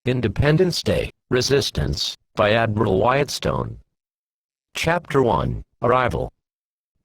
Independence Day, Resistance, by Admiral Wyatt Stone. Chapter 1, Arrival.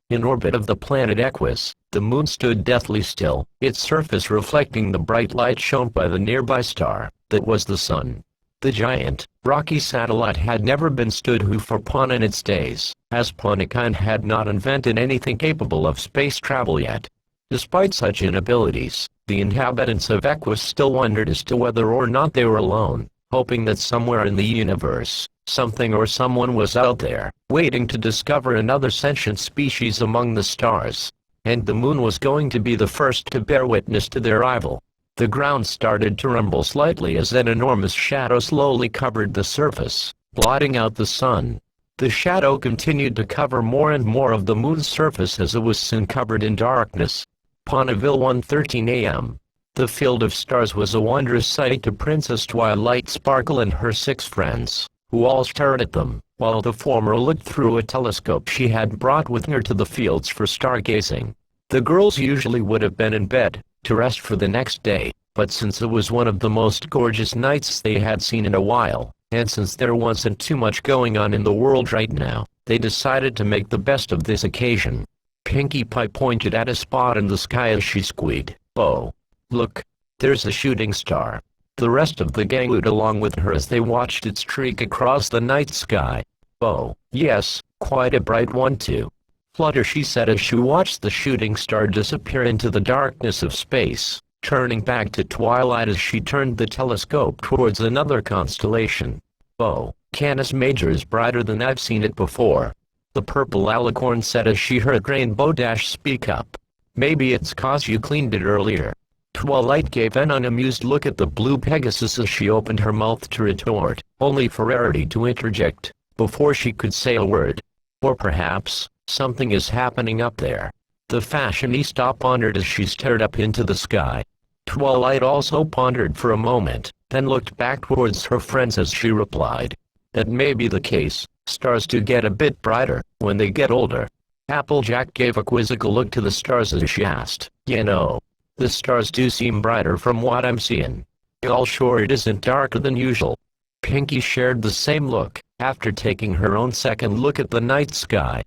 In orbit of the planet Equus, the moon stood deathly still, its surface reflecting the bright light shown by the nearby star, that was the sun. The giant, rocky satellite had never been stood hoof upon in its days, as Ponikind had not invented anything capable of space travel yet. Despite such inabilities, the inhabitants of Equus still wondered as to whether or not they were alone, hoping that somewhere in the universe, something or someone was out there, waiting to discover another sentient species among the stars. And the moon was going to be the first to bear witness to their arrival. The ground started to rumble slightly as an enormous shadow slowly covered the surface, blotting out the sun. The shadow continued to cover more and more of the moon's surface as it was soon covered in darkness. Ponyville, 1:13 a.m. The field of stars was a wondrous sight to Princess Twilight Sparkle and her 6 friends, who all stared at them, while the former looked through a telescope she had brought with her to the fields for stargazing. The girls usually would have been in bed, to rest for the next day, but since it was one of the most gorgeous nights they had seen in a while, and since there wasn't too much going on in the world right now, they decided to make the best of this occasion. Pinkie Pie pointed at a spot in the sky as she squeaked, "Oh, look, there's a shooting star." The rest of the gang hooted along with her as they watched it streak across the night sky. "Oh, yes, quite a bright one too. Flutter," she said as she watched the shooting star disappear into the darkness of space, turning back to Twilight as she turned the telescope towards another constellation. "Oh, Canis Major is brighter than I've seen it before," the purple alicorn said as she heard Rainbow Dash speak up. "Maybe it's 'cause you cleaned it earlier." Twilight gave an unamused look at the blue Pegasus as she opened her mouth to retort, only for Rarity to interject, before she could say a word. "Or perhaps, something is happening up there." The fashionista pondered as she stared up into the sky. Twilight also pondered for a moment, then looked back towards her friends as she replied, "That may be the case. Stars do get a bit brighter when they get older." Applejack gave a quizzical look to the stars as she asked, "You know, the stars do seem brighter from what I'm seeing. Y'all sure it isn't darker than usual?" Pinkie shared the same look, after taking her own second look at the night sky.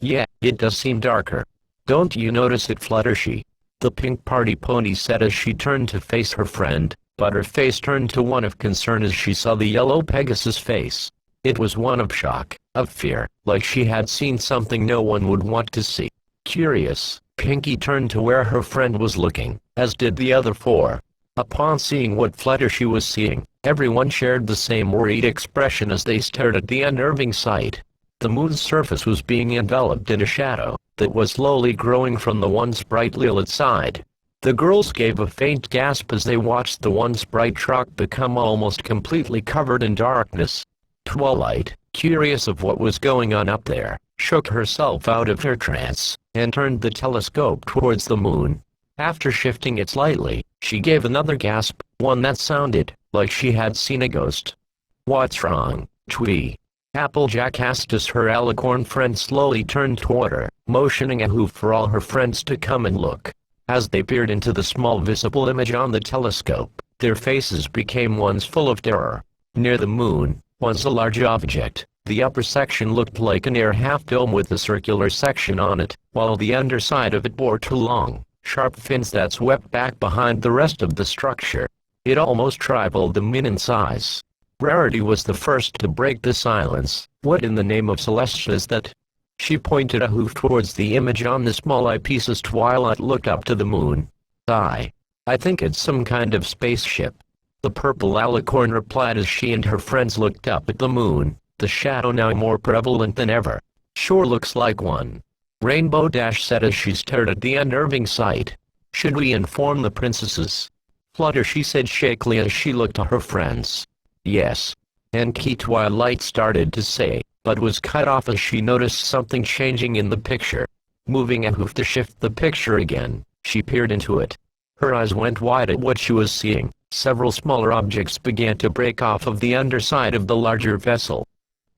Yeah, it does seem darker. Don't you notice it, Fluttershy?" the Pink Party Pony said as she turned to face her friend, but her face turned to one of concern as she saw the yellow Pegasus face. It was one of shock, of fear, like she had seen something no one would want to see. Curious, Pinkie turned to where her friend was looking, as did the other 4. Upon seeing what Fluttershy was seeing, everyone shared the same worried expression as they stared at the unnerving sight. The moon's surface was being enveloped in a shadow that was slowly growing from the once brightly lit side. The girls gave a faint gasp as they watched the once bright truck become almost completely covered in darkness. Twilight, curious of what was going on up there, shook herself out of her trance, and turned the telescope towards the moon. After shifting it slightly, she gave another gasp, one that sounded like she had seen a ghost. "What's wrong, Twee?" Applejack asked as her alicorn friend slowly turned toward her, motioning a hoof for all her friends to come and look. As they peered into the small visible image on the telescope, their faces became ones full of terror. Near the moon was a large object. The upper section looked like an air half-dome with a circular section on it, while the underside of it bore 2 long, sharp fins that swept back behind the rest of the structure. It almost rivaled the moon in size. Rarity was the first to break the silence. "What in the name of Celestia is that?" She pointed a hoof towards the image on the small eyepiece as Twilight looked up to the moon. I think it's some kind of spaceship," the purple alicorn replied as she and her friends looked up at the moon, the shadow now more prevalent than ever. "Sure looks like one," Rainbow Dash said as she stared at the unnerving sight. "Should we inform the princesses?" Fluttershy said shakily as she looked at her friends. "Yes." And Twilight started to say, but was cut off as she noticed something changing in the picture. Moving a hoof to shift the picture again, she peered into it. Her eyes went wide at what she was seeing. Several smaller objects began to break off of the underside of the larger vessel.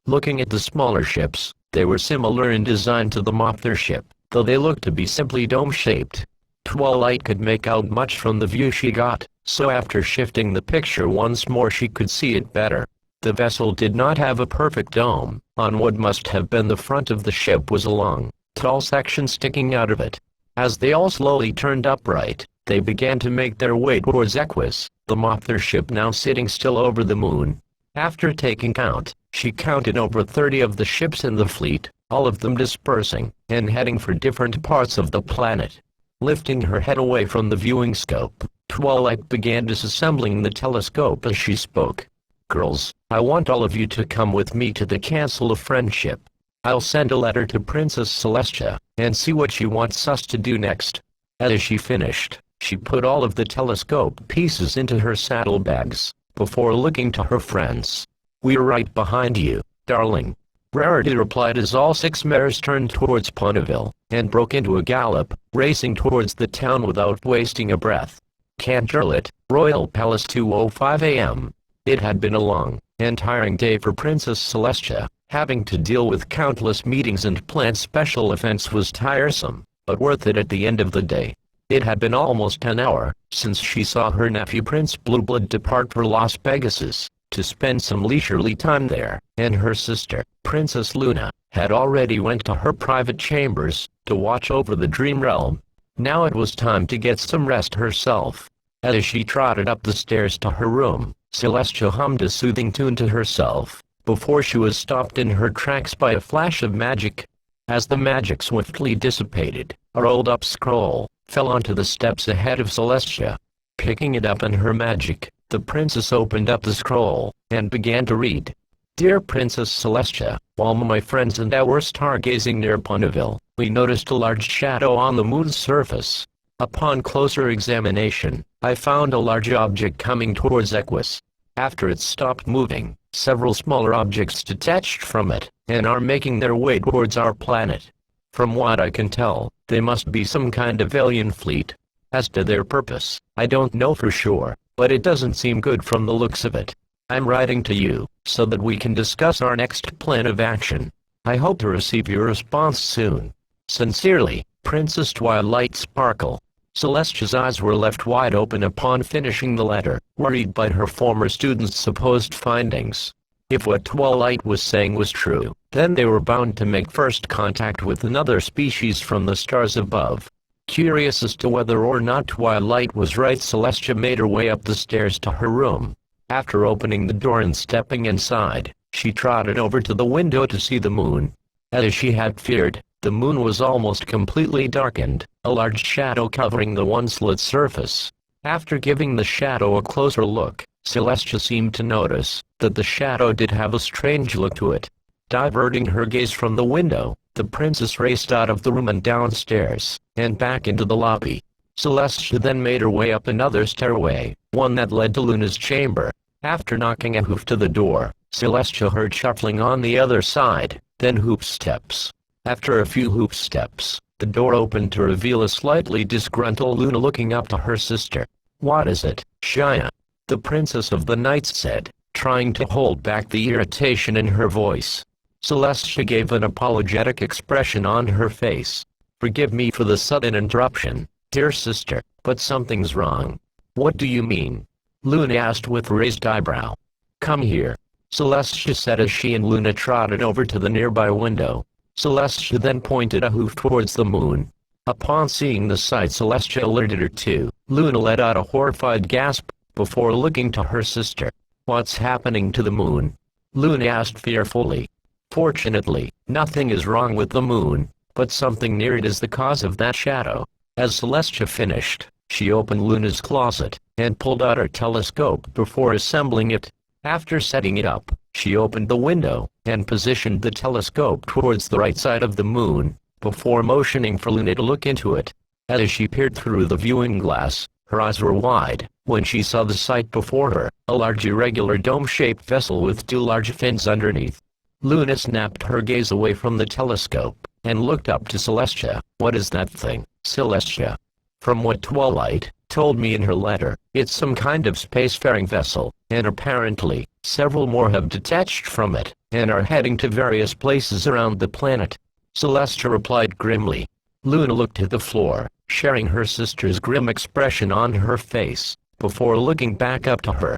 Looking at the smaller ships, they were similar in design to the Mother ship, though they looked to be simply dome-shaped. Twilight could make out much from the view she got, so after shifting the picture once more she could see it better. The vessel did not have a perfect dome. On what must have been the front of the ship was a long, tall section sticking out of it. As they all slowly turned upright, they began to make their way towards Equus, the Mothra ship now sitting still over the moon. After taking count, she counted over 30 of the ships in the fleet, all of them dispersing and heading for different parts of the planet. Lifting her head away from the viewing scope, Twilight began disassembling the telescope as she spoke. "Girls, I want all of you to come with me to the Castle of Friendship. I'll send a letter to Princess Celestia, and see what she wants us to do next." As she finished, she put all of the telescope pieces into her saddlebags, before looking to her friends. "We're right behind you, darling," Rarity replied as all 6 mares turned towards Ponyville, and broke into a gallop, racing towards the town without wasting a breath. Canterlot, Royal Palace, 2:05 a.m. It had been a long and tiring day for Princess Celestia. Having to deal with countless meetings and plan special events was tiresome, but worth it at the end of the day. It had been almost an hour since she saw her nephew Prince Blueblood depart for Las Pegasus to spend some leisurely time there, and her sister, Princess Luna, had already went to her private chambers to watch over the Dream Realm. Now it was time to get some rest herself. As she trotted up the stairs to her room, Celestia hummed a soothing tune to herself, before she was stopped in her tracks by a flash of magic. As the magic swiftly dissipated, a rolled-up scroll fell onto the steps ahead of Celestia. Picking it up in her magic, the princess opened up the scroll and began to read. "Dear Princess Celestia, while my friends and I were stargazing near Ponyville, we noticed a large shadow on the moon's surface. Upon closer examination, I found a large object coming towards Equus. After it stopped moving, several smaller objects detached from it and are making their way towards our planet. From what I can tell, they must be some kind of alien fleet. As to their purpose, I don't know for sure, but it doesn't seem good from the looks of it. I'm writing to you so that we can discuss our next plan of action. I hope to receive your response soon. Sincerely, Princess Twilight Sparkle." Celestia's eyes were left wide open upon finishing the letter, worried by her former students' supposed findings. If what Twilight was saying was true, then they were bound to make first contact with another species from the stars above. Curious as to whether or not Twilight was right, Celestia made her way up the stairs to her room. After opening the door and stepping inside, she trotted over to the window to see the moon. As she had feared, the moon was almost completely darkened, a large shadow covering the once-lit surface. After giving the shadow a closer look, Celestia seemed to notice that the shadow did have a strange look to it. Diverting her gaze from the window, the princess raced out of the room and downstairs, and back into the lobby. Celestia then made her way up another stairway, one that led to Luna's chamber. After knocking a hoof to the door, Celestia heard shuffling on the other side, then hoop steps. After a few hoop steps, the door opened to reveal a slightly disgruntled Luna looking up to her sister. "What is it, Shia?" the Princess of the Nights said, trying to hold back the irritation in her voice. Celestia gave an apologetic expression on her face. "Forgive me for the sudden interruption, dear sister, but something's wrong." "What do you mean?" Luna asked with raised eyebrow. "Come here," Celestia said as she and Luna trotted over to the nearby window. Celestia then pointed a hoof towards the moon. Upon seeing the sight Celestia alerted her to, Luna let out a horrified gasp, before looking to her sister. "What's happening to the moon?" Luna asked fearfully. "Fortunately, nothing is wrong with the moon, but something near it is the cause of that shadow." As Celestia finished, she opened Luna's closet, and pulled out her telescope before assembling it. After setting it up, she opened the window, and positioned the telescope towards the right side of the moon, before motioning for Luna to look into it. As she peered through the viewing glass, her eyes were wide, when she saw the sight before her, a large irregular dome-shaped vessel with 2 large fins underneath. Luna snapped her gaze away from the telescope, and looked up to Celestia. "What is that thing, Celestia?" "From what Twilight told me in her letter, it's some kind of spacefaring vessel, and apparently, several more have detached from it, and are heading to various places around the planet," Celestia replied grimly. Luna looked at the floor, sharing her sister's grim expression on her face. before looking back up to her.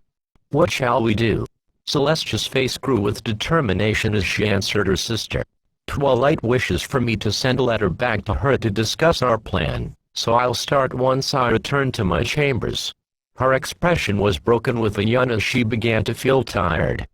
"What shall we do?" Celestia's face grew with determination as she answered her sister. "Twilight wishes for me to send a letter back to her to discuss our plan, so I'll start once I return to my chambers." Her expression was broken with a yawn as she began to feel tired.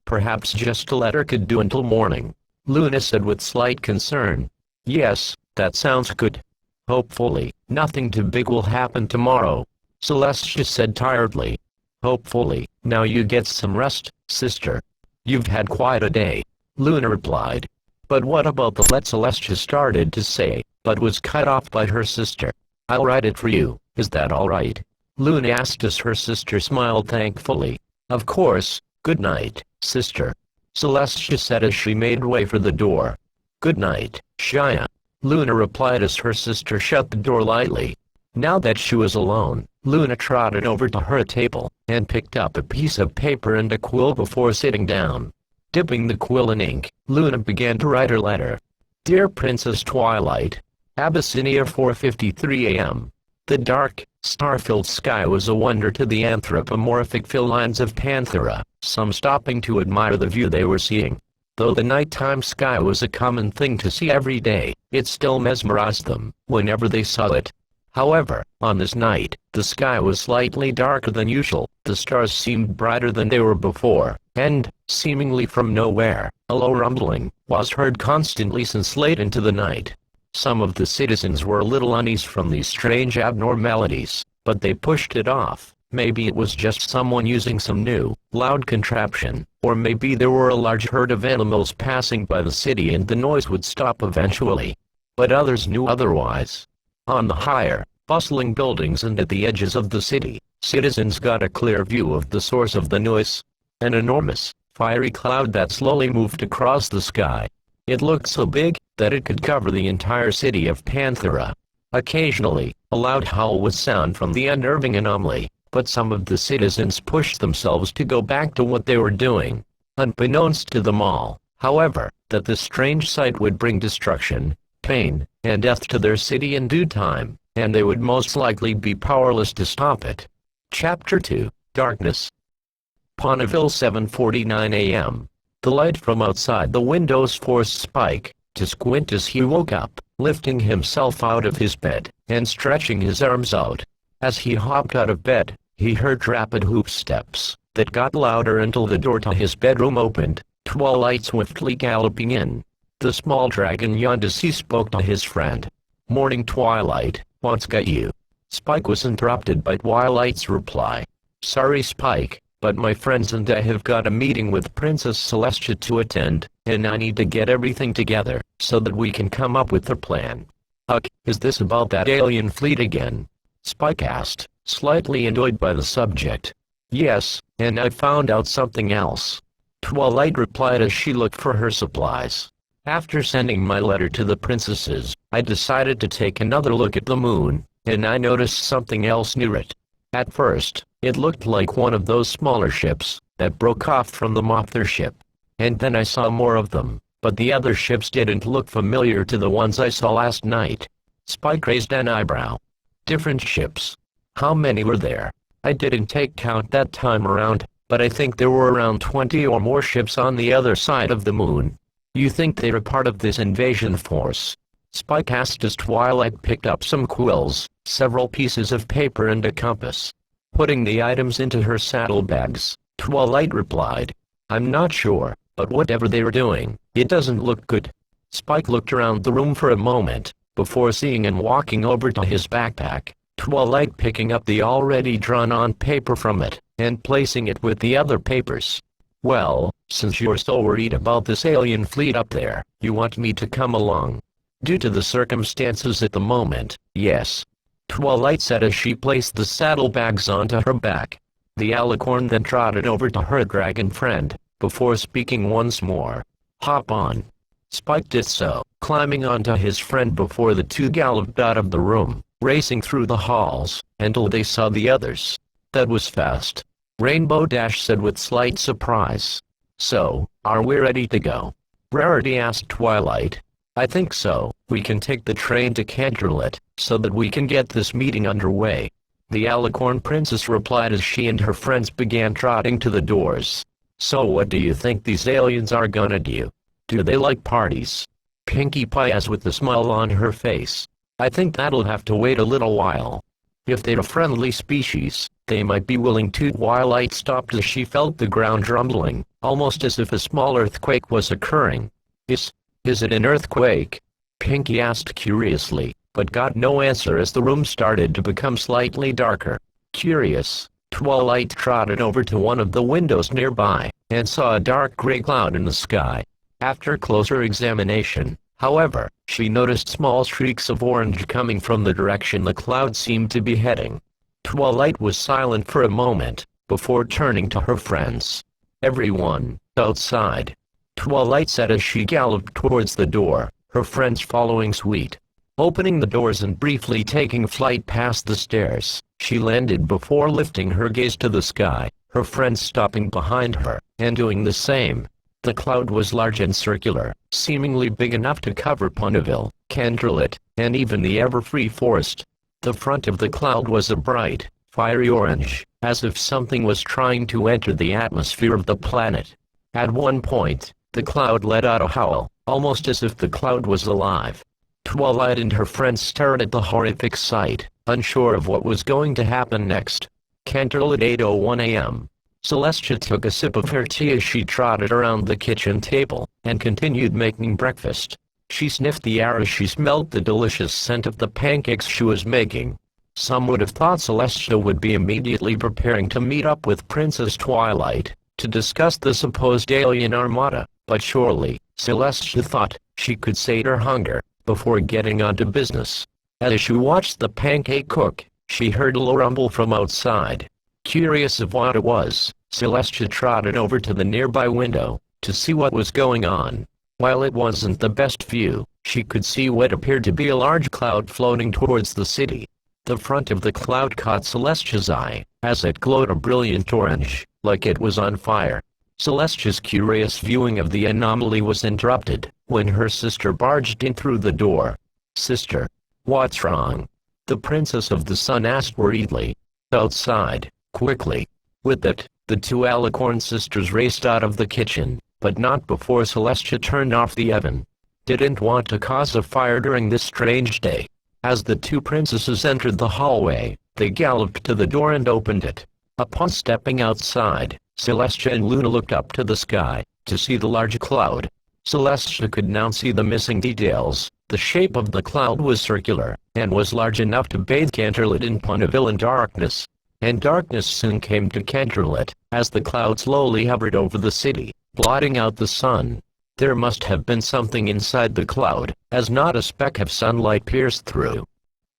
Perhaps just a letter could do until morning," Luna said with slight concern. "Yes, that sounds good. Hopefully, nothing too big will happen tomorrow," Celestia said tiredly. "Hopefully. Now you get some rest, sister. You've had quite a day," Luna replied. "But what about the let?" Celestia started to say, but was cut off by her sister. "I'll write it for you, is that all right?" Luna asked as her sister smiled thankfully. "Of course. Good night, sister," Celestia said as she made way for the door. "Good night, Shia," Luna replied as her sister shut the door lightly. Now that she was alone, Luna trotted over to her table and picked up a piece of paper and a quill before sitting down. Dipping the quill in ink, Luna began to write her letter. "Dear Princess Twilight, Abyssinia, 4:53 a.m. The dark, star-filled sky was a wonder to the anthropomorphic felines of Panthera, some stopping to admire the view they were seeing. Though the nighttime sky was a common thing to see every day, it still mesmerized them whenever they saw it. However, on this night, the sky was slightly darker than usual, the stars seemed brighter than they were before, and, seemingly from nowhere, a low rumbling was heard constantly since late into the night. Some of the citizens were a little uneasy from these strange abnormalities, but they pushed it off. Maybe it was just someone using some new, loud contraption, or maybe there were a large herd of animals passing by the city and the noise would stop eventually. But others knew otherwise. On the higher, bustling buildings and at the edges of the city, citizens got a clear view of the source of the noise. An enormous, fiery cloud that slowly moved across the sky. It looked so big that it could cover the entire city of Panthera. Occasionally, a loud howl would sound from the unnerving anomaly, but some of the citizens pushed themselves to go back to what they were doing. Unbeknownst to them all, however, that this strange sight would bring destruction, pain, and death to their city in due time, and they would most likely be powerless to stop it. Chapter 2, Darkness. Ponyville, 7:49 a.m. The light from outside the windows forced Spike to squint as he woke up, lifting himself out of his bed and stretching his arms out. As he hopped out of bed, he heard rapid hoop steps that got louder until the door to his bedroom opened, Twilight swiftly galloping in. The small dragon yawned as he spoke to his friend. "Morning, Twilight, what's got you?" Spike was interrupted by Twilight's reply. "Sorry, Spike, but my friends and I have got a meeting with Princess Celestia to attend, and I need to get everything together, so that we can come up with a plan." Is this about that alien fleet again?" Spike asked, slightly annoyed by the subject. "Yes, and I found out something else," Twilight replied as she looked for her supplies. "After sending my letter to the princesses, I decided to take another look at the moon, and I noticed something else near it. At first, it looked like one of those smaller ships that broke off from the mothership. And then I saw more of them, but the other ships didn't look familiar to the ones I saw last night." Spike raised an eyebrow. "Different ships? How many were there?" "I didn't take count that time around, but I think there were around 20 or more ships on the other side of the moon." "You think they're part of this invasion force?" Spike asked as Twilight picked up some quills, several pieces of paper and a compass. Putting the items into her saddlebags, Twilight replied, "I'm not sure, but whatever they were doing, it doesn't look good." Spike looked around the room for a moment, before seeing and walking over to his backpack, Twilight picking up the already drawn-on paper from it, and placing it with the other papers. "Well, since you're so worried about this alien fleet up there, you want me to come along?" "Due to the circumstances at the moment, yes," Twilight said as she placed the saddlebags onto her back. The alicorn then trotted over to her dragon friend, before speaking once more. "Hop on." Spike did so, climbing onto his friend before the two galloped out of the room, racing through the halls, until they saw the others. "That was fast," Rainbow Dash said with slight surprise. "So, are we ready to go?" Rarity asked Twilight. "I think so. We can take the train to Canterlet, so that we can get this meeting underway." the Alicorn Princess replied as she and her friends began trotting to the doors. So what do you think these aliens are gonna do? Do they like parties? Pinkie Pie asked with a smile on her face. I think that'll have to wait a little while. If they're a friendly species, they might be willing to. Twilight stopped as she felt the ground rumbling, almost as if a small earthquake was occurring. Is it an earthquake? Pinkie asked curiously, but got no answer as the room started to become slightly darker. Curious, Twilight trotted over to one of the windows nearby, and saw a dark gray cloud in the sky. After closer examination, however, she noticed small streaks of orange coming from the direction the cloud seemed to be heading. Twilight was silent for a moment, before turning to her friends. Everyone, outside, Twilight said as she galloped towards the door, her friends following suit. Opening the doors and briefly taking flight past the stairs, she landed before lifting her gaze to the sky, her friends stopping behind her, and doing the same. The cloud was large and circular, seemingly big enough to cover Ponyville, Canterlot, and even the Everfree Forest. The front of the cloud was a bright, fiery orange, as if something was trying to enter the atmosphere of the planet. At one point, the cloud let out a howl, almost as if the cloud was alive. Twilight and her friends stared at the horrific sight, unsure of what was going to happen next. Canterlot 8:01 a.m. Celestia took a sip of her tea as she trotted around the kitchen table, and continued making breakfast. She sniffed the air as she smelled the delicious scent of the pancakes she was making. Some would have thought Celestia would be immediately preparing to meet up with Princess Twilight, to discuss the supposed alien armada, but surely, Celestia thought, she could sate her hunger, before getting on to business. As she watched the pancake cook, she heard a low rumble from outside. Curious of what it was, Celestia trotted over to the nearby window, to see what was going on. While it wasn't the best view, she could see what appeared to be a large cloud floating towards the city. The front of the cloud caught Celestia's eye, as it glowed a brilliant orange, like it was on fire. Celestia's curious viewing of the anomaly was interrupted, when her sister barged in through the door. Sister, what's wrong? The Princess of the Sun asked worriedly. Outside, quickly. With it, the two Alicorn sisters raced out of the kitchen, but not before Celestia turned off the oven. Didn't want to cause a fire during this strange day. As the two princesses entered the hallway, they galloped to the door and opened it. Upon stepping outside, Celestia and Luna looked up to the sky, to see the large cloud. Celestia could now see the missing details. The shape of the cloud was circular, and was large enough to bathe Canterlot and Ponyville in darkness. And darkness soon came to Canterlot, as the cloud slowly hovered over the city, blotting out the sun. There must have been something inside the cloud, as not a speck of sunlight pierced through.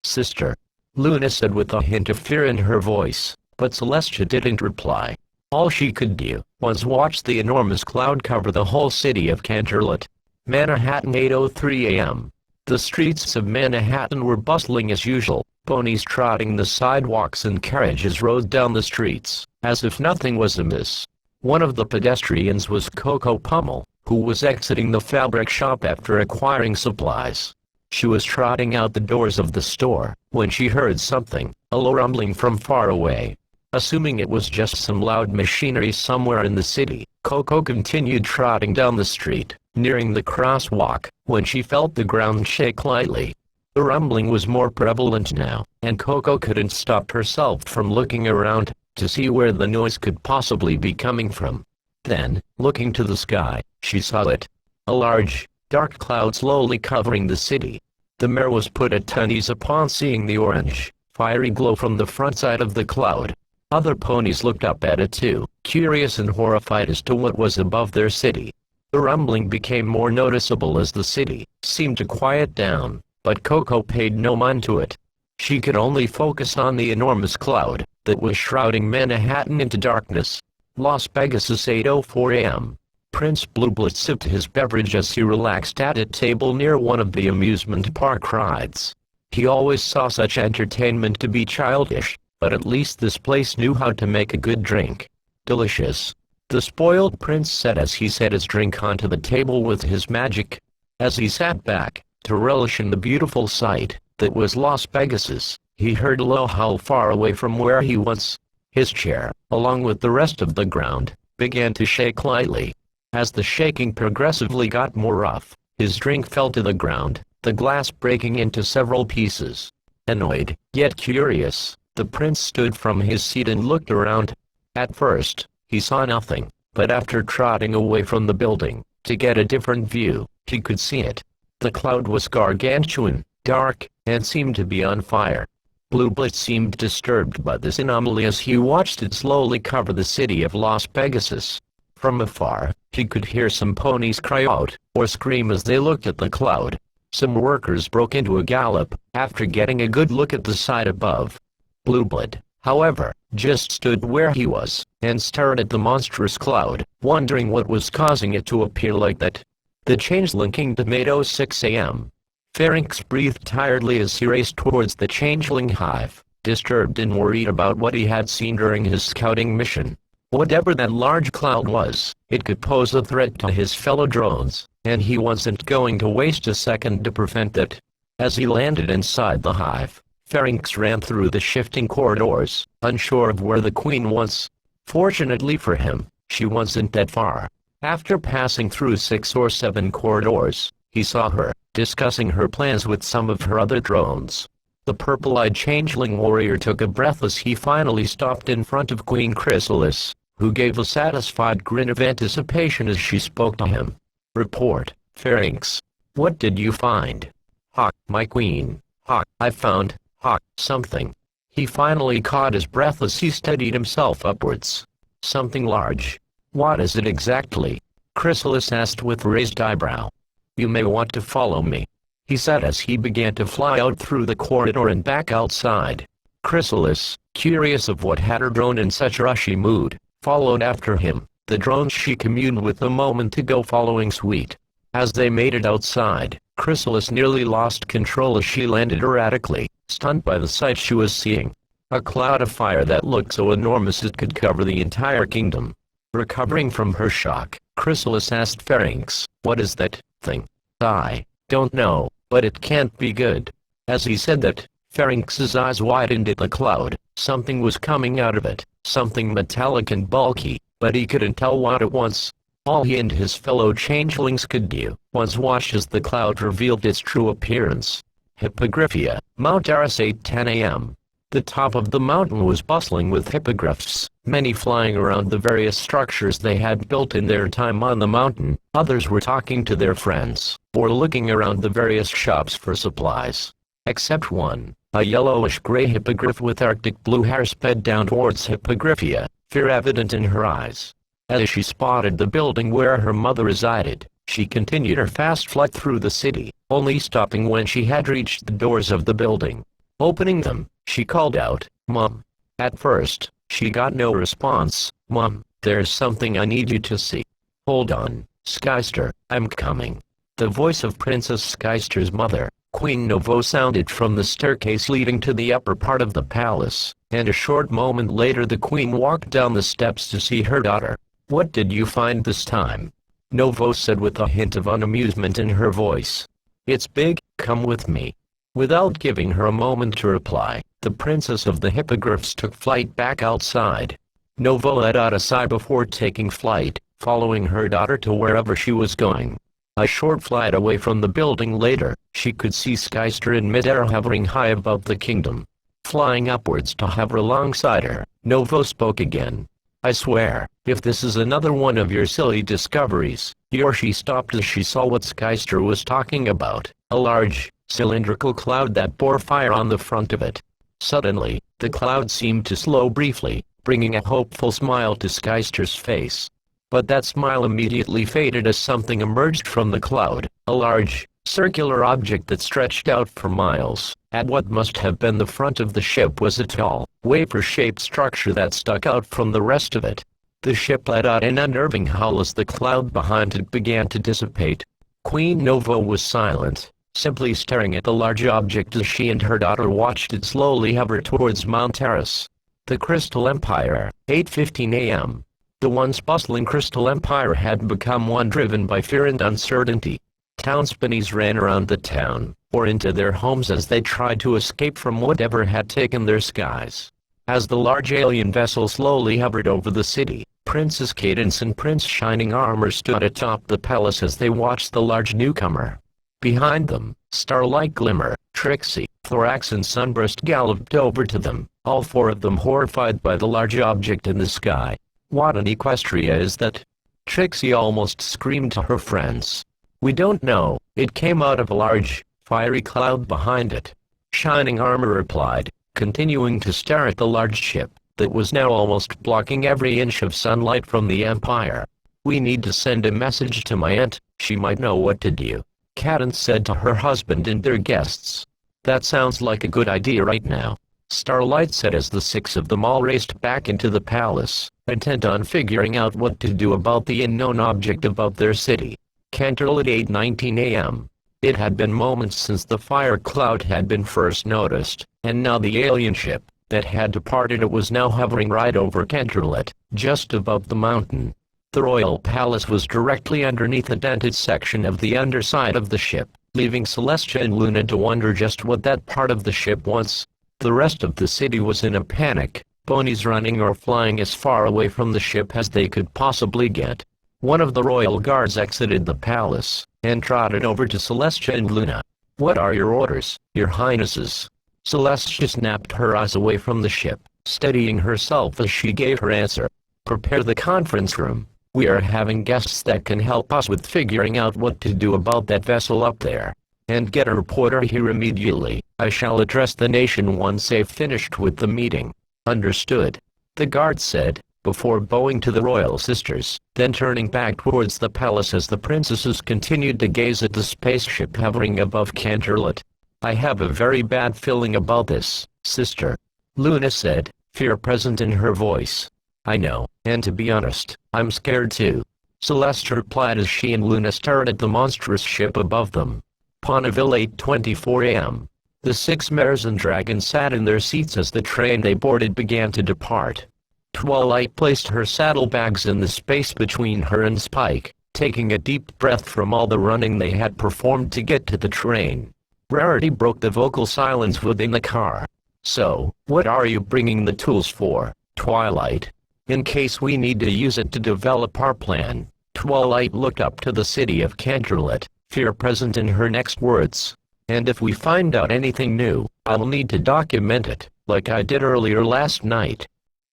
Sister, Luna said with a hint of fear in her voice, but Celestia didn't reply. All she could do was watch the enormous cloud cover the whole city of Canterlot. Manhattan 8:03 a.m. The streets of Manhattan were bustling as usual, ponies trotting the sidewalks and carriages rode down the streets, as if nothing was amiss. One of the pedestrians was Coco Pummel, who was exiting the fabric shop after acquiring supplies. She was trotting out the doors of the store, when she heard something, a low rumbling from far away. Assuming it was just some loud machinery somewhere in the city, Coco continued trotting down the street, nearing the crosswalk, when she felt the ground shake lightly. The rumbling was more prevalent now, and Coco couldn't stop herself from looking around, to see where the noise could possibly be coming from. Then, looking to the sky, she saw it. A large, dark cloud slowly covering the city. The mare was put at unease upon seeing the orange, fiery glow from the front side of the cloud. Other ponies looked up at it too, curious and horrified as to what was above their city. The rumbling became more noticeable as the city seemed to quiet down, but Coco paid no mind to it. She could only focus on the enormous cloud that was shrouding Manhattan into darkness. Las Vegas 8:04 a.m. Prince Blueblood sipped his beverage as he relaxed at a table near one of the amusement park rides. He always saw such entertainment to be childish, but at least this place knew how to make a good drink. Delicious, the spoiled prince said as he set his drink onto the table with his magic. As he sat back, to relish in the beautiful sight that was Las Vegas's, he heard a low howl far away from where he was. His chair, along with the rest of the ground, began to shake lightly. As the shaking progressively got more rough, his drink fell to the ground, the glass breaking into several pieces. Annoyed, yet curious, the prince stood from his seat and looked around. At first, he saw nothing, but after trotting away from the building, to get a different view, he could see it. The cloud was gargantuan, dark, and seemed to be on fire. Blueblit seemed disturbed by this anomaly as he watched it slowly cover the city of Las Pegasus. From afar, he could hear some ponies cry out, or scream as they looked at the cloud. Some workers broke into a gallop, after getting a good look at the sight above. Blueblit, however, just stood where he was, and stared at the monstrous cloud, wondering what was causing it to appear like that. The changeling kingdom made 06 a.m. Pharynx breathed tiredly as he raced towards the changeling hive, disturbed and worried about what he had seen during his scouting mission. Whatever that large cloud was, it could pose a threat to his fellow drones, and he wasn't going to waste a second to prevent that. As he landed inside the hive, Pharynx ran through the shifting corridors, unsure of where the queen was. Fortunately for him, she wasn't that far. After passing through 6 or 7 corridors, he saw her, discussing her plans with some of her other drones. The purple-eyed changeling warrior took a breath as he finally stopped in front of Queen Chrysalis, who gave a satisfied grin of anticipation as she spoke to him. "Report, Pharynx. What did you find?" "Hawk, my queen. Hawk, I found, Hawk, something." He finally caught his breath as he steadied himself upwards. "Something large. What is it exactly?" Chrysalis asked with raised eyebrow. "You may want to follow me," he said as he began to fly out through the corridor and back outside. Chrysalis, curious of what had her drone in such rushy mood, followed after him, the drones she communed with a moment ago following suite. As they made it outside, Chrysalis nearly lost control as she landed erratically, stunned by the sight she was seeing. A cloud of fire that looked so enormous it could cover the entire kingdom. Recovering from her shock, Chrysalis asked Pharynx, "What is that thing?" "I don't know, but it can't be good." As he said that, Pharynx's eyes widened at the cloud. Something was coming out of it, something metallic and bulky, but he couldn't tell what it was. All he and his fellow changelings could do was watch as the cloud revealed its true appearance. Hippogryphia, Mount Eris 8:10 a.m. The top of the mountain was bustling with hippogriffs, many flying around the various structures they had built in their time on the mountain. Others were talking to their friends, or looking around the various shops for supplies. Except one, a yellowish-gray hippogriff with arctic blue hair sped down towards Hippogryphia, fear evident in her eyes. As she spotted the building where her mother resided, she continued her fast flight through the city, only stopping when she had reached the doors of the building. Opening them, she called out, "Mom." At first, she got no response. "Mom, there's something I need you to see." "Hold on, Skyster, I'm coming." The voice of Princess Skyster's mother, Queen Novo, sounded from the staircase leading to the upper part of the palace, and a short moment later the queen walked down the steps to see her daughter. "What did you find this time?" Novo said with a hint of unamusement in her voice. "It's big, come with me." Without giving her a moment to reply, the princess of the hippogriffs took flight back outside. Novo let out a sigh before taking flight, following her daughter to wherever she was going. A short flight away from the building later, she could see Skyster in midair hovering high above the kingdom. Flying upwards to hover alongside her, Novo spoke again. "I swear, if this is another one of your silly discoveries," She stopped as she saw what Skyster was talking about, a large, cylindrical cloud that bore fire on the front of it. Suddenly, the cloud seemed to slow briefly, bringing a hopeful smile to Skyster's face. But that smile immediately faded as something emerged from the cloud, a large, circular object that stretched out for miles. At what must have been the front of the ship was a tall, wafer-shaped structure that stuck out from the rest of it. The ship let out an unnerving howl as the cloud behind it began to dissipate. Queen Novo was silent, simply staring at the large object as she and her daughter watched it slowly hover towards Mount Eris. The Crystal Empire, 8:15 a.m. The once bustling Crystal Empire had become one driven by fear and uncertainty. Townspeople ran around the town, or into their homes as they tried to escape from whatever had taken their skies. As the large alien vessel slowly hovered over the city, Princess Cadance and Prince Shining Armor stood atop the palace as they watched the large newcomer. Behind them, Starlight Glimmer, Trixie, Thorax and Sunburst galloped over to them, all four of them horrified by the large object in the sky. "What an Equestria is that?" Trixie almost screamed to her friends. "We don't know, it came out of a large, fiery cloud behind it," Shining Armor replied, continuing to stare at the large ship that was now almost blocking every inch of sunlight from the Empire. "We need to send a message to my aunt, she might know what to do," Cadance said to her husband and their guests. "That sounds like a good idea right now," Starlight said as the six of them all raced back into the palace, intent on figuring out what to do about the unknown object above their city. Canterlot at 8:19 a.m. It had been moments since the fire cloud had been first noticed, and now the alien ship that had departed it was now hovering right over Canterlot, just above the mountain. The royal palace was directly underneath a dented section of the underside of the ship, leaving Celestia and Luna to wonder just what that part of the ship was. The rest of the city was in a panic, ponies running or flying as far away from the ship as they could possibly get. One of the royal guards exited the palace and trotted over to Celestia and Luna. "What are your orders, your highnesses?" Celestia snapped her eyes away from the ship, steadying herself as she gave her answer. "Prepare the conference room. We are having guests that can help us with figuring out what to do about that vessel up there. And get a reporter here immediately. I shall address the nation once they've finished with the meeting." "Understood," the guard said, before bowing to the royal sisters, then turning back towards the palace as the princesses continued to gaze at the spaceship hovering above Canterlot. "I have a very bad feeling about this, sister," Luna said, fear present in her voice. "I know, and to be honest, I'm scared too," Celeste replied as she and Luna stared at the monstrous ship above them. Ponyville 8:24 a.m. The six mares and dragons sat in their seats as the train they boarded began to depart. Twilight placed her saddlebags in the space between her and Spike, taking a deep breath from all the running they had performed to get to the train. Rarity broke the vocal silence within the car. "So, what are you bringing the tools for, Twilight?" "In case we need to use it to develop our plan." Twilight looked up to the city of Canterlot, fear present in her next words. "And if we find out anything new, I'll need to document it, like I did earlier last night."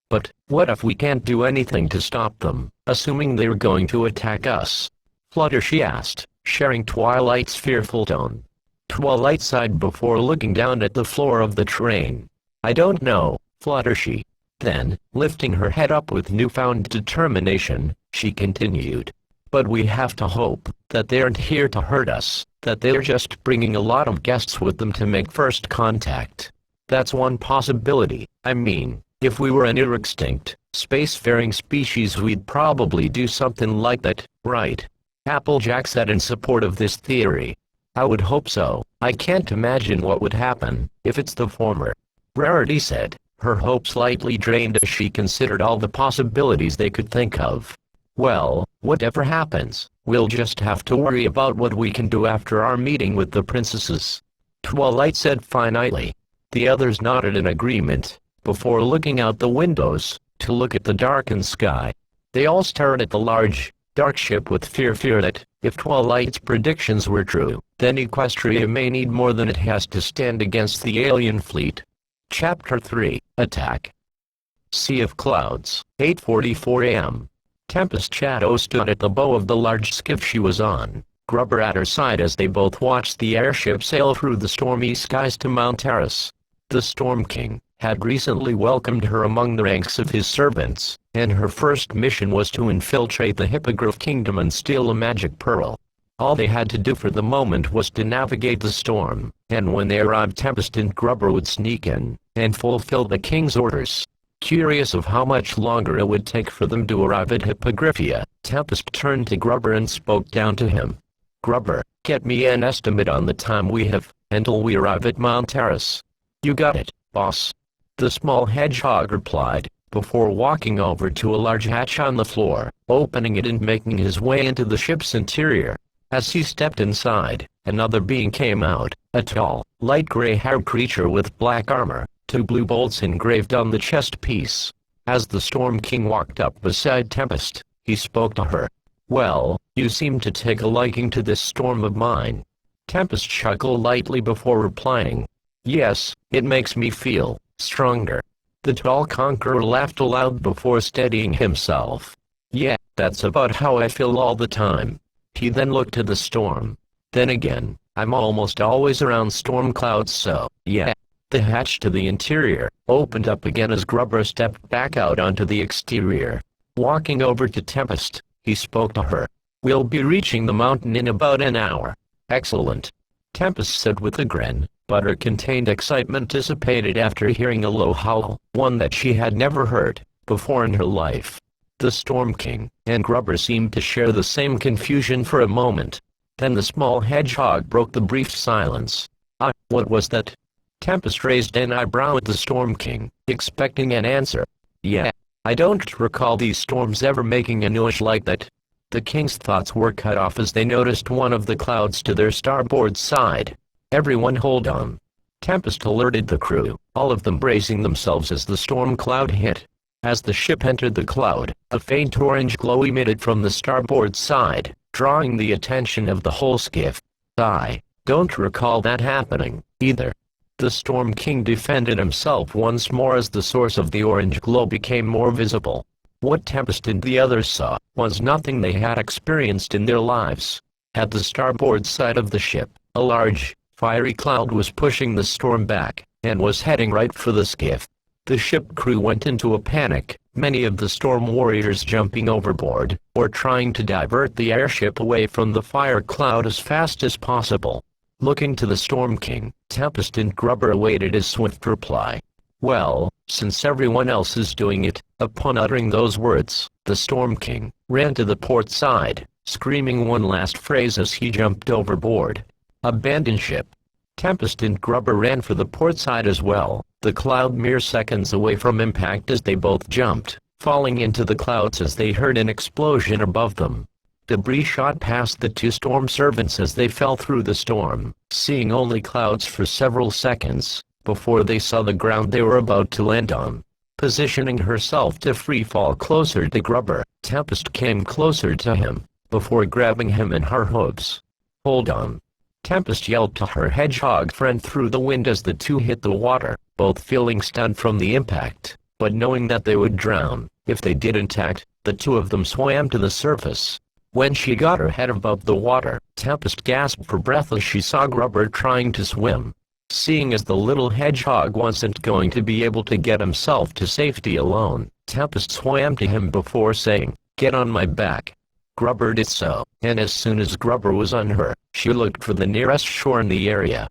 "But, what if we can't do anything to stop them, assuming they're going to attack us?" Fluttershy asked, sharing Twilight's fearful tone. Twilight sighed before looking down at the floor of the train. "I don't know, Fluttershy." Then, lifting her head up with newfound determination, she continued. "But we have to hope that they aren't here to hurt us, that they're just bringing a lot of guests with them to make first contact. That's one possibility. I mean, if we were an extinct, spacefaring species we'd probably do something like that, right?" Applejack said in support of this theory. "I would hope so. I can't imagine what would happen if it's the former," Rarity said, her hope slightly drained as she considered all the possibilities they could think of. "Well, whatever happens, we'll just have to worry about what we can do after our meeting with the princesses," Twilight said finally. The others nodded in agreement, before looking out the windows to look at the darkened sky. They all stared at the large, dark ship with fear that, if Twilight's predictions were true, then Equestria may need more than it has to stand against the alien fleet. Chapter 3, Attack. Sea of Clouds, 8:44 a.m. Tempest Shadow stood at the bow of the large skiff she was on, Grubber at her side as they both watched the airship sail through the stormy skies to Mount Terrace. The Storm King had recently welcomed her among the ranks of his servants, and her first mission was to infiltrate the Hippogriff Kingdom and steal a magic pearl. All they had to do for the moment was to navigate the storm, and when they arrived Tempest and Grubber would sneak in and fulfill the king's orders. Curious of how much longer it would take for them to arrive at Hippogriffia, Tempest turned to Grubber and spoke down to him. "Grubber, get me an estimate on the time we have until we arrive at Mount Terrace." "You got it, boss," the small hedgehog replied, before walking over to a large hatch on the floor, opening it and making his way into the ship's interior. As he stepped inside, another being came out, a tall, light gray-haired creature with black armor, 2 blue bolts engraved on the chest piece. As the Storm King walked up beside Tempest, he spoke to her. "Well, you seem to take a liking to this storm of mine." Tempest chuckled lightly before replying, "Yes, it makes me feel stronger." The tall conqueror laughed aloud before steadying himself. "Yeah, that's about how I feel all the time." He then looked to the storm. "Then again, I'm almost always around storm clouds, so, yeah." The hatch to the interior opened up again as Grubber stepped back out onto the exterior. Walking over to Tempest, he spoke to her. "We'll be reaching the mountain in about an hour." "Excellent," Tempest said with a grin, but her contained excitement dissipated after hearing a low howl, one that she had never heard before in her life. The Storm King and Grubber seemed to share the same confusion for a moment. Then the small hedgehog broke the brief silence. What was that?" Tempest raised an eyebrow at the Storm King, expecting an answer. "Yeah, I don't recall these storms ever making a noise like that." The king's thoughts were cut off as they noticed one of the clouds to their starboard side. "Everyone hold on." Tempest alerted the crew, all of them bracing themselves as the storm cloud hit. As the ship entered the cloud, a faint orange glow emitted from the starboard side, drawing the attention of the whole skiff. "I don't recall that happening, either." The Storm King defended himself once more as the source of the orange glow became more visible. What Tempest and the others saw was nothing they had experienced in their lives. At the starboard side of the ship, a large, fiery cloud was pushing the storm back, and was heading right for the skiff. The ship crew went into a panic, many of the storm warriors jumping overboard, or trying to divert the airship away from the fire cloud as fast as possible. Looking to the Storm King, Tempest and Grubber awaited his swift reply. "Well, since everyone else is doing it," upon uttering those words, the Storm King ran to the port side, screaming one last phrase as he jumped overboard. "Abandon ship." Tempest and Grubber ran for the port side as well, the cloud mere seconds away from impact as they both jumped, falling into the clouds as they heard an explosion above them. Debris shot past the 2 storm servants as they fell through the storm, seeing only clouds for several seconds, before they saw the ground they were about to land on. Positioning herself to free fall closer to Grubber, Tempest came closer to him, before grabbing him in her hooves. "Hold on." Tempest yelled to her hedgehog friend through the wind as the two hit the water, both feeling stunned from the impact, but knowing that they would drown if they didn't act. The two of them swam to the surface. When she got her head above the water, Tempest gasped for breath as she saw Grubber trying to swim. Seeing as the little hedgehog wasn't going to be able to get himself to safety alone, Tempest swam to him before saying, "Get on my back." Grubber did so, and as soon as Grubber was on her, she looked for the nearest shore in the area.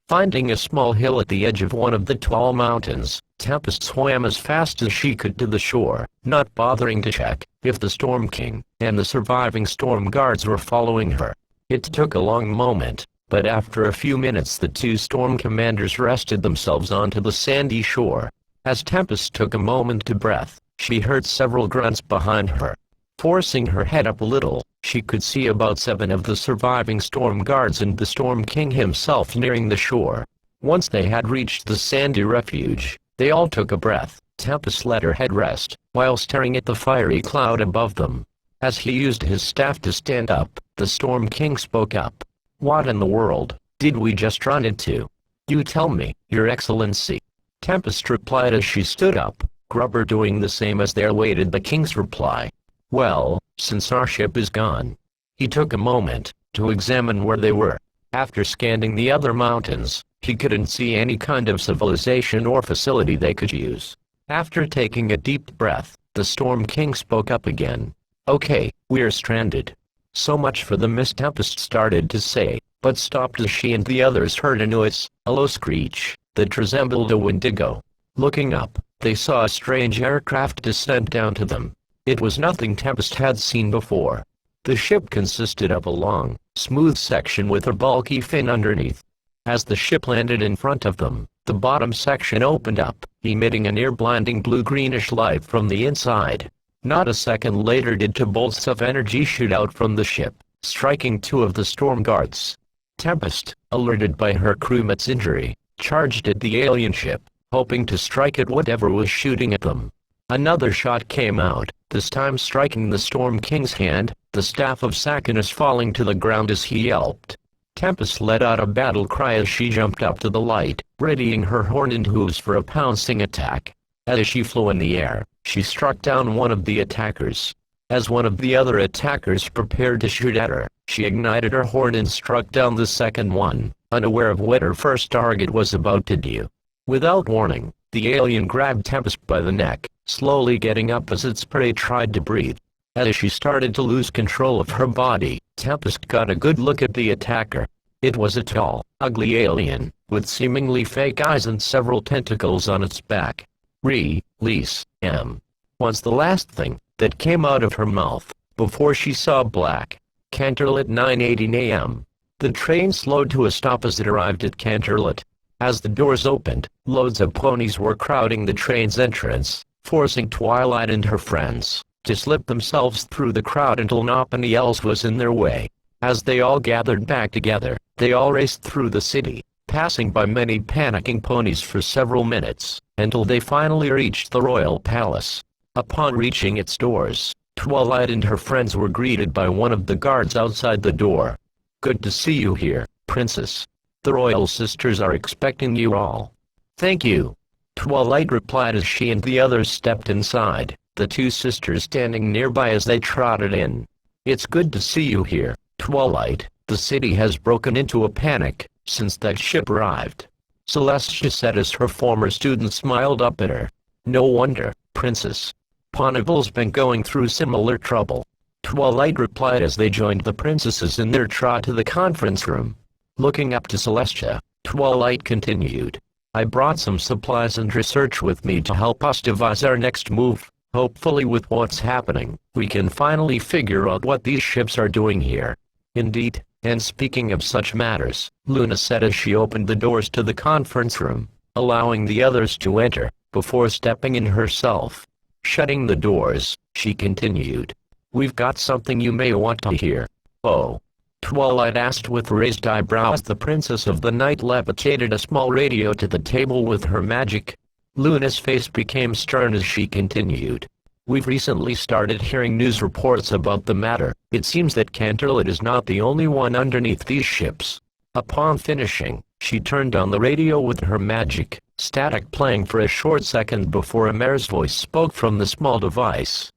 Finding a small hill at the edge of one of the tall mountains, Tempest swam as fast as she could to the shore, not bothering to check if the Storm King and the surviving storm guards were following her. It took a long moment, but after a few minutes the 2 storm commanders rested themselves onto the sandy shore. As Tempest took a moment to breath, she heard several grunts behind her. Forcing her head up a little, she could see about 7 of the surviving storm guards and the Storm King himself nearing the shore. Once they had reached the sandy refuge, they all took a breath. Tempest let her head rest, while staring at the fiery cloud above them. As he used his staff to stand up, the Storm King spoke up. "What in the world did we just run into? You tell me, Your Excellency." Tempest replied as she stood up, Grubber doing the same as they awaited the king's reply. "Well, since our ship is gone." He took a moment to examine where they were. After scanning the other mountains, he couldn't see any kind of civilization or facility they could use. After taking a deep breath, the Storm King spoke up again. "Okay, we're stranded." "So much for the mist," Tempest started to say, but stopped as she and the others heard a noise, a low screech, that resembled a Wendigo. Looking up, they saw a strange aircraft descend down to them. It was nothing Tempest had seen before. The ship consisted of a long, smooth section with a bulky fin underneath. As the ship landed in front of them, the bottom section opened up, emitting a near-blinding blue-greenish light from the inside. Not a second later did 2 bolts of energy shoot out from the ship, striking two of the storm guards. Tempest, alerted by her crewmate's injury, charged at the alien ship, hoping to strike at whatever was shooting at them. Another shot came out, this time striking the Storm King's hand, the staff of Sakinus falling to the ground as he yelped. Tempest let out a battle cry as she jumped up to the light, readying her horn and hooves for a pouncing attack. As she flew in the air, she struck down one of the attackers. As one of the other attackers prepared to shoot at her, she ignited her horn and struck down the second one, unaware of what her first target was about to do. Without warning, the alien grabbed Tempest by the neck, slowly getting up as its prey tried to breathe. As she started to lose control of her body, Tempest got a good look at the attacker. It was a tall, ugly alien, with seemingly fake eyes and several tentacles on its back. "Release him," was the last thing that came out of her mouth, before she saw black. Canterlot 9:18 a.m. The train slowed to a stop as it arrived at Canterlot. As the doors opened, loads of ponies were crowding the train's entrance, forcing Twilight and her friends to slip themselves through the crowd until nobody else was in their way. As they all gathered back together, they all raced through the city, passing by many panicking ponies for several minutes, until they finally reached the royal palace. Upon reaching its doors, Twilight and her friends were greeted by one of the guards outside the door. "Good to see you here, Princess. The royal sisters are expecting you all." "Thank you," Twilight replied as she and the others stepped inside, the two sisters standing nearby as they trotted in. "It's good to see you here, Twilight. The city has broken into a panic since that ship arrived," Celestia said as her former student smiled up at her. "No wonder, Princess. Ponyville's been going through similar trouble," Twilight replied as they joined the princesses in their trot to the conference room. Looking up to Celestia, Twilight continued, "I brought some supplies and research with me to help us devise our next move. Hopefully with what's happening, we can finally figure out what these ships are doing here." "Indeed, and speaking of such matters," Luna said as she opened the doors to the conference room, allowing the others to enter, before stepping in herself. Shutting the doors, she continued, "We've got something you may want to hear." "Oh?" Twilight asked with raised eyebrows. The Princess of the Night levitated a small radio to the table with her magic. Luna's face became stern as she continued, "We've recently started hearing news reports about the matter. It seems that Canterlot is not the only one underneath these ships." Upon finishing, she turned on the radio with her magic, static playing for a short second before a mare's voice spoke from the small device.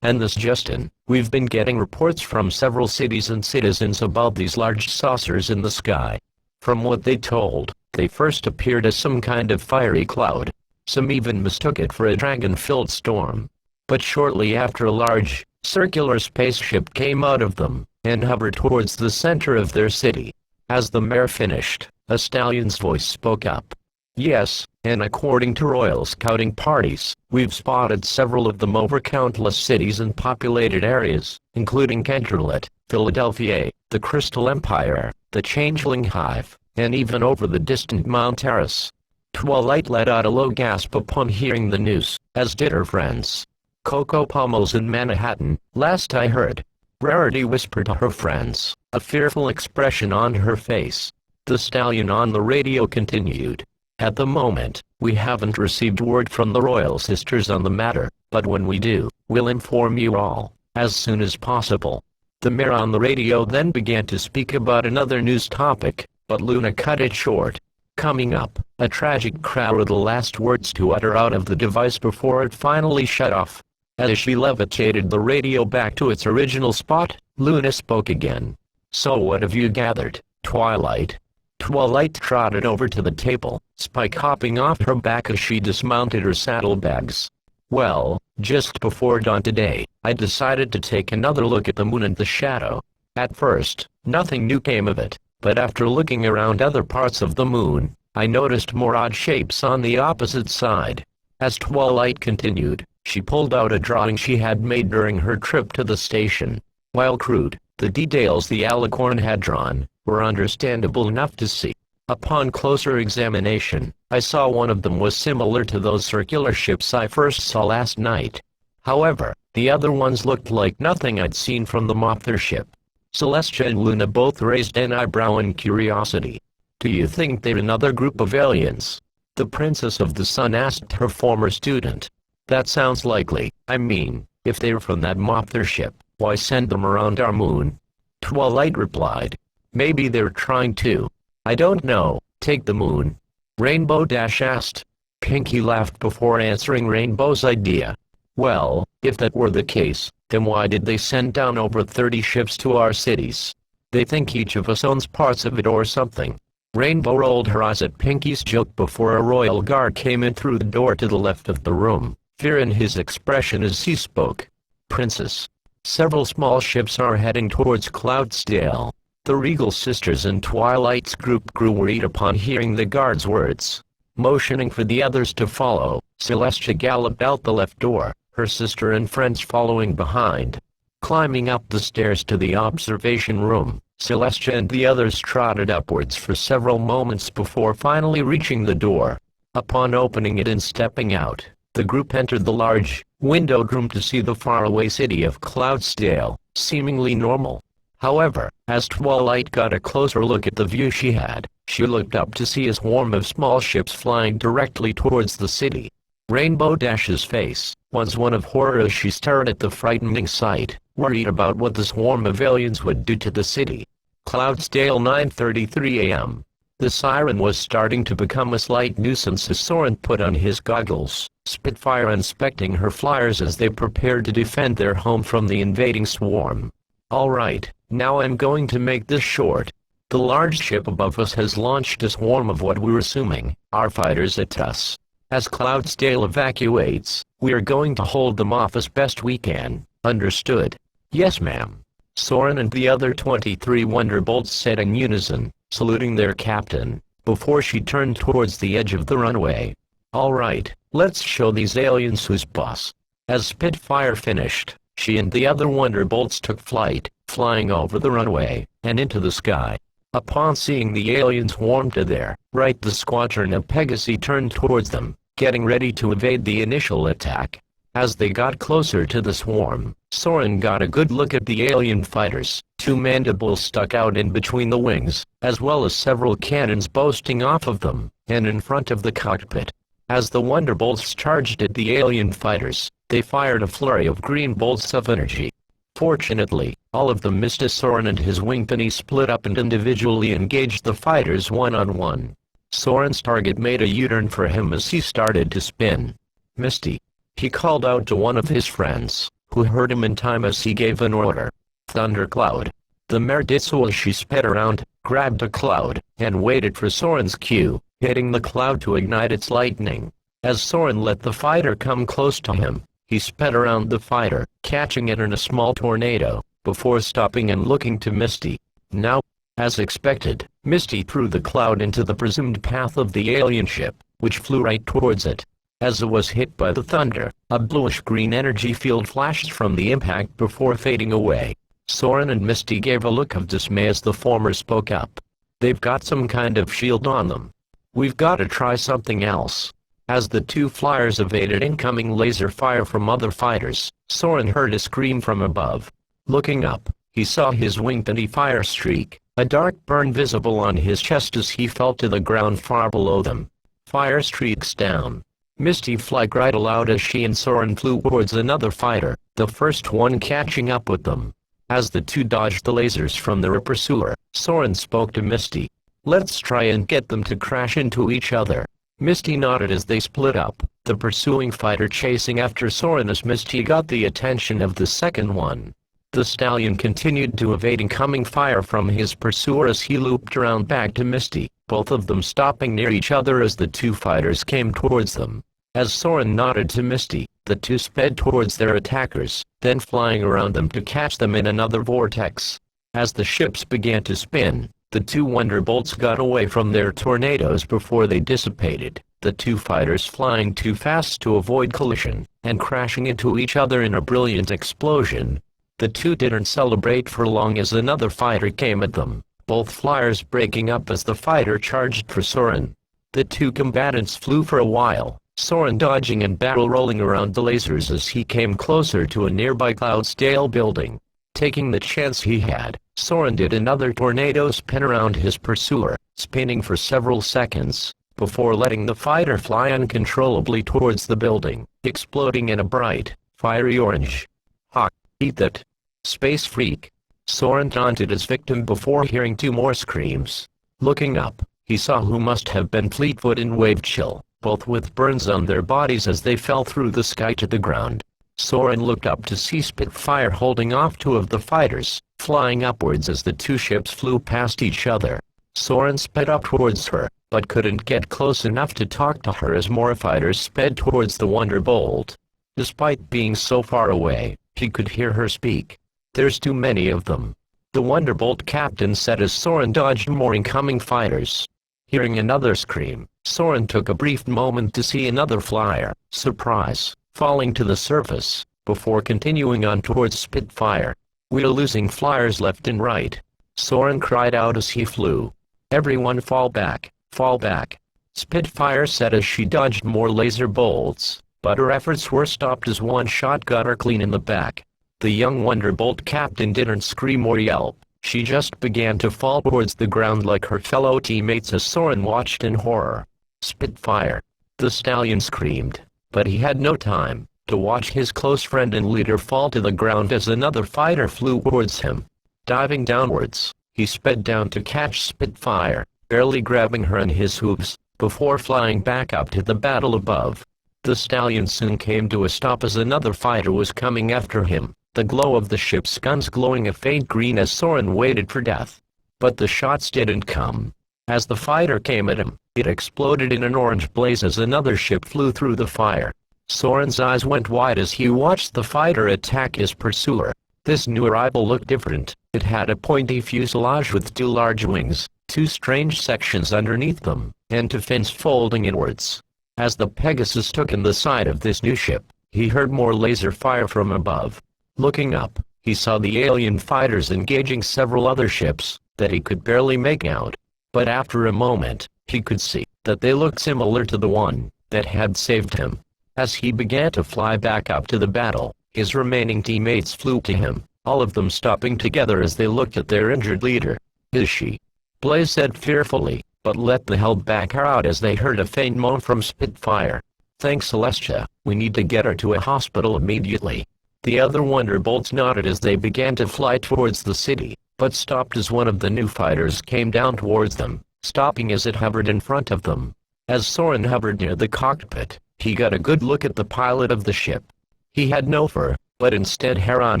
"And this Justin, we've been getting reports from several cities and citizens about these large saucers in the sky. From what they told, they first appeared as some kind of fiery cloud. Some even mistook it for a dragon-filled storm. But shortly after a large, circular spaceship came out of them, and hovered towards the center of their city." As the mayor finished, a stallion's voice spoke up. "Yes, and according to royal scouting parties, we've spotted several of them over countless cities and populated areas, including Canterlot, Philadelphia, the Crystal Empire, the Changeling Hive, and even over the distant Mount Terrace." Twilight let out a low gasp upon hearing the news, as did her friends. "Cocoa Pommels in Manhattan, last I heard," Rarity whispered to her friends, a fearful expression on her face. The stallion on the radio continued, "At the moment, we haven't received word from the royal sisters on the matter, but when we do, we'll inform you all, as soon as possible." The mayor on the radio then began to speak about another news topic, but Luna cut it short. Coming up, a tragic crowd were the last words to utter out of the device before it finally shut off. As she levitated the radio back to its original spot, Luna spoke again. "So what have you gathered, Twilight?" Twilight trotted over to the table, Spike hopping off her back as she dismounted her saddlebags. "Well, just before dawn today, I decided to take another look at the moon and the shadow. At first, nothing new came of it, but after looking around other parts of the moon, I noticed more odd shapes on the opposite side." As Twilight continued, she pulled out a drawing she had made during her trip to the station. While crude, the details the alicorn had drawn were understandable enough to see. Upon closer examination, I saw one of them was similar to those circular ships I first saw last night. However, the other ones looked like nothing I'd seen from the Mother ship. Celestia and Luna both raised an eyebrow in curiosity. Do you think they're another group of aliens? The Princess of the Sun asked her former student. That sounds likely. I mean, if they're from that mothership, why send them around our moon? Twilight replied. Maybe they're trying to. I don't know. Take the moon. Rainbow Dash asked. Pinkie laughed before answering Rainbow's idea. Well, if that were the case, then why did they send down over 30 ships to our cities? They think each of us owns parts of it or something. Rainbow rolled her eyes at Pinkie's joke before a royal guard came in through the door to the left of the room, fear in his expression as he spoke. Princess. Several small ships are heading towards Cloudsdale. The Regal sisters and Twilight's group grew worried upon hearing the guard's words. Motioning for the others to follow, Celestia galloped out the left door, her sister and friends following behind. Climbing up the stairs to the observation room, Celestia and the others trotted upwards for several moments before finally reaching the door. Upon opening it and stepping out, the group entered the large, windowed room to see the faraway city of Cloudsdale, seemingly normal. However, as Twilight got a closer look at the view she looked up to see a swarm of small ships flying directly towards the city. Rainbow Dash's face was one of horror as she stared at the frightening sight, worried about what the swarm of aliens would do to the city. Cloudsdale, 9:33 a.m. The siren was starting to become a slight nuisance as Soren put on his goggles, Spitfire inspecting her flyers as they prepared to defend their home from the invading swarm. Alright, now I'm going to make this short. The large ship above us has launched a swarm of what we're assuming are fighters at us. As Cloudsdale evacuates, we are going to hold them off as best we can. Understood? Yes, ma'am. Soren and the other 23 Wonderbolts said in unison, saluting their captain, before she turned towards the edge of the runway. Alright, let's show these aliens who's boss. As Spitfire finished, she and the other Wonderbolts took flight, flying over the runway, and into the sky. Upon seeing the aliens swarm to their right, the squadron of Pegasi turned towards them, getting ready to evade the initial attack. As they got closer to the swarm, Soren got a good look at the alien fighters. 2 mandibles stuck out in between the wings, as well as several cannons boasting off of them, and in front of the cockpit. As the Wonderbolts charged at the alien fighters, they fired a flurry of green bolts of energy. Fortunately, all of them missed as Soren and his wingpony split up and individually engaged the fighters one-on-one. Soren's target made a U-turn for him as he started to spin. Misty. He called out to one of his friends, who heard him in time as he gave an order. Thundercloud. The mare did so as she sped around, grabbed a cloud, and waited for Soren's cue, hitting the cloud to ignite its lightning. As Soren let the fighter come close to him, he sped around the fighter, catching it in a small tornado, before stopping and looking to Misty. Now, as expected, Misty threw the cloud into the presumed path of the alien ship, which flew right towards it. As it was hit by the thunder, a bluish-green energy field flashed from the impact before fading away. Soren and Misty gave a look of dismay as the former spoke up. They've got some kind of shield on them. We've got to try something else. As the 2 flyers evaded incoming laser fire from other fighters, Soren heard a scream from above. Looking up, he saw his wingpony fire streak, a dark burn visible on his chest as he fell to the ground far below them. Fire streaks down. Misty flagged right aloud as she and Soren flew towards another fighter, the first one catching up with them. As the 2 dodged the lasers from their pursuer, Soren spoke to Misty. Let's try and get them to crash into each other. Misty nodded as they split up, the pursuing fighter chasing after Soren as Misty got the attention of the second one. The stallion continued to evade incoming fire from his pursuer as he looped around back to Misty, both of them stopping near each other as the 2 fighters came towards them. As Soren nodded to Misty, the 2 sped towards their attackers, then flying around them to catch them in another vortex. As the ships began to spin, the 2 Wonderbolts got away from their tornadoes before they dissipated, the 2 fighters flying too fast to avoid collision, and crashing into each other in a brilliant explosion. The 2 didn't celebrate for long as another fighter came at them, both flyers breaking up as the fighter charged for Soren. The 2 combatants flew for a while, Soren dodging and barrel rolling around the lasers as he came closer to a nearby Cloudsdale building. Taking the chance he had, Soren did another tornado spin around his pursuer, spinning for several seconds, before letting the fighter fly uncontrollably towards the building, exploding in a bright, fiery orange. "Ha! Eat that! Space freak!" Soren taunted his victim before hearing two more screams. Looking up, he saw who must have been Fleetfoot and Wave Chill, both with burns on their bodies as they fell through the sky to the ground. Soren looked up to see Spitfire holding off two of the fighters, flying upwards as the two ships flew past each other. Soren sped up towards her, but couldn't get close enough to talk to her as more fighters sped towards the Wonderbolt. Despite being so far away, he could hear her speak. "There's too many of them," the Wonderbolt captain said as Soren dodged more incoming fighters. Hearing another scream, Soren took a brief moment to see another flyer, Surprise, falling to the surface, before continuing on towards Spitfire. "We're losing flyers left and right," Soren cried out as he flew. "Everyone fall back, fall back," Spitfire said as she dodged more laser bolts, but her efforts were stopped as one shot got her clean in the back. The young Wonderbolt captain didn't scream or yelp, she just began to fall towards the ground like her fellow teammates as Soren watched in horror. "Spitfire!" the stallion screamed, but he had no time to watch his close friend and leader fall to the ground as another fighter flew towards him. Diving downwards, he sped down to catch Spitfire, barely grabbing her in his hooves, before flying back up to the battle above. The stallion soon came to a stop as another fighter was coming after him, the glow of the ship's guns glowing a faint green as Soren waited for death. But the shots didn't come. As the fighter came at him, it exploded in an orange blaze as another ship flew through the fire. Soren's eyes went wide as he watched the fighter attack his pursuer. This new arrival looked different. It had a pointy fuselage with two large wings, two strange sections underneath them, and two fins folding inwards. As the Pegasus took in the side of this new ship, he heard more laser fire from above. Looking up, he saw the alien fighters engaging several other ships that he could barely make out. But after a moment, he could see that they looked similar to the one that had saved him. As he began to fly back up to the battle, his remaining teammates flew to him, all of them stopping together as they looked at their injured leader. "Is she?" Blaze said fearfully, but let the hell back her out as they heard a faint moan from Spitfire. "Thanks, Celestia, we need to get her to a hospital immediately." The other Wonderbolts nodded as they began to fly towards the city, but stopped as one of the new fighters came down towards them, stopping as it hovered in front of them. As Soren hovered near the cockpit, he got a good look at the pilot of the ship. He had no fur, but instead hair on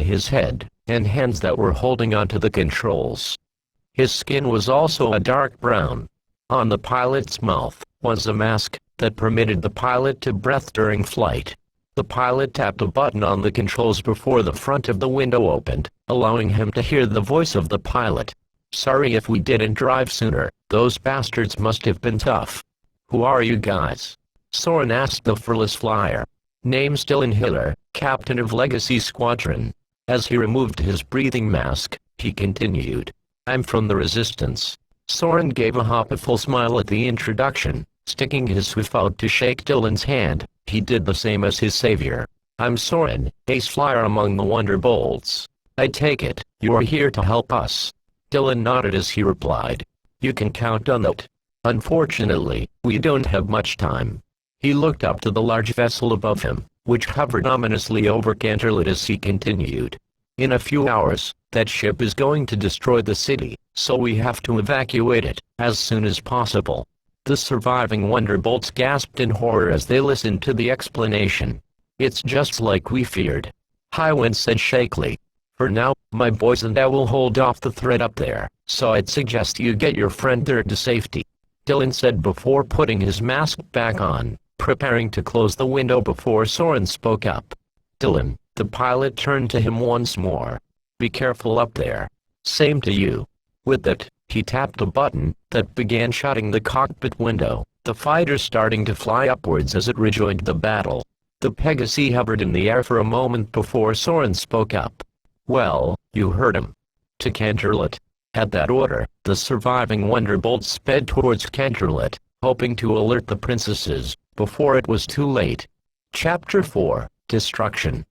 his head, and hands that were holding onto the controls. His skin was also a dark brown. On the pilot's mouth was a mask that permitted the pilot to breathe during flight. The pilot tapped a button on the controls before the front of the window opened, allowing him to hear the voice of the pilot. "Sorry if we didn't drive sooner, those bastards must have been tough." "Who are you guys?" Soren asked the fearless flyer. "Name's Dylan Hiller, captain of Legacy Squadron." As he removed his breathing mask, he continued. "I'm from the Resistance." Soren gave a hoppeful smile at the introduction, sticking his hoof out to shake Dylan's hand. He did the same as his savior. "I'm Soren, ace flyer among the Wonderbolts. I take it, you're here to help us." Dylan nodded as he replied. "You can count on that. Unfortunately, we don't have much time." He looked up to the large vessel above him, which hovered ominously over Canterlot as he continued. "In a few hours, that ship is going to destroy the city, so we have to evacuate it as soon as possible." The surviving Wonderbolts gasped in horror as they listened to the explanation. "It's just like we feared," Highwind said shakily. "For now, my boys and I will hold off the threat up there, so I'd suggest you get your friend there to safety," Dylan said before putting his mask back on, preparing to close the window before Soren spoke up. "Dylan," the pilot turned to him once more. "Be careful up there." "Same to you." With that, he tapped a button that began shutting the cockpit window, the fighter starting to fly upwards as it rejoined the battle. The Pegasus hovered in the air for a moment before Soren spoke up. "Well, you heard him." To Canterlot. At that order, the surviving Wonderbolts sped towards Canterlot, hoping to alert the princesses before it was too late. Chapter 4, Destruction.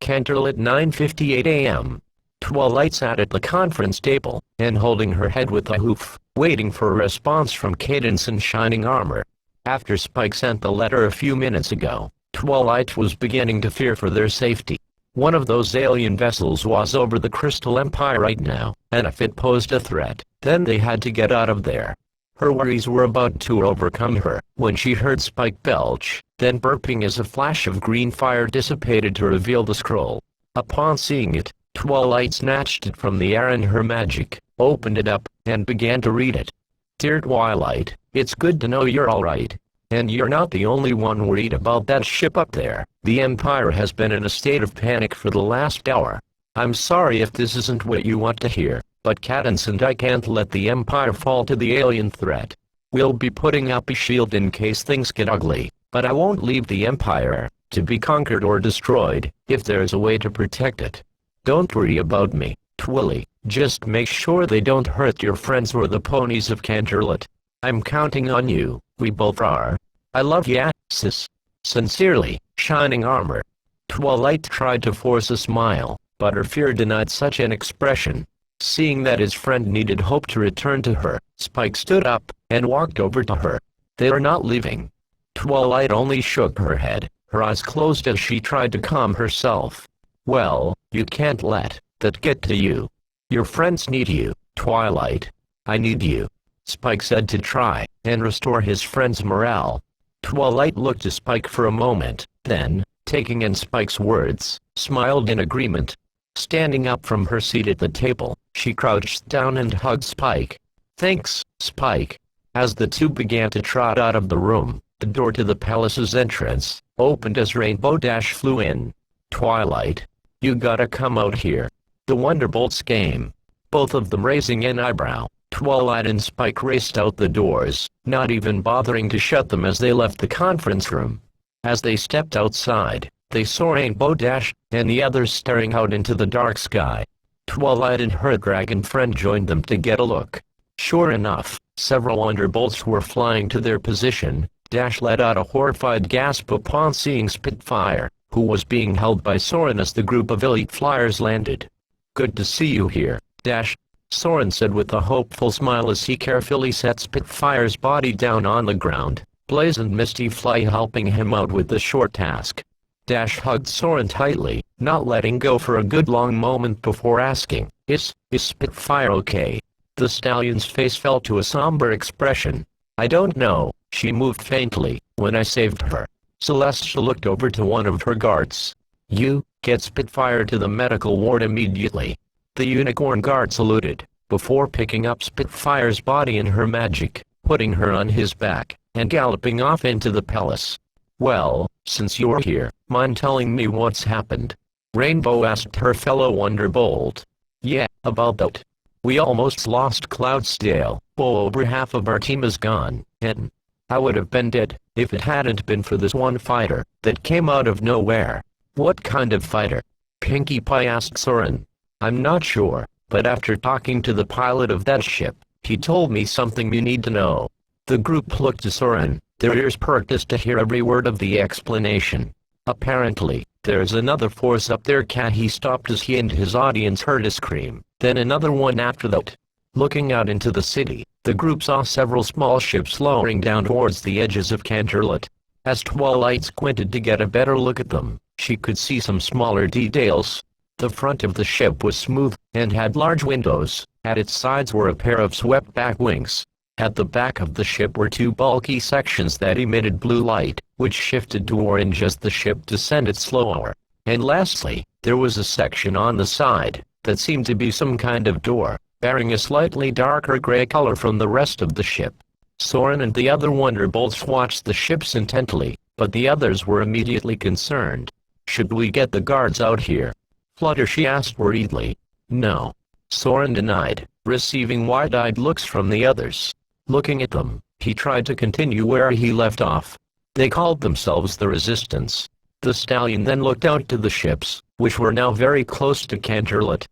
Canterlot, 9:58 a.m. Twilight sat at the conference table, and holding her head with a hoof, waiting for a response from Cadence in shining armor. After Spike sent the letter a few minutes ago, Twilight was beginning to fear for their safety. One of those alien vessels was over the Crystal Empire right now, and if it posed a threat, then they had to get out of there. Her worries were about to overcome her when she heard Spike belch, then burping as a flash of green fire dissipated to reveal the scroll. Upon seeing it, Twilight snatched it from the air in her magic, opened it up, and began to read it. Dear Twilight, it's good to know you're alright. And you're not the only one worried about that ship up there. The Empire has been in a state of panic for the last hour. I'm sorry if this isn't what you want to hear, but Cadence and I can't let the Empire fall to the alien threat. We'll be putting up a shield in case things get ugly, but I won't leave the Empire to be conquered or destroyed if there's a way to protect it. Don't worry about me, Twilly. Just make sure they don't hurt your friends or the ponies of Canterlot. I'm counting on you. We both are. I love ya, sis. Sincerely, Shining Armor. Twilight tried to force a smile, but her fear denied such an expression. Seeing that his friend needed hope to return to her, Spike stood up and walked over to her. They are not leaving. Twilight only shook her head, her eyes closed as she tried to calm herself. Well, you can't let that get to you. Your friends need you, Twilight. I need you, Spike said to try and restore his friend's morale. Twilight looked to Spike for a moment, then, taking in Spike's words, smiled in agreement. Standing up from her seat at the table, she crouched down and hugged Spike. Thanks, Spike. As the two began to trot out of the room, the door to the palace's entrance opened as Rainbow Dash flew in. Twilight, you gotta come out here. The Wonderbolts came. Both of them raising an eyebrow. Twilight and Spike raced out the doors, not even bothering to shut them as they left the conference room. As they stepped outside, they saw Rainbow Dash and the others staring out into the dark sky. Twilight and her dragon friend joined them to get a look. Sure enough, several Wonderbolts were flying to their position. Dash let out a horrified gasp upon seeing Spitfire, who was being held by Soren as the group of elite flyers landed. Good to see you here, Dash, Soren said with a hopeful smile as he carefully set Spitfire's body down on the ground, Blaze and Misty Fly helping him out with the short task. Dash hugged Soren tightly, not letting go for a good long moment before asking, Is Spitfire okay? The stallion's face fell to a somber expression. I don't know, she moved faintly, when I saved her. Celestia looked over to one of her guards. You, get Spitfire to the medical ward immediately. The unicorn guard saluted, before picking up Spitfire's body in her magic, putting her on his back, and galloping off into the palace. Well, since you're here, mind telling me what's happened? Rainbow asked her fellow Wonderbolt. Yeah, about that. We almost lost Cloudsdale. Over half of our team is gone, and I would have been dead if it hadn't been for this one fighter that came out of nowhere. What kind of fighter? Pinkie Pie asked Soren. I'm not sure, but after talking to the pilot of that ship, he told me something you need to know. The group looked to Soren, their ears perked as to hear every word of the explanation. Apparently, there's another force up there. He stopped as he and his audience heard a scream, then another one after that. Looking out into the city, the group saw several small ships lowering down towards the edges of Canterlot. As Twilight squinted to get a better look at them, she could see some smaller details. The front of the ship was smooth, and had large windows. At its sides were a pair of swept-back wings. At the back of the ship were two bulky sections that emitted blue light, which shifted to orange as the ship descended slower. And lastly, there was a section on the side that seemed to be some kind of door, bearing a slightly darker gray color from the rest of the ship. Soren and the other Wonderbolts watched the ships intently, but the others were immediately concerned. Should we get the guards out here? Fluttershy asked worriedly. No. Soren denied, receiving wide-eyed looks from the others. Looking at them, he tried to continue where he left off. They called themselves the Resistance. The stallion then looked out to the ships, which were now very close to Canterlot.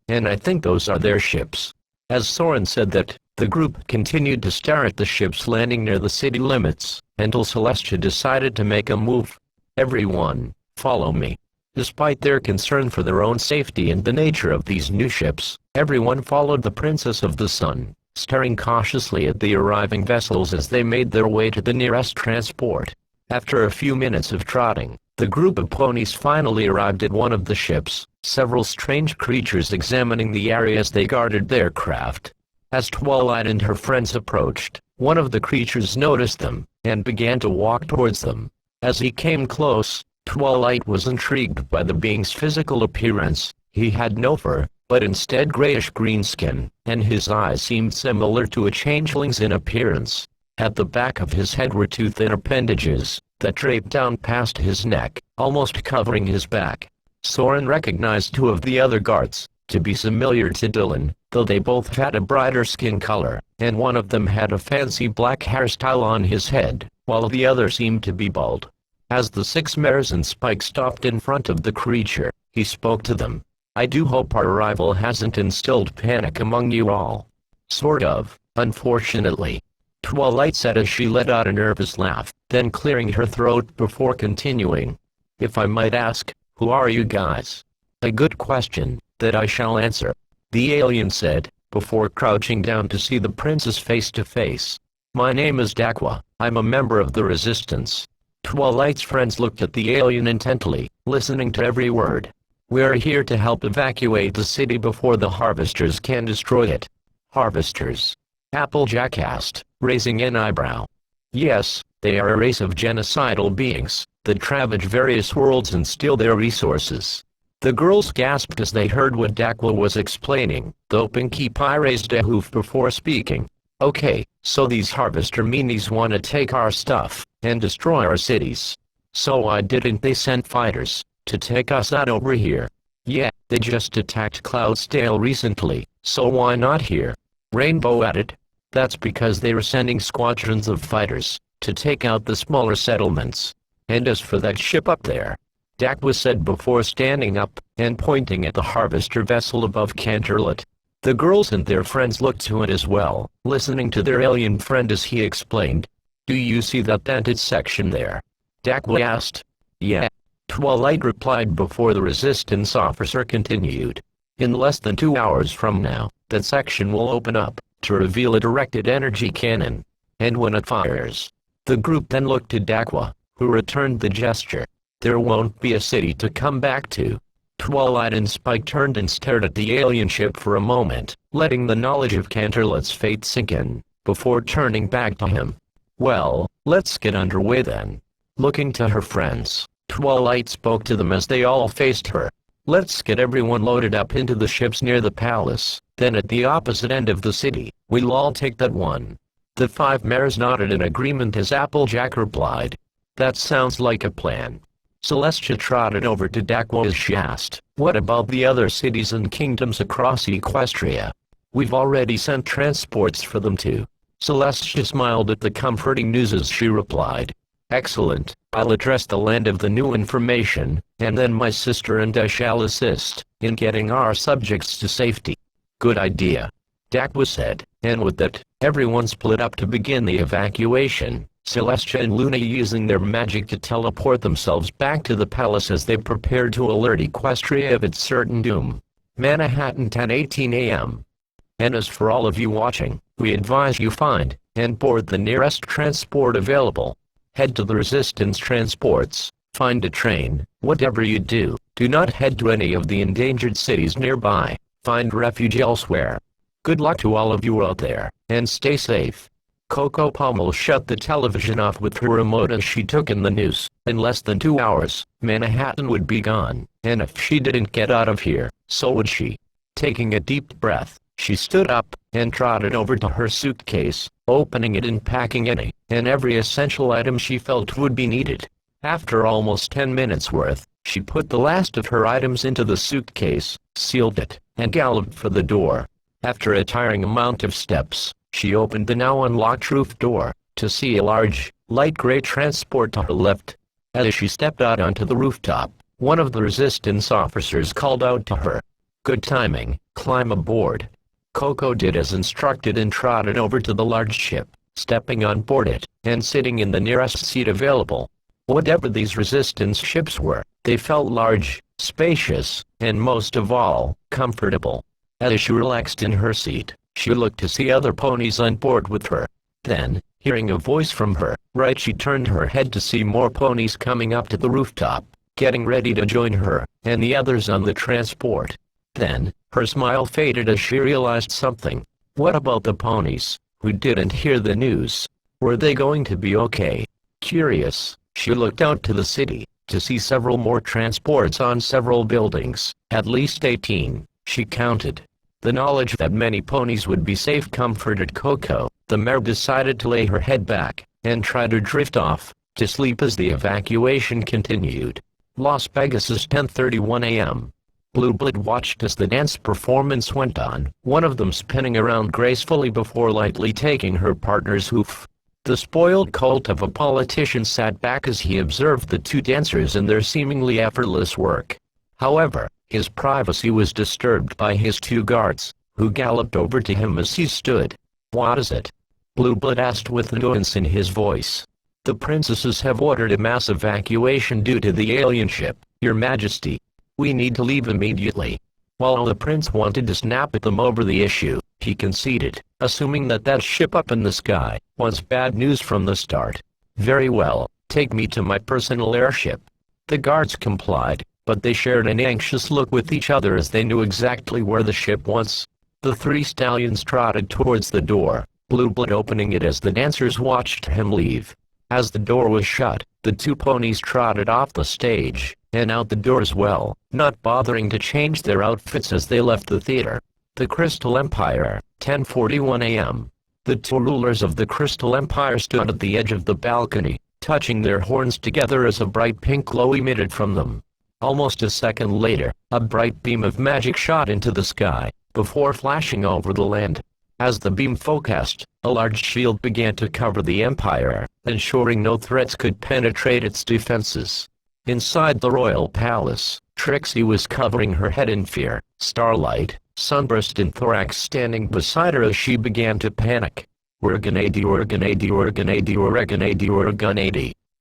And I think those are their ships. As Soren said that, the group continued to stare at the ships landing near the city limits, until Celestia decided to make a move. Everyone, follow me. Despite their concern for their own safety and the nature of these new ships, everyone followed the Princess of the Sun, staring cautiously at the arriving vessels as they made their way to the nearest transport. After a few minutes of trotting, the group of ponies finally arrived at one of the ships, several strange creatures examining the areas they guarded their craft. As Twilight and her friends approached, one of the creatures noticed them, and began to walk towards them. As he came close, Twilight was intrigued by the being's physical appearance. He had no fur, but instead grayish-green skin, and his eyes seemed similar to a changeling's in appearance. At the back of his head were two thin appendages that draped down past his neck, almost covering his back. Soren recognized two of the other guards to be familiar to Dylan, though they both had a brighter skin color, and one of them had a fancy black hairstyle on his head, while the other seemed to be bald. As the 6 mares and Spike stopped in front of the creature, he spoke to them. "I do hope our arrival hasn't instilled panic among you all." "Sort of, unfortunately," Twilight said as she let out a nervous laugh, then clearing her throat before continuing. "If I might ask, who are you guys?" "A good question, that I shall answer," the alien said, before crouching down to see the princess face to face. "My name is Dakwa. I'm a member of the Resistance." Twilight's friends looked at the alien intently, listening to every word. "We're here to help evacuate the city before the Harvesters can destroy it." "Harvesters?" Applejack asked, raising an eyebrow. "Yes, they are a race of genocidal beings that ravage various worlds and steal their resources." The girls gasped as they heard what Dakwa was explaining, though Pinkie Pie raised a hoof before speaking. "Okay, so these Harvester meanies want to take our stuff and destroy our cities. So why didn't they send fighters to take us out over here?" "Yeah, they just attacked Cloudsdale recently, so why not here?" Rainbow added. "That's because they were sending squadrons of fighters to take out the smaller settlements. And as for that ship up there," Dakwa said before standing up and pointing at the Harvester vessel above Canterlot. The girls and their friends looked to it as well, listening to their alien friend as he explained. "Do you see that dented section there?" Dakwa asked. "Yeah," Twilight replied before the Resistance officer continued. "In less than 2 hours from now, that section will open up to reveal a directed energy cannon. And when it fires..." The group then looked to Dakwa, who returned the gesture. "There won't be a city to come back to." Twilight and Spike turned and stared at the alien ship for a moment, letting the knowledge of Canterlot's fate sink in, before turning back to him. "Well, let's get underway then." Looking to her friends, Twilight spoke to them as they all faced her. "Let's get everyone loaded up into the ships near the palace, then at the opposite end of the city, we'll all take that one." The 5 mares nodded in agreement as Applejack replied. "That sounds like a plan." Celestia trotted over to Dakwa as she asked, "What about the other cities and kingdoms across Equestria?" "We've already sent transports for them too." Celestia smiled at the comforting news as she replied. "Excellent, I'll address the land of the new information, and then my sister and I shall assist in getting our subjects to safety." "Good idea," Dakwa said, and with that, everyone split up to begin the evacuation. Celestia and Luna using their magic to teleport themselves back to the palace as they prepared to alert Equestria of its certain doom. Manhattan 10:18 a.m. And as for all of you watching, we advise you find and board the nearest transport available. Head to the Resistance transports, find a train. Whatever you do, do not head to any of the endangered cities nearby. Find refuge elsewhere. Good luck to all of you out there, and stay safe. Coco Pommel shut the television off with her remote as she took in the news. In less than 2 hours, Manhattan would be gone, and if she didn't get out of here, so would she. Taking a deep breath, she stood up and trotted over to her suitcase, opening it and packing any and every essential item she felt would be needed. After almost 10 minutes worth, she put the last of her items into the suitcase, sealed it, and galloped for the door. After a tiring amount of steps, she opened the now unlocked roof door, to see a large, light gray transport to her left. As she stepped out onto the rooftop, one of the Resistance officers called out to her. "Good timing, climb aboard." Coco did as instructed and trotted over to the large ship, stepping on board it, and sitting in the nearest seat available. Whatever these Resistance ships were, they felt large, spacious, and most of all, comfortable. As she relaxed in her seat, she looked to see other ponies on board with her. Then, hearing a voice from her right, she turned her head to see more ponies coming up to the rooftop, getting ready to join her and the others on the transport. Then, her smile faded as she realized something. What about the ponies who didn't hear the news? Were they going to be okay? Curious, she looked out to the city to see several more transports on several buildings, at least 18, she counted. The knowledge that many ponies would be safe comforted Coco. The mare decided to lay her head back and try to drift off to sleep as the evacuation continued. Las Vegas, 10:31 a.m. Blue Blood watched as the dance performance went on, one of them spinning around gracefully before lightly taking her partner's hoof. The spoiled colt of a politician sat back as he observed the two dancers in their seemingly effortless work. However, his privacy was disturbed by his two guards, who galloped over to him as he stood. "What is it?" Blue Blood asked with annoyance in his voice. "The princesses have ordered a mass evacuation due to the alien ship, Your Majesty. We need to leave immediately." While the prince wanted to snap at them over the issue, he conceded, assuming that ship up in the sky was bad news from the start. "Very well, take me to my personal airship." The guards complied, but they shared an anxious look with each other as they knew exactly where the ship was. The three stallions trotted towards the door, Blue Blood opening it as the dancers watched him leave. As the door was shut, the two ponies trotted off the stage and out the door as well, not bothering to change their outfits as they left the theater. The Crystal Empire, 10:41 a.m. The two rulers of the Crystal Empire stood at the edge of the balcony, touching their horns together as a bright pink glow emitted from them. Almost a second later, a bright beam of magic shot into the sky, before flashing over the land. As the beam focused, a large shield began to cover the Empire, ensuring no threats could penetrate its defenses. Inside the royal palace, Trixie was covering her head in fear, Starlight, sunburst in thorax, standing beside her as she began to panic. "Organady."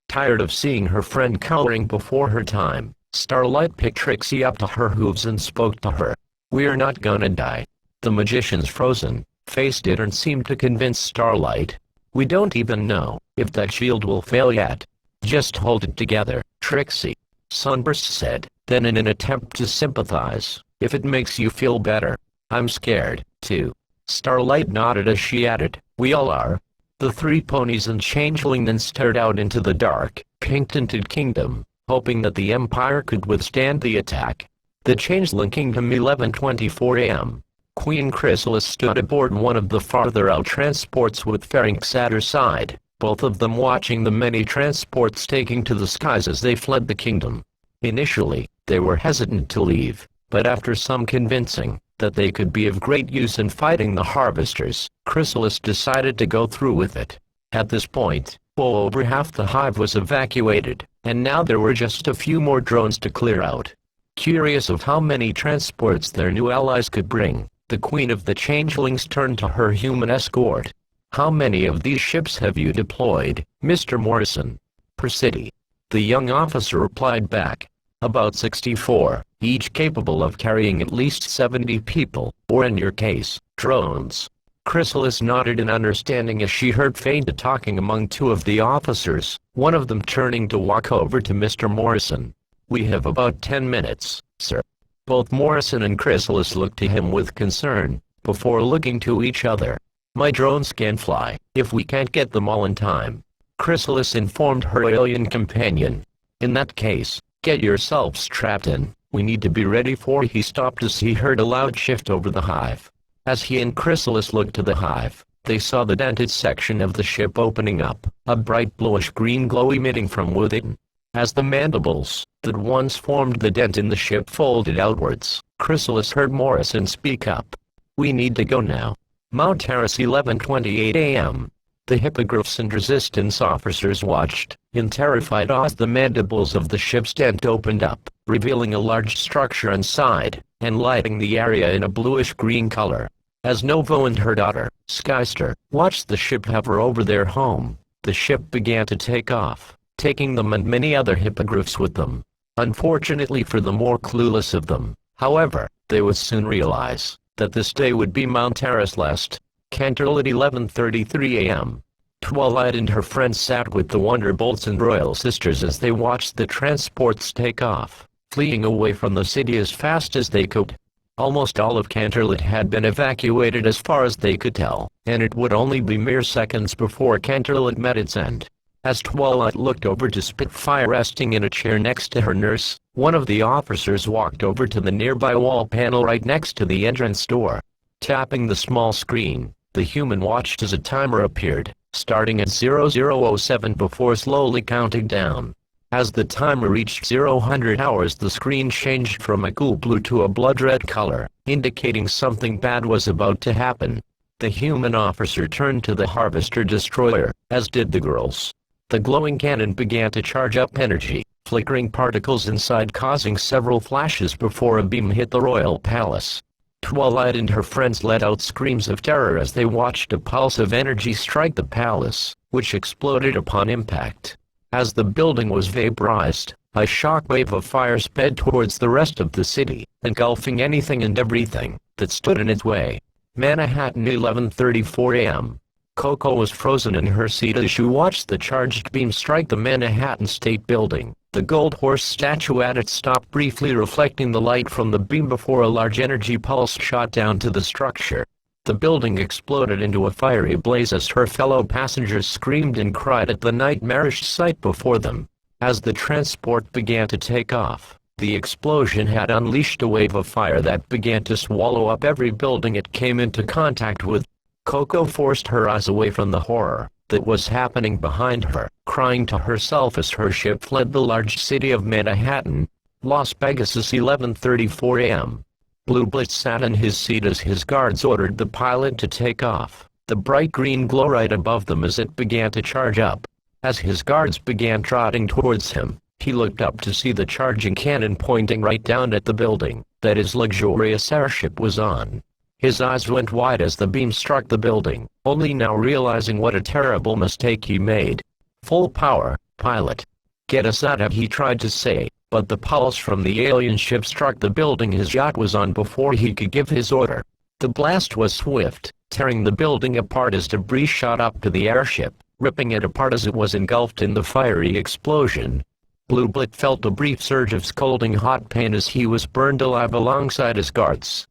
Tired of seeing her friend cowering before her time, Starlight picked Trixie up to her hooves and spoke to her. "We're not gonna die." The magician's frozen face didn't seem to convince Starlight. "We don't even know if that shield will fail yet. Just hold it together, Trixie," Sunburst said, then in an attempt to sympathize, "if it makes you feel better. I'm scared, too." Starlight nodded as she added, "We all are." The three ponies and Changeling then stared out into the dark, pink-tinted kingdom, hoping that the Empire could withstand the attack. The Changeling Kingdom, 11:24 a.m. Queen Chrysalis stood aboard one of the farther out transports with Pharynx at her side, both of them watching the many transports taking to the skies as they fled the kingdom. Initially, they were hesitant to leave, but after some convincing that they could be of great use in fighting the Harvesters, Chrysalis decided to go through with it. At this point, over half the hive was evacuated, and now there were just a few more drones to clear out. Curious of how many transports their new allies could bring, the Queen of the Changelings turned to her human escort. "How many of these ships have you deployed, Mr. Morrison?" "Per city," the young officer replied back. "About 64, each capable of carrying at least 70 people, or in your case, drones." Chrysalis nodded in understanding as she heard faint talking among two of the officers, one of them turning to walk over to Mr. Morrison. "We have about 10 minutes, sir." Both Morrison and Chrysalis looked to him with concern, before looking to each other. "My drones can fly, if we can't get them all in time," Chrysalis informed her alien companion. "In that case, get yourselves strapped in, we need to be ready for." He stopped as he heard a loud shift over the hive. As he and Chrysalis looked to the hive, they saw the dented section of the ship opening up, a bright bluish-green glow emitting from within. As the mandibles that once formed the dent in the ship folded outwards, Chrysalis heard Morrison speak up. "We need to go now." Mount Terrace, 11:28 a.m. The Hippogriffs and Resistance officers watched, in terrified awe as the mandibles of the ship's dent opened up, revealing a large structure inside, and lighting the area in a bluish-green color. As Novo and her daughter, Skyster, watched the ship hover over their home, the ship began to take off, taking them and many other hippogriffs with them. Unfortunately for the more clueless of them, however, they would soon realize that this day would be Mount Araslest. Canterlot at 11:33 a.m. Twilight and her friends sat with the Wonderbolts and Royal Sisters as they watched the transports take off, fleeing away from the city as fast as they could. Almost all of Canterlot had been evacuated as far as they could tell, and it would only be mere seconds before Canterlot met its end. As Twilight looked over to Spitfire resting in a chair next to her nurse, one of the officers walked over to the nearby wall panel right next to the entrance door. Tapping the small screen, the human watched as a timer appeared, starting at 0007 before slowly counting down. As the timer reached 0 hours, the screen changed from a cool blue to a blood red color, indicating something bad was about to happen. The human officer turned to the Harvester Destroyer, as did the girls. The glowing cannon began to charge up energy, flickering particles inside causing several flashes before a beam hit the royal palace. Twilight and her friends let out screams of terror as they watched a pulse of energy strike the palace, which exploded upon impact. As the building was vaporized, a shockwave of fire sped towards the rest of the city, engulfing anything and everything that stood in its way. Manhattan, 11:34 a.m. Coco was frozen in her seat as she watched the charged beam strike the Manhattan State Building. The gold horse statue at it stopped briefly, reflecting the light from the beam before a large energy pulse shot down to the structure. The building exploded into a fiery blaze as her fellow passengers screamed and cried at the nightmarish sight before them. As the transport began to take off, the explosion had unleashed a wave of fire that began to swallow up every building it came into contact with. Coco forced her eyes away from the horror that was happening behind her, crying to herself as her ship fled the large city of Manhattan. Las Vegas, 11:34 a.m. Blue Blitz sat in his seat as his guards ordered the pilot to take off, the bright green glow right above them as it began to charge up. As his guards began trotting towards him, he looked up to see the charging cannon pointing right down at the building that his luxurious airship was on. His eyes went wide as the beam struck the building, only now realizing what a terrible mistake he made. "Full power, pilot. Get us out of," he tried to say, but the pulse from the alien ship struck the building his yacht was on before he could give his order. The blast was swift, tearing the building apart as debris shot up to the airship, ripping it apart as it was engulfed in the fiery explosion. Blue Blitz felt a brief surge of scalding hot pain as he was burned alive alongside his guards.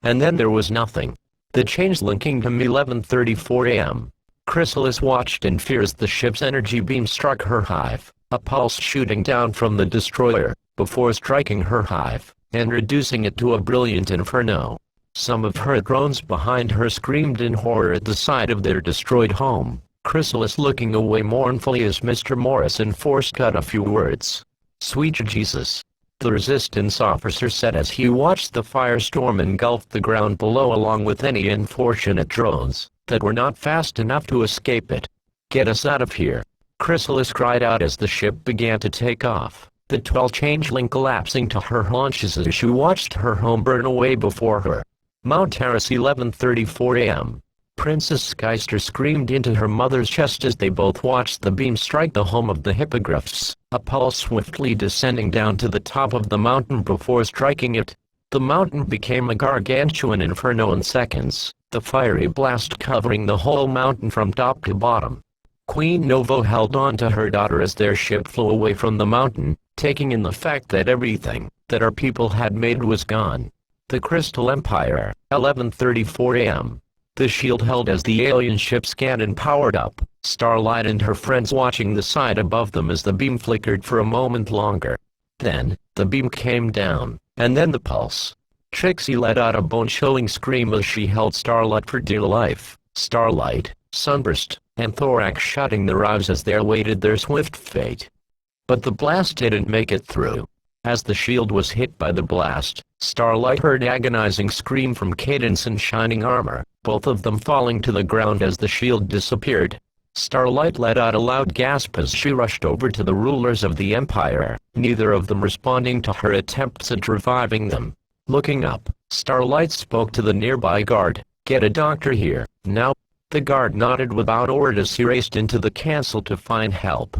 And then there was nothing. The Changeling Kingdom, 11:34 a.m. Chrysalis watched in fear as the ship's energy beam struck her hive, a pulse shooting down from the destroyer, before striking her hive, and reducing it to a brilliant inferno. Some of her drones behind her screamed in horror at the sight of their destroyed home, Chrysalis looking away mournfully as Mr. Morrison forced out a few words. "Sweet Jesus," the resistance officer said as he watched the firestorm engulf the ground below along with any unfortunate drones that were not fast enough to escape it. "Get us out of here," Chrysalis cried out as the ship began to take off, the tall changeling collapsing to her haunches as she watched her home burn away before her. Mount Terrace, 11:34 a.m. Princess Skyster screamed into her mother's chest as they both watched the beam strike the home of the hippogriffs, a pulse swiftly descending down to the top of the mountain before striking it. The mountain became a gargantuan inferno in seconds, the fiery blast covering the whole mountain from top to bottom. Queen Novo held on to her daughter as their ship flew away from the mountain, taking in the fact that everything that our people had made was gone. The Crystal Empire, 11:34 a.m. The shield held as the alien ship's cannon powered up, Starlight and her friends watching the side above them as the beam flickered for a moment longer. Then, the beam came down, and then the pulse. Trixie let out a bone-chilling scream as she held Starlight for dear life. Starlight, Sunburst, and Thorax shutting their eyes as they awaited their swift fate. But the blast didn't make it through. As the shield was hit by the blast, Starlight heard agonizing scream from Cadence and Shining Armor, both of them falling to the ground as the shield disappeared. Starlight let out a loud gasp as she rushed over to the rulers of the Empire, neither of them responding to her attempts at reviving them. Looking up, Starlight spoke to the nearby guard, "Get a doctor here, now." The guard nodded without a word as he raced into the castle to find help.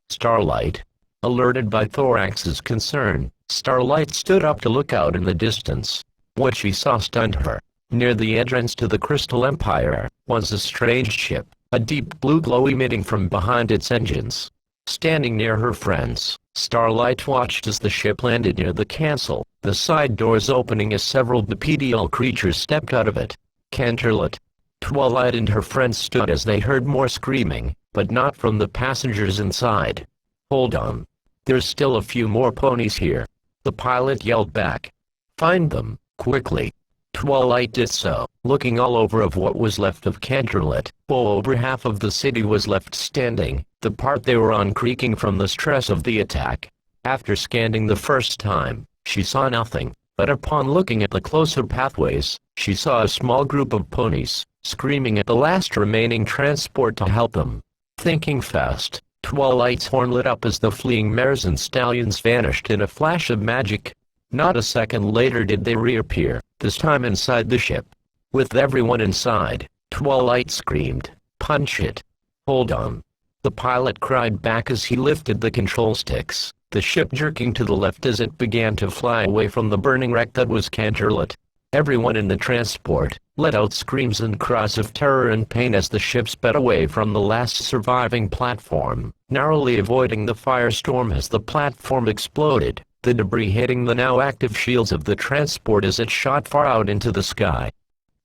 Starlight. Alerted by Thorax's concern, Starlight stood up to look out in the distance. What she saw stunned her. Near the entrance to the Crystal Empire was a strange ship, a deep blue glow emitting from behind its engines. Standing near her friends, Starlight watched as the ship landed near the castle, the side doors opening as several bipedal creatures stepped out of it. Canterlot, Twilight and her friends stood as they heard more screaming, but not from the passengers inside. "Hold on. There's still a few more ponies here," the pilot yelled back. "Find them, quickly." Twilight did so, looking all over of what was left of Canterlot. Over half of the city was left standing, the part they were on creaking from the stress of the attack. After scanning the first time, she saw nothing, but upon looking at the closer pathways, she saw a small group of ponies, screaming at the last remaining transport to help them. Thinking fast, Twilight's horn lit up as the fleeing mares and stallions vanished in a flash of magic. Not a second later did they reappear, this time inside the ship. With everyone inside, Twilight screamed, "Punch it! Hold on!" The pilot cried back as he lifted the control sticks, the ship jerking to the left as it began to fly away from the burning wreck that was Canterlot. Everyone in the transport let out screams and cries of terror and pain as the ship sped away from the last surviving platform, narrowly avoiding the firestorm as the platform exploded, the debris hitting the now active shields of the transport as it shot far out into the sky.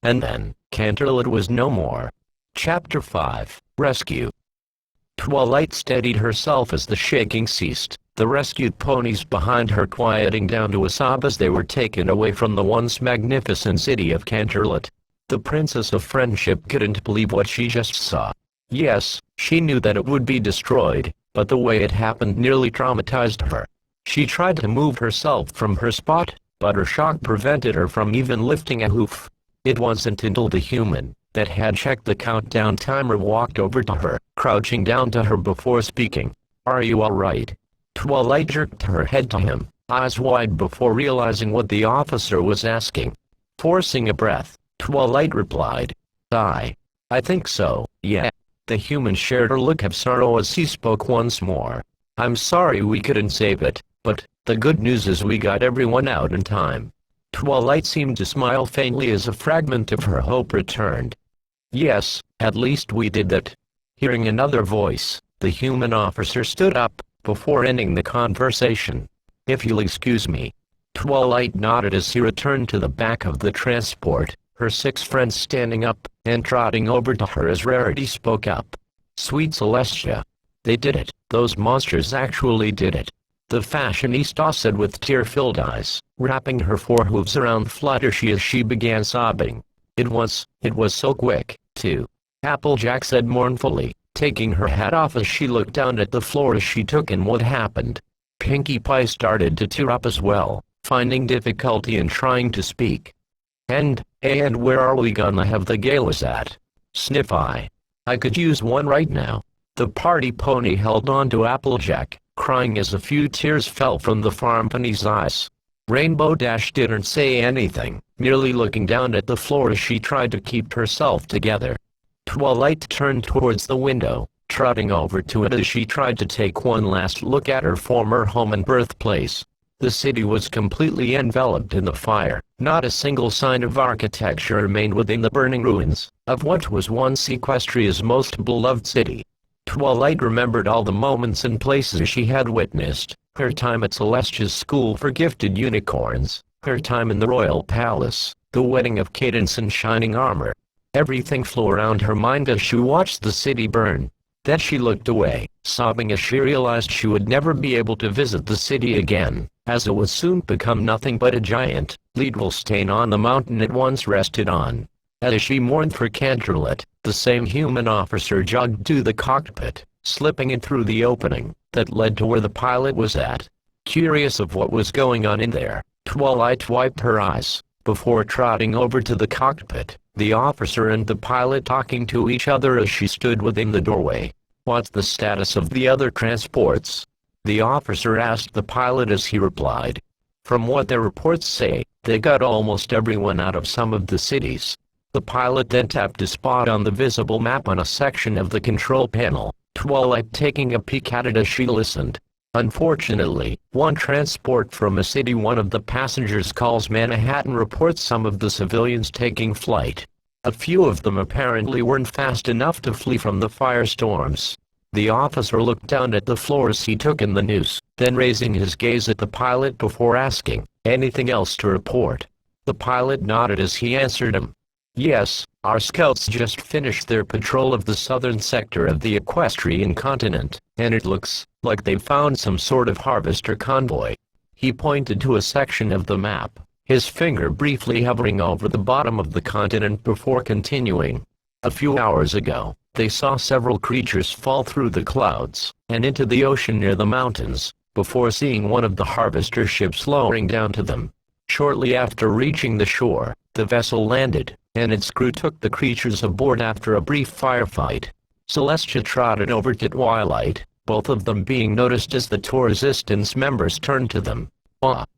And then, Canterlot was no more. Chapter 5, Rescue. Twilight steadied herself as the shaking ceased, the rescued ponies behind her quieting down to a sob as they were taken away from the once magnificent city of Canterlot. The Princess of Friendship couldn't believe what she just saw. Yes, she knew that it would be destroyed, but the way it happened nearly traumatized her. She tried to move herself from her spot, but her shock prevented her from even lifting a hoof. It wasn't until the human that had checked the countdown timer walked over to her, crouching down to her before speaking. "Are you all right?" Twilight jerked her head to him, eyes wide before realizing what the officer was asking. Forcing a breath, Twilight replied, I think so, yeah." The human shared a look of sorrow as he spoke once more. "I'm sorry we couldn't save it, but the good news is we got everyone out in time." Twilight seemed to smile faintly as a fragment of her hope returned. "Yes, at least we did that." Hearing another voice, the human officer stood up, before ending the conversation. "If you'll excuse me." Twilight nodded as he returned to the back of the transport, her 6 friends standing up, and trotting over to her as Rarity spoke up. "Sweet Celestia. They did it, those monsters actually did it," the fashionista said with tear-filled eyes, wrapping her forehooves around Fluttershy as she began sobbing. It was so quick, too," Applejack said mournfully, taking her hat off as she looked down at the floor as she took in what happened. Pinkie Pie started to tear up as well, finding difficulty in trying to speak. And where are we gonna have the galas at?" Sniff I could use one right now." The party pony held on to Applejack, crying as a few tears fell from the farm pony's eyes. Rainbow Dash didn't say anything, merely looking down at the floor as she tried to keep herself together. Twilight turned towards the window, trotting over to it as she tried to take one last look at her former home and birthplace. The city was completely enveloped in the fire. Not a single sign of architecture remained within the burning ruins of what was once Equestria's most beloved city. Twilight remembered all the moments and places she had witnessed: her time at Celestia's school for gifted unicorns, her time in the royal palace, the wedding of Cadance in shining armor. Everything flew around her mind as she watched the city burn. Then she looked away, sobbing as she realized she would never be able to visit the city again, as it would soon become nothing but a giant, literal stain on the mountain it once rested on. As she mourned for Canterlot, the same human officer jogged to the cockpit, slipping in through the opening that led to where the pilot was at. Curious of what was going on in there, Twilight wiped her eyes, before trotting over to the cockpit, the officer and the pilot talking to each other as she stood within the doorway. "What's the status of the other transports?" the officer asked the pilot as he replied. "From what their reports say, they got almost everyone out of some of the cities." The pilot then tapped a spot on the visible map on a section of the control panel, Twilight taking a peek at it as she listened. Unfortunately, one transport from a city, one of the passengers calls Manhattan, reports some of the civilians taking flight. A few of them apparently weren't fast enough to flee from the firestorms. The officer looked down at the floor as he took in the news, then raising his gaze at the pilot before asking, "Anything else to report?" The pilot nodded as he answered him. "Yes, our scouts just finished their patrol of the southern sector of the equestrian continent, and it looks like they found some sort of harvester convoy." He pointed to a section of the map, his finger briefly hovering over the bottom of the continent before continuing. "A few hours ago, they saw several creatures fall through the clouds and into the ocean near the mountains, before seeing one of the harvester ships lowering down to them. Shortly after reaching the shore, the vessel landed, and its crew took the creatures aboard after a brief firefight." Celestia trotted over to Twilight, both of them being noticed as the tour resistance members turned to them.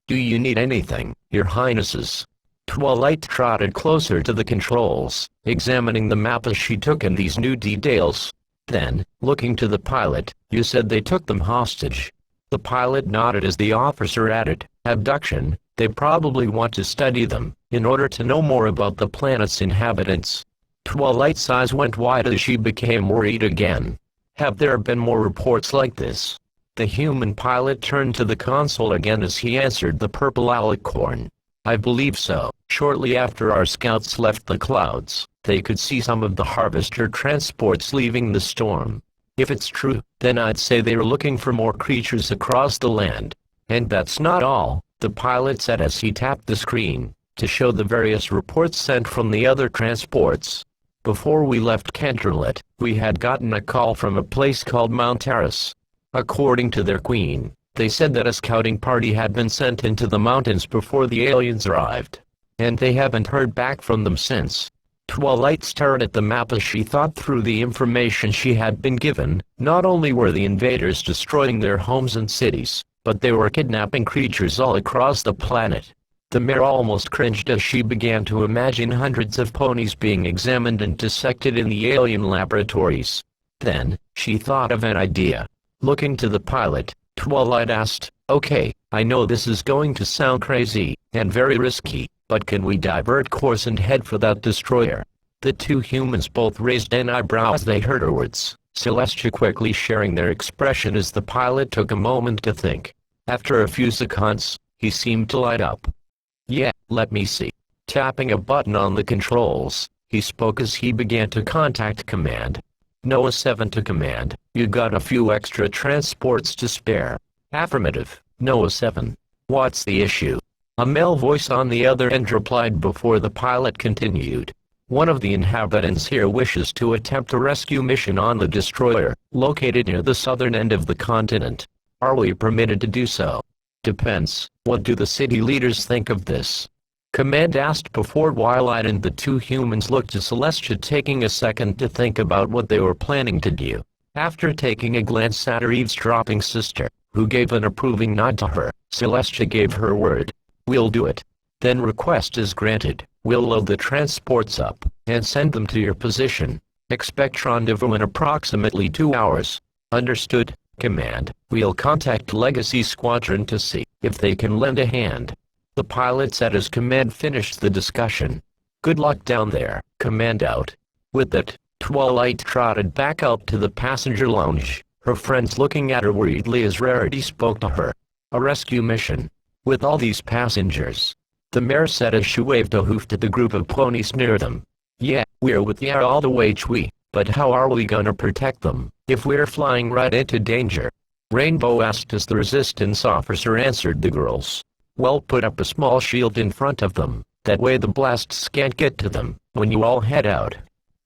"Do you need anything, Your Highnesses?" Twilight trotted closer to the controls, examining the map as she took in these new details. Then, looking to the pilot, "You said they took them hostage." The pilot nodded as the officer added, "Abduction, they probably want to study them, in order to know more about the planet's inhabitants." Twilight's eyes went wide as she became worried again. "Have there been more reports like this?" The human pilot turned to the console again as he answered the purple alicorn. "I believe so. Shortly after our scouts left the clouds, they could see some of the harvester transports leaving the storm. If it's true, then I'd say they were looking for more creatures across the land. And that's not all," the pilot said as he tapped the screen to show the various reports sent from the other transports. "Before we left Canterlet, we had gotten a call from a place called Mount Terrace. According to their queen, they said that a scouting party had been sent into the mountains before the aliens arrived, and they haven't heard back from them since." Twilight stared at the map as she thought through the information she had been given. Not only were the invaders destroying their homes and cities, but they were kidnapping creatures all across the planet. The mare almost cringed as she began to imagine hundreds of ponies being examined and dissected in the alien laboratories. Then, she thought of an idea. Looking to the pilot, Twilight asked, "Okay, I know this is going to sound crazy and very risky, but can we divert course and head for that destroyer?" The two humans both raised an eyebrow as they heard her words, Celestia quickly sharing their expression as the pilot took a moment to think. After a few seconds, he seemed to light up. "Yeah, let me see." Tapping a button on the controls, he spoke as he began to contact command. "Noah 7 to command, you got a few extra transports to spare?" "Affirmative, Noah 7. What's the issue?" A male voice on the other end replied before the pilot continued. "One of the inhabitants here wishes to attempt a rescue mission on the destroyer, located near the southern end of the continent. Are we permitted to do so?" "Depends. What do the city leaders think of this?" Command asked before Twilight and the two humans looked to Celestia, taking a second to think about what they were planning to do. After taking a glance at her eavesdropping sister, who gave an approving nod to her, Celestia gave her word. "We'll do it. Then request is granted. We'll load the transports up and send them to your position. Expect rendezvous in approximately 2 hours." "Understood, Command. We'll contact Legacy Squadron to see if they can lend a hand," the pilot said as Command finished the discussion. "Good luck down there, Command out." With that, Twilight trotted back out to the passenger lounge, her friends looking at her worriedly as Rarity spoke to her. "A rescue mission? With all these passengers?" the mare said as she waved a hoof to the group of ponies near them. "Yeah, we're with you all the way, Chui, but how are we gonna protect them if we're flying right into danger?" Rainbow asked as the resistance officer answered the girls. "Well, put up a small shield in front of them, that way the blasts can't get to them when you all head out."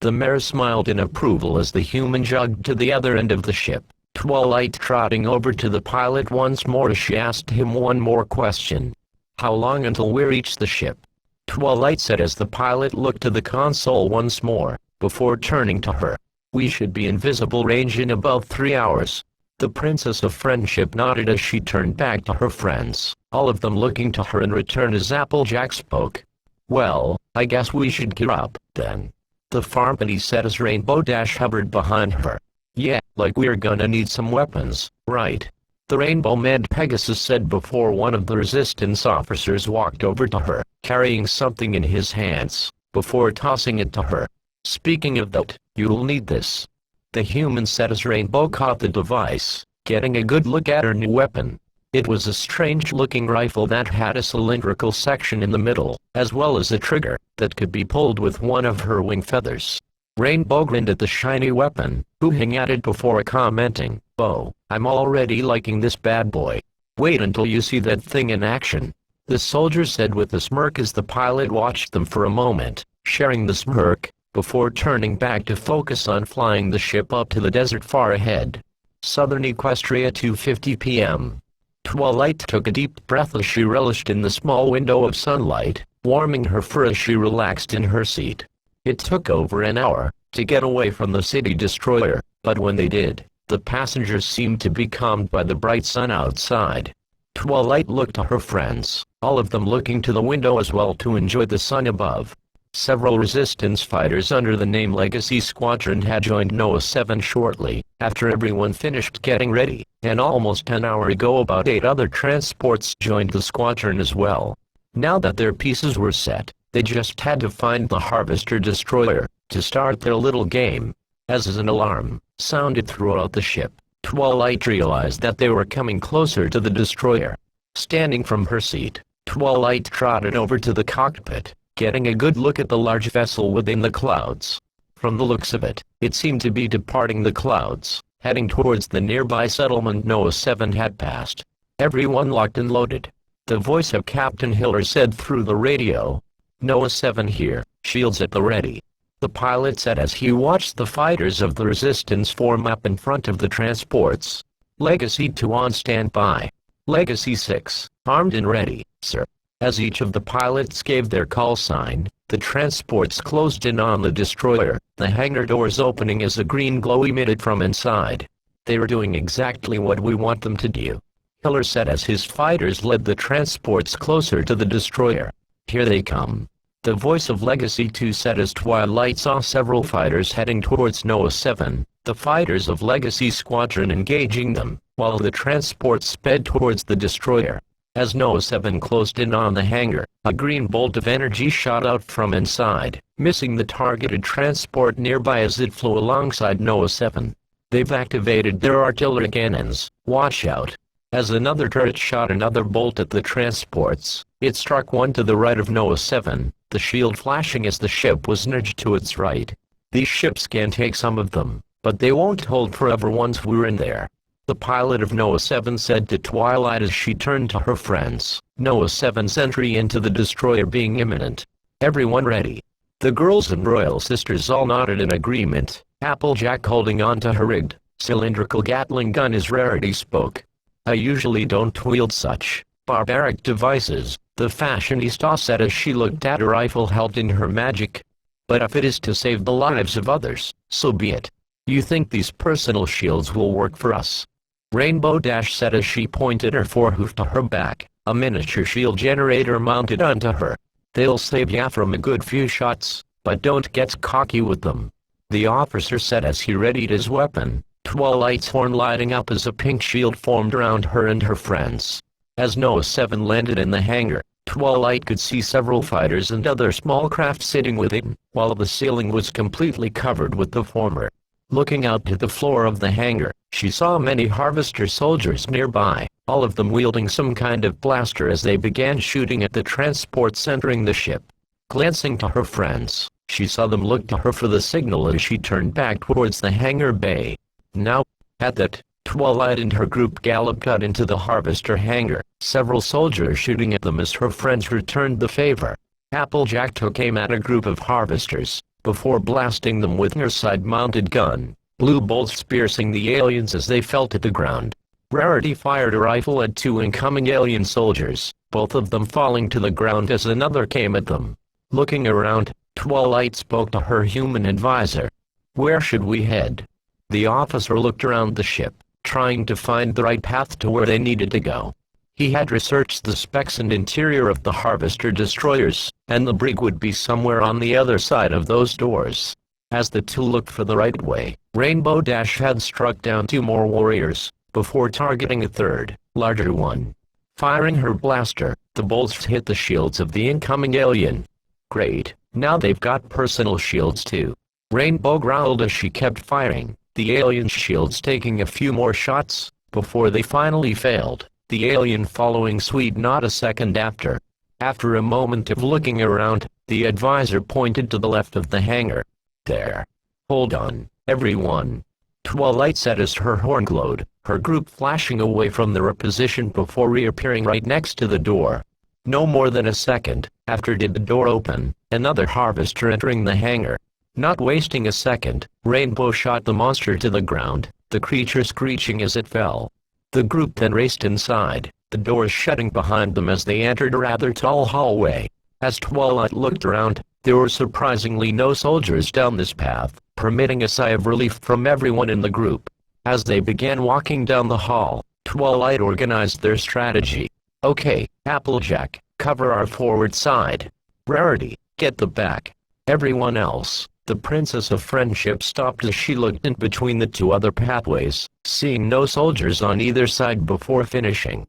The mare smiled in approval as the human jogged to the other end of the ship, Twilight trotting over to the pilot once more as she asked him one more question. "How long until we reach the ship?" Twilight said as the pilot looked to the console once more, before turning to her. "We should be in visible range in about 3 hours." The Princess of Friendship nodded as she turned back to her friends, all of them looking to her in return as Applejack spoke. "Well, I guess we should gear up, then," the Farmpany said as Rainbow Dash hovered behind her. "Yeah, like we're gonna need some weapons, right?" the Rainbow Med Pegasus said before one of the Resistance officers walked over to her, carrying something in his hands, before tossing it to her. Speaking of that, you'll need this. The human said as Rainbow caught the device, getting a good look at her new weapon. It was a strange-looking rifle that had a cylindrical section in the middle, as well as a trigger that could be pulled with one of her wing feathers. Rainbow grinned at the shiny weapon, hooting at it before commenting, "Oh, I'm already liking this bad boy. Wait until you see that thing in action," the soldier said with a smirk as the pilot watched them for a moment, sharing the smirk, before turning back to focus on flying the ship up to the desert far ahead. Southern Equestria, 2:50 p.m. Twilight took a deep breath as she relished in the small window of sunlight, warming her fur as she relaxed in her seat. It took over an hour to get away from the city destroyer, but when they did, the passengers seemed to be calmed by the bright sun outside. Twilight looked to her friends, all of them looking to the window as well to enjoy the sun above. Several Resistance fighters under the name Legacy Squadron had joined Noah 7 shortly after everyone finished getting ready, and almost an hour ago about 8 other transports joined the squadron as well. Now that their pieces were set, they just had to find the Harvester Destroyer to start their little game. As an alarm sounded throughout the ship, Twilight realized that they were coming closer to the destroyer. Standing from her seat, Twilight trotted over to the cockpit, getting a good look at the large vessel within the clouds. From the looks of it, it seemed to be departing the clouds, heading towards the nearby settlement Noah 7 had passed. Everyone locked and loaded. The voice of Captain Hiller said through the radio, "Noah 7 here, shields at the ready," the pilot said as he watched the fighters of the Resistance form up in front of the transports. "Legacy 2 on standby. Legacy 6, armed and ready, sir." As each of the pilots gave their call sign, the transports closed in on the destroyer, the hangar doors opening as a green glow emitted from inside. "They are doing exactly what we want them to do," Hiller said as his fighters led the transports closer to the destroyer. "Here they come," the voice of Legacy 2 said as Twilight saw several fighters heading towards Noah 7, the fighters of Legacy Squadron engaging them, while the transports sped towards the destroyer. As Noah 7 closed in on the hangar, a green bolt of energy shot out from inside, missing the targeted transport nearby as it flew alongside Noah 7. "They've activated their artillery cannons, watch out." As another turret shot another bolt at the transports, it struck one to the right of Noah 7, the shield flashing as the ship was nudged to its right. "These ships can take some of them, but they won't hold forever once we're in there," the pilot of Noah 7 said to Twilight as she turned to her friends, Noah 7's entry into the destroyer being imminent. "Everyone ready?" The girls and Royal Sisters all nodded in agreement, Applejack holding on to her rigged, cylindrical Gatling gun as Rarity spoke. "I usually don't wield such barbaric devices," the fashionista said as she looked at a rifle held in her magic. "But if it is to save the lives of others, so be it. You think these personal shields will work for us?" Rainbow Dash said as she pointed her forehoof to her back, a miniature shield generator mounted onto her. "They'll save ya from a good few shots, but don't get cocky with them," the officer said as he readied his weapon, Twilight's horn lighting up as a pink shield formed around her and her friends. As Noah 7 landed in the hangar, Twilight could see several fighters and other small craft sitting within, while the ceiling was completely covered with the former. Looking out to the floor of the hangar, she saw many Harvester soldiers nearby, all of them wielding some kind of blaster as they began shooting at the transports entering the ship. Glancing to her friends, she saw them look to her for the signal as she turned back towards the hangar bay. Now, at that, Twilight and her group galloped out into the Harvester hangar, several soldiers shooting at them as her friends returned the favor. Applejack took aim at a group of Harvesters, before blasting them with her side-mounted gun, blue bolts piercing the aliens as they fell to the ground. Rarity fired a rifle at 2 incoming alien soldiers, both of them falling to the ground as another came at them. Looking around, Twilight spoke to her human advisor. "Where should we head?" The officer looked around the ship, trying to find the right path to where they needed to go. He had researched the specs and interior of the Harvester destroyers, and the brig would be somewhere on the other side of those doors. As the two looked for the right way, Rainbow Dash had struck down 2 more warriors. before targeting a third, larger one. Firing her blaster, the bolts hit the shields of the incoming alien. Great, now they've got personal shields too. Rainbow growled as she kept firing, the alien's shields taking a few more shots, before they finally failed, the alien following suit not a second after. After a moment of looking around, the advisor pointed to the left of the hangar. There. Hold on, everyone. Twilight said as her horn glowed, her group flashing away from their position before reappearing right next to the door. No more than a second after did the door open, another harvester entering the hangar. Not wasting a second, Rainbow shot the monster to the ground, the creature screeching as it fell. The group then raced inside, the doors shutting behind them as they entered a rather tall hallway. As Twilight looked around, there were surprisingly no soldiers down this path, permitting a sigh of relief from everyone in the group. As they began walking down the hall, Twilight organized their strategy. Okay, Applejack, cover our forward side. Rarity, get the back. Everyone else. The Princess of Friendship stopped as she looked in between the two other pathways, seeing no soldiers on either side before finishing.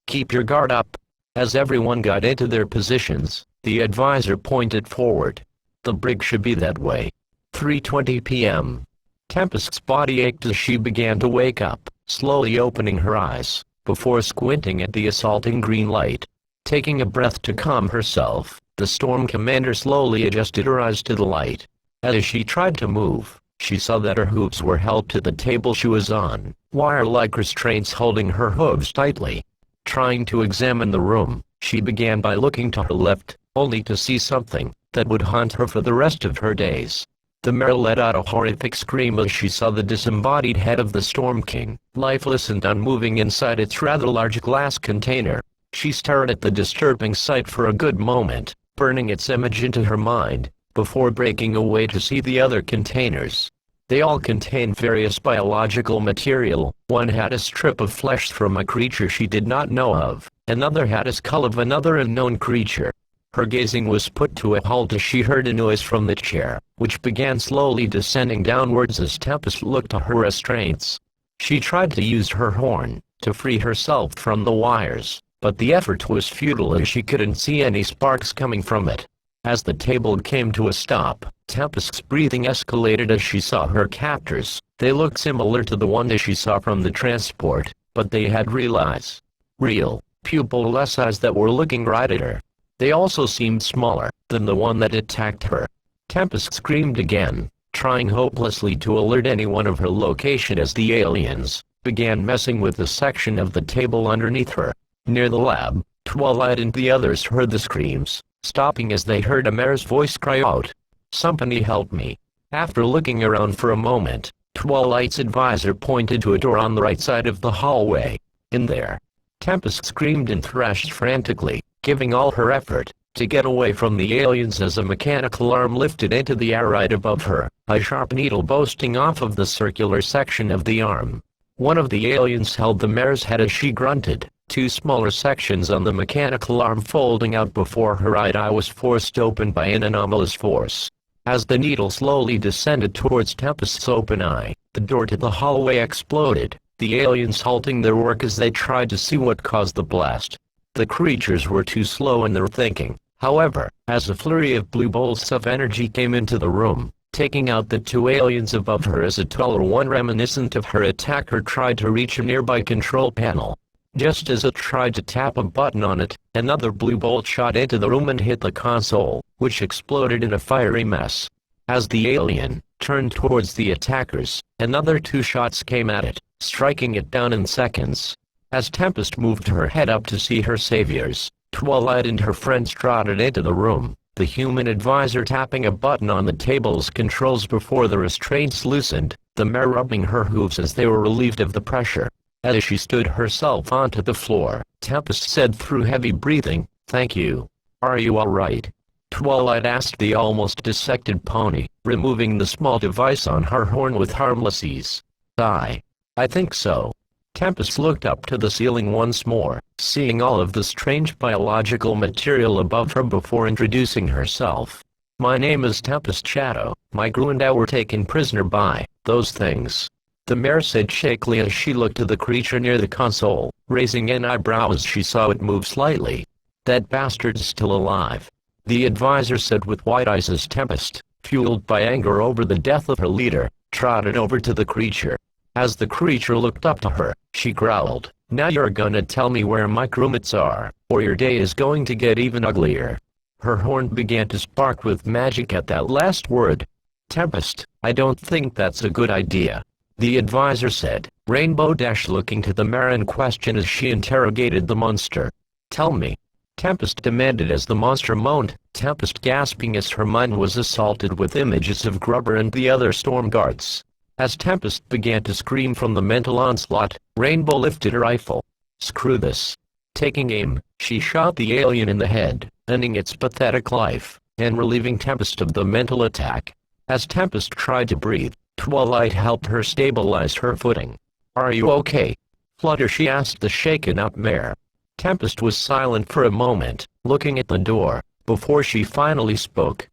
Keep your guard up. As everyone got into their positions, the advisor pointed forward. The brig should be that way. 3:20 p.m. Tempest's body ached as she began to wake up, slowly opening her eyes, before squinting at the assaulting green light. Taking a breath to calm herself, the storm commander slowly adjusted her eyes to the light. As she tried to move, she saw that her hooves were held to the table she was on, wire-like restraints holding her hooves tightly. Trying to examine the room, she began by looking to her left, only to see something that would haunt her for the rest of her days. The mare let out a horrific scream as she saw the disembodied head of the Storm King, lifeless and unmoving inside its rather large glass container. She stared at the disturbing sight for a good moment, burning its image into her mind, before breaking away to see the other containers. They all contained various biological material. One had a strip of flesh from a creature she did not know of, another had a skull of another unknown creature. Her gazing was put to a halt as she heard a noise from the chair, which began slowly descending downwards as Tempest looked to her restraints. She tried to use her horn to free herself from the wires, but the effort was futile as she couldn't see any sparks coming from it. As the table came to a stop, Tempest's breathing escalated as she saw her captors. They looked similar to the one that she saw from the transport, but they had real, pupil-less eyes that were looking right at her. They also seemed smaller than the one that attacked her. Tempest screamed again, trying hopelessly to alert anyone of her location as the aliens began messing with the section of the table underneath her. Near the lab, Twilight and the others heard the screams, stopping as they heard a mare's voice cry out, "Somebody help me." After looking around for a moment, Twilight's advisor pointed to a door on the right side of the hallway. In there, Tempest screamed and thrashed frantically, giving all her effort to get away from the aliens as a mechanical arm lifted into the air right above her, a sharp needle boasting off of the circular section of the arm. One of the aliens held the mare's head as she grunted, two smaller sections on the mechanical arm folding out before her right eye was forced open by an anomalous force. As the needle slowly descended towards Tempest's open eye, the door to the hallway exploded, the aliens halting their work as they tried to see what caused the blast. The creatures were too slow in their thinking, however, as a flurry of blue bolts of energy came into the room, taking out the two aliens above her as a taller one reminiscent of her attacker tried to reach a nearby control panel. Just as it tried to tap a button on it, another blue bolt shot into the room and hit the console, which exploded in a fiery mess. As the alien turned towards the attackers, another two shots came at it, striking it down in seconds. As Tempest moved her head up to see her saviors, Twilight and her friends trotted into the room, the human advisor tapping a button on the table's controls before the restraints loosened, the mare rubbing her hooves as they were relieved of the pressure. As she stood herself onto the floor, Tempest said through heavy breathing, "Thank you. Are you all right?" Twilight asked the almost dissected pony, removing the small device on her horn with harmless ease. I think so." Tempest looked up to the ceiling once more, seeing all of the strange biological material above her before introducing herself. "My name is Tempest Shadow. My crew and I were taken prisoner by those things." the mayor said shakily as she looked to the creature near the console, raising an eyebrow as she saw it move slightly. That bastard's still alive, the advisor said with wide eyes as Tempest, fueled by anger over the death of her leader, trotted over to the creature. As the creature looked up to her, she growled, "Now you're gonna tell me where my crewmates are, or your day is going to get even uglier." Her horn began to spark with magic at that last word. "Tempest, I don't think that's a good idea," the advisor said, Rainbow Dash looking to the mare in question as she interrogated the monster. "Tell me," Tempest demanded as the monster moaned, Tempest gasping as her mind was assaulted with images of Grubber and the other storm guards. As Tempest began to scream from the mental onslaught, Rainbow lifted her rifle. "Screw this." Taking aim, she shot the alien in the head, ending its pathetic life, and relieving Tempest of the mental attack. As Tempest tried to breathe, Twilight helped her stabilize her footing. "Are you okay, Flutter?" she asked the shaken-up mare. Tempest was silent for a moment, looking at the door, before she finally spoke.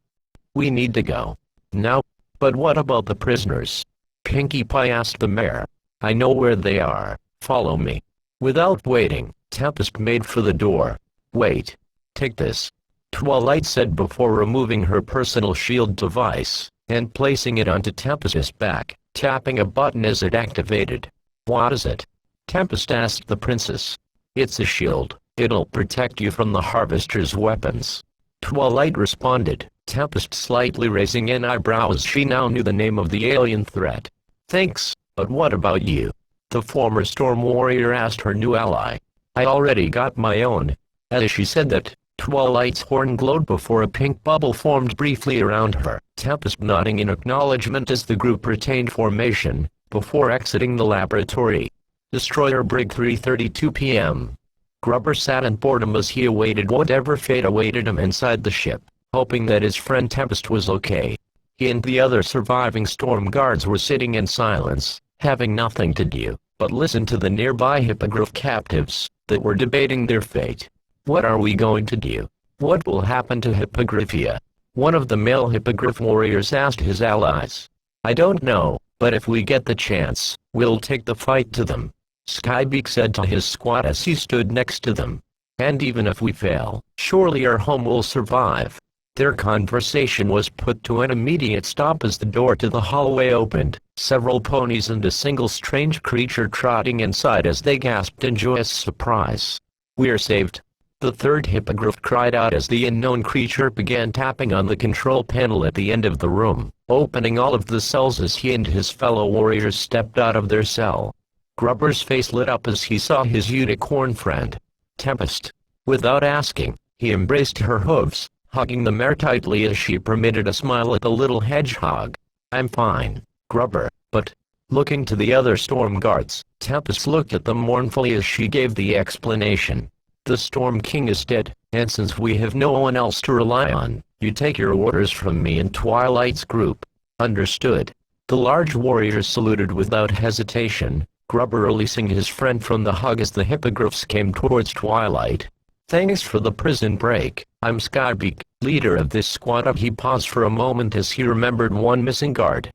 "We need to go. Now. But what about the prisoners?" Pinkie Pie asked the mare. "I know where they are. Follow me." Without waiting, Tempest made for the door. "Wait. Take this," Twilight said before removing her personal shield device, and placing it onto Tempest's back, tapping a button as it activated. "What is it?" Tempest asked the princess. "It's a shield. It'll protect you from the Harvester's weapons," Twilight responded, Tempest slightly raising an eyebrow as she now knew the name of the alien threat. "Thanks, but what about you?" the former Storm Warrior asked her new ally. "I already got my own." As she said that, Twilight's horn glowed before a pink bubble formed briefly around her, Tempest nodding in acknowledgement as the group retained formation, before exiting the laboratory. Destroyer Brig 3:32 p.m. Grubber sat in boredom as he awaited whatever fate awaited him inside the ship, hoping that his friend Tempest was okay. He and the other surviving storm guards were sitting in silence, having nothing to do but listen to the nearby Hippogriff captives that were debating their fate. "What are we going to do? What will happen to Hippogriffia?" one of the male Hippogriff warriors asked his allies. "I don't know, but if we get the chance, we'll take the fight to them," Skybeak said to his squad as he stood next to them. "And even if we fail, surely our home will survive." Their conversation was put to an immediate stop as the door to the hallway opened, several ponies and a single strange creature trotting inside as they gasped in joyous surprise. "We're saved," the third Hippogriff cried out as the unknown creature began tapping on the control panel at the end of the room, opening all of the cells as he and his fellow warriors stepped out of their cell. Grubber's face lit up as he saw his unicorn friend, Tempest. Without asking, he embraced her hooves, hugging the mare tightly as she permitted a smile at the little hedgehog. "I'm fine, Grubber, but..." Looking to the other storm guards, Tempest looked at them mournfully as she gave the explanation. "The Storm King is dead, and since we have no one else to rely on, you take your orders from me and Twilight's group." "Understood." The large warriors saluted without hesitation, Grubber releasing his friend from the hug as the Hippogriffs came towards Twilight. "Thanks for the prison break. I'm Skybeak, leader of this squad." He paused for a moment as he remembered one missing guard.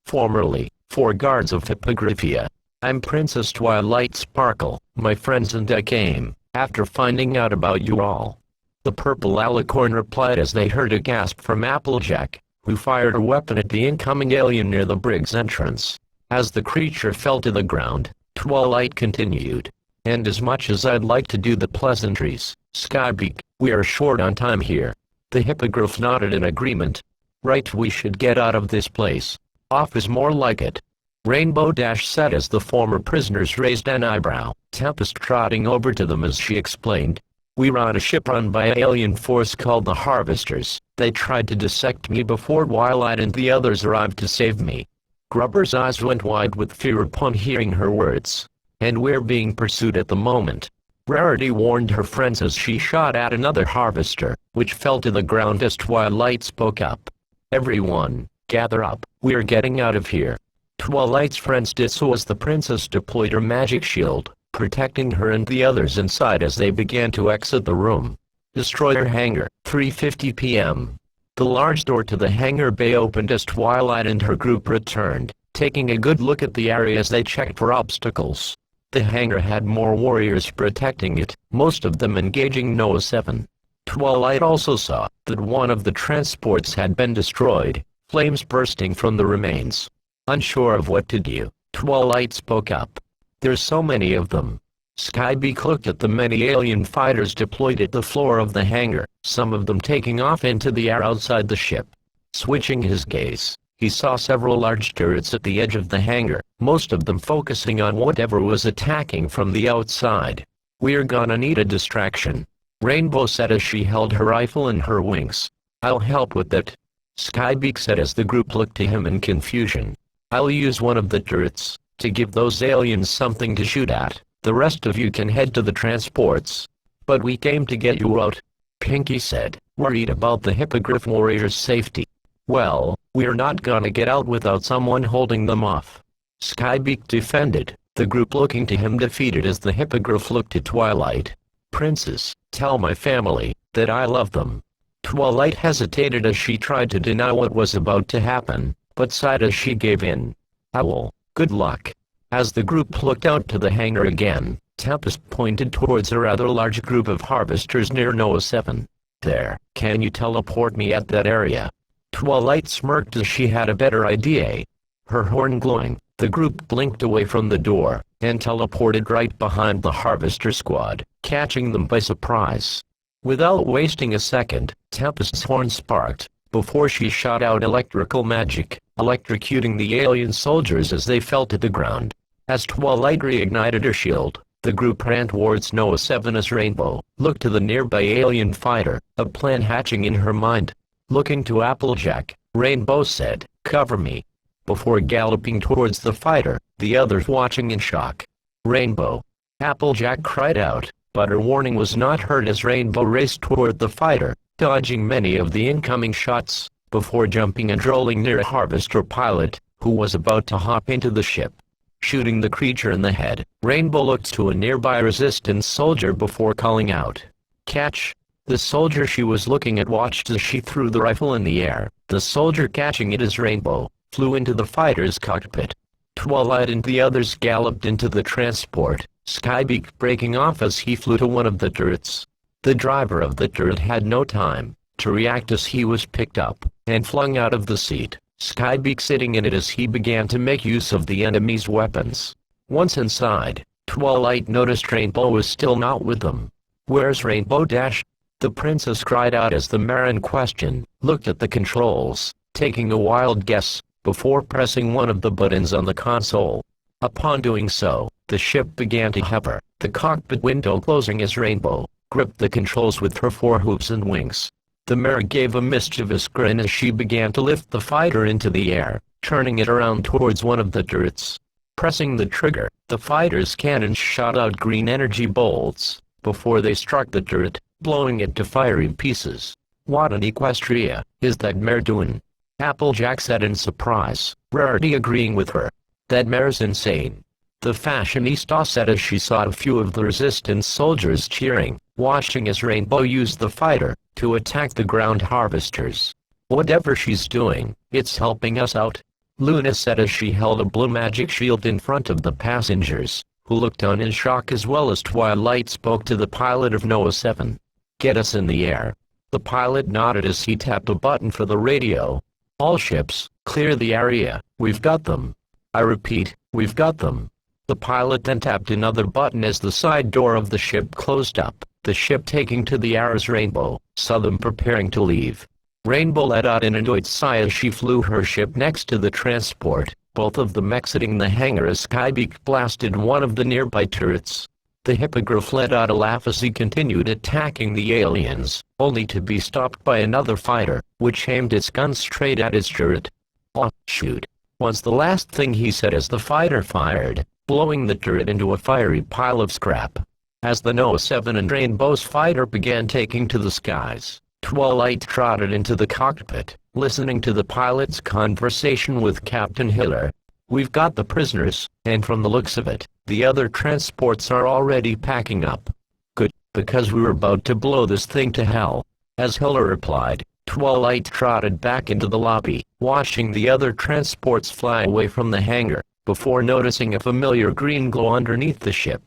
"Formerly, 4 guards of Hippogriffia. I'm Princess Twilight Sparkle, my friends, and I came after finding out about you all." The purple alicorn replied as they heard a gasp from Applejack, who fired a weapon at the incoming alien near the brig's entrance. As the creature fell to the ground, Twilight continued. "And as much as I'd like to do the pleasantries, Skybeak, we are short on time here." The Hippogriff nodded in agreement. "Right, we should get out of this place. Off is more like it," Rainbow Dash said as the former prisoners raised an eyebrow, Tempest trotting over to them as she explained. "We were on a ship run by an alien force called the Harvesters. They tried to dissect me before Twilight and the others arrived to save me." Grubber's eyes went wide with fear upon hearing her words. "And we're being pursued at the moment," Rarity warned her friends as she shot at another Harvester, which fell to the ground as Twilight spoke up. "Everyone, gather up, we're getting out of here." Twilight's friends did so as the princess deployed her magic shield, protecting her and the others inside as they began to exit the room. Destroyer Hangar, 3:50 p.m. The large door to the hangar bay opened as Twilight and her group returned, taking a good look at the area as they checked for obstacles. The hangar had more warriors protecting it, most of them engaging Noah 7. Twilight also saw that one of the transports had been destroyed, flames bursting from the remains. Unsure of what to do, Twilight spoke up. "There's so many of them." Skybeak looked at the many alien fighters deployed at the floor of the hangar, some of them taking off into the air outside the ship. Switching his gaze, he saw several large turrets at the edge of the hangar, most of them focusing on whatever was attacking from the outside. "We're gonna need a distraction," Rainbow said as she held her rifle in her wings. "I'll help with it," Skybeak said as the group looked to him in confusion. "I'll use one of the turrets to give those aliens something to shoot at. The rest of you can head to the transports." "But we came to get you out," Pinky said, worried about the Hippogriff warriors' safety. "Well, we're not gonna get out without someone holding them off," Skybeak defended, the group looking to him defeated as the Hippogriff looked to Twilight. "Princess, tell my family that I love them." Twilight hesitated as she tried to deny what was about to happen, but sighed as she gave in. "Owl, good luck." As the group looked out to the hangar again, Tempest pointed towards a rather large group of harvesters near Noah 7. "There, can you teleport me at that area?" Twilight smirked as she had a better idea. Her horn glowing, the group blinked away from the door, and teleported right behind the harvester squad, catching them by surprise. Without wasting a second, Tempest's horn sparked, before she shot out electrical magic, electrocuting the alien soldiers as they fell to the ground. As Twilight reignited her shield, the group ran towards Noah 7 as Rainbow looked to the nearby alien fighter, a plan hatching in her mind. Looking to Applejack, Rainbow said, "Cover me," before galloping towards the fighter, the others watching in shock. "Rainbow!" Applejack cried out, but her warning was not heard as Rainbow raced toward the fighter, dodging many of the incoming shots, before jumping and rolling near a harvester pilot, who was about to hop into the ship. Shooting the creature in the head, Rainbow looked to a nearby resistance soldier before calling out, "Catch!" The soldier she was looking at watched as she threw the rifle in the air. The soldier, catching it as Rainbow flew into the fighter's cockpit. Twilight and the others galloped into the transport, Skybeak breaking off as he flew to one of the turrets. The driver of the turret had no time to react as he was picked up and flung out of the seat, Skybeak sitting in it as he began to make use of the enemy's weapons. Once inside, Twilight noticed Rainbow was still not with them. "Where's Rainbow Dash?" the princess cried out as the Mare in question looked at the controls, taking a wild guess, before pressing one of the buttons on the console. Upon doing so, the ship began to hover, the cockpit window closing as Rainbow gripped the controls with her forehooves and wings. The Mare gave a mischievous grin as she began to lift the fighter into the air, turning it around towards one of the turrets. Pressing the trigger, the fighter's cannons shot out green energy bolts, before they struck the turret, blowing it to fiery pieces. "What an Equestria is that Mare doing?" Applejack said in surprise, Rarity agreeing with her. "That Mare's insane," the fashionista said as she saw a few of the resistance soldiers cheering, watching as Rainbow used the fighter to attack the ground harvesters. "Whatever she's doing, it's helping us out," Luna said as she held a blue magic shield in front of the passengers, who looked on in shock as well as Twilight spoke to the pilot of Noah 7. "Get us in the air." The pilot nodded as he tapped a button for the radio. "All ships, clear the area, we've got them." "I repeat, we've got them." The pilot then tapped another button as the side door of the ship closed up, the ship taking to the air as Rainbow saw them preparing to leave. Rainbow let out an annoyed sigh as she flew her ship next to the transport, both of them exiting the hangar as Skybeak blasted one of the nearby turrets. The Hippogriff let out a laugh as he continued attacking the aliens, only to be stopped by another fighter, which aimed its gun straight at his turret. "Oh, shoot," was the last thing he said as the fighter fired, blowing the turret into a fiery pile of scrap. As the Noah 7 and Rainbow's fighter began taking to the skies, Twilight trotted into the cockpit, listening to the pilot's conversation with Captain Hiller. "We've got the prisoners, and from the looks of it, the other transports are already packing up." "Good, because we were about to blow this thing to hell," as Hiller replied, Twilight trotted back into the lobby, watching the other transports fly away from the hangar, before noticing a familiar green glow underneath the ship.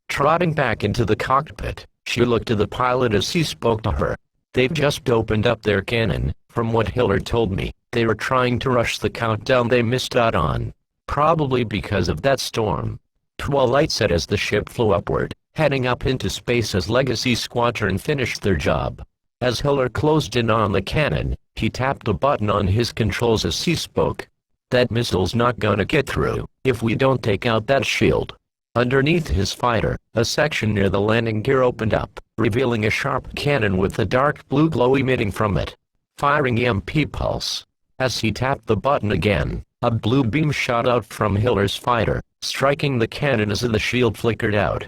Trotting back into the cockpit, she looked to the pilot as he spoke to her. "They've just opened up their cannon. From what Hiller told me, they were trying to rush the countdown they missed out on. Probably because of that storm," Twilight said as the ship flew upward, heading up into space as Legacy Squadron finished their job. As Hiller closed in on the cannon, he tapped a button on his controls as he spoke. "That missile's not gonna get through if we don't take out that shield." Underneath his fighter, a section near the landing gear opened up, revealing a sharp cannon with a dark blue glow emitting from it, firing EMP pulse. As he tapped the button again, a blue beam shot out from Hiller's fighter, striking the cannon as the shield flickered out.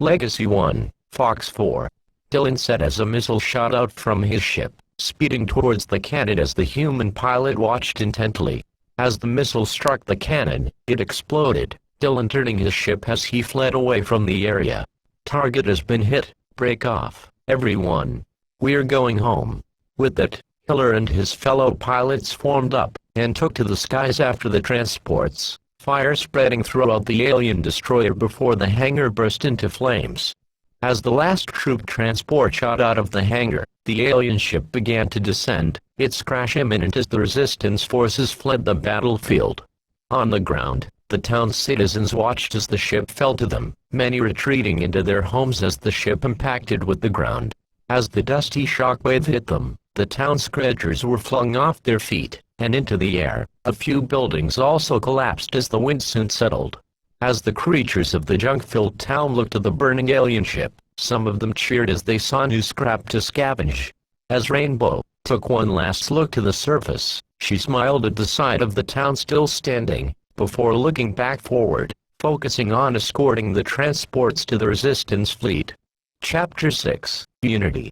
"Legacy 1, Fox 4. Dylan said as a missile shot out from his ship, speeding towards the cannon as the human pilot watched intently. As the missile struck the cannon, it exploded, Dylan turning his ship as he fled away from the area. "Target has been hit, break off, everyone. We're going home." With that, Hiller and his fellow pilots formed up, and took to the skies after the transports, fire spreading throughout the alien destroyer before the hangar burst into flames. As the last troop transport shot out of the hangar, the alien ship began to descend, its crash imminent as the resistance forces fled the battlefield. On the ground, the town's citizens watched as the ship fell to them, many retreating into their homes as the ship impacted with the ground. As the dusty shockwave hit them, the town scratchers were flung off their feet and into the air. A few buildings also collapsed as the wind soon settled. As the creatures of the junk-filled town looked at the burning alien ship, some of them cheered as they saw new scrap to scavenge. As Rainbow took one last look to the surface, she smiled at the sight of the town still standing, before looking back forward, focusing on escorting the transports to the Resistance fleet. Chapter 6, Unity.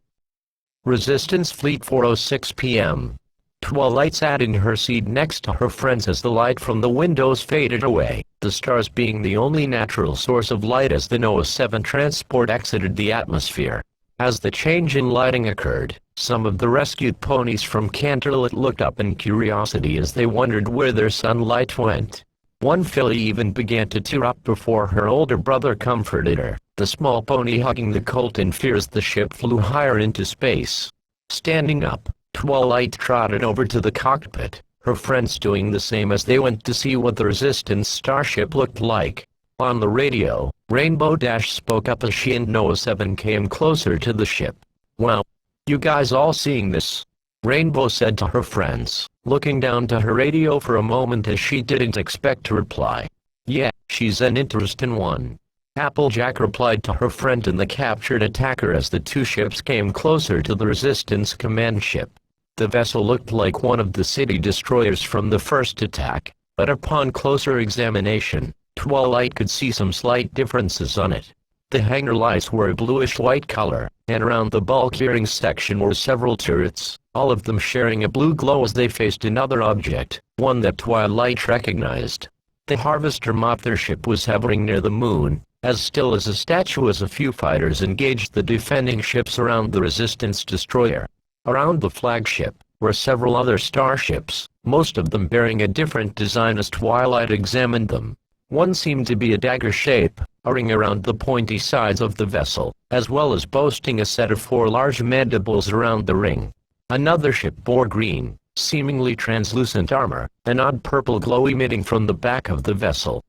Resistance Fleet 4:06 p.m. Twilight sat in her seat next to her friends as the light from the windows faded away, the stars being the only natural source of light as the Noah 7 transport exited the atmosphere. As the change in lighting occurred, some of the rescued ponies from Canterlot looked up in curiosity as they wondered where their sunlight went. One filly even began to tear up before her older brother comforted her, the small pony hugging the colt in fear as the ship flew higher into space. Standing up, Twilight trotted over to the cockpit, her friends doing the same as they went to see what the Resistance starship looked like. On the radio, Rainbow Dash spoke up as she and Noah 7 came closer to the ship. "Wow. You guys all seeing this?" Rainbow said to her friends, looking down to her radio for a moment as she didn't expect to reply. "Yeah, she's an interesting one." Applejack replied to her friend and the captured attacker as the two ships came closer to the Resistance command ship. The vessel looked like one of the city destroyers from the first attack, but upon closer examination, Twilight could see some slight differences on it. The hangar lights were a bluish-white color, and around the bulk hearing section were several turrets, all of them sharing a blue glow as they faced another object, one that Twilight recognized. The Harvester mothership was hovering near the moon, as still as a statue as a few fighters engaged the defending ships around the Resistance destroyer. Around the flagship were several other starships, most of them bearing a different design as Twilight examined them. One seemed to be a dagger shape, a ring around the pointy sides of the vessel, as well as boasting a set of 4 large mandibles around the ring. Another ship bore green, seemingly translucent armor, an odd purple glow emitting from the back of the vessel.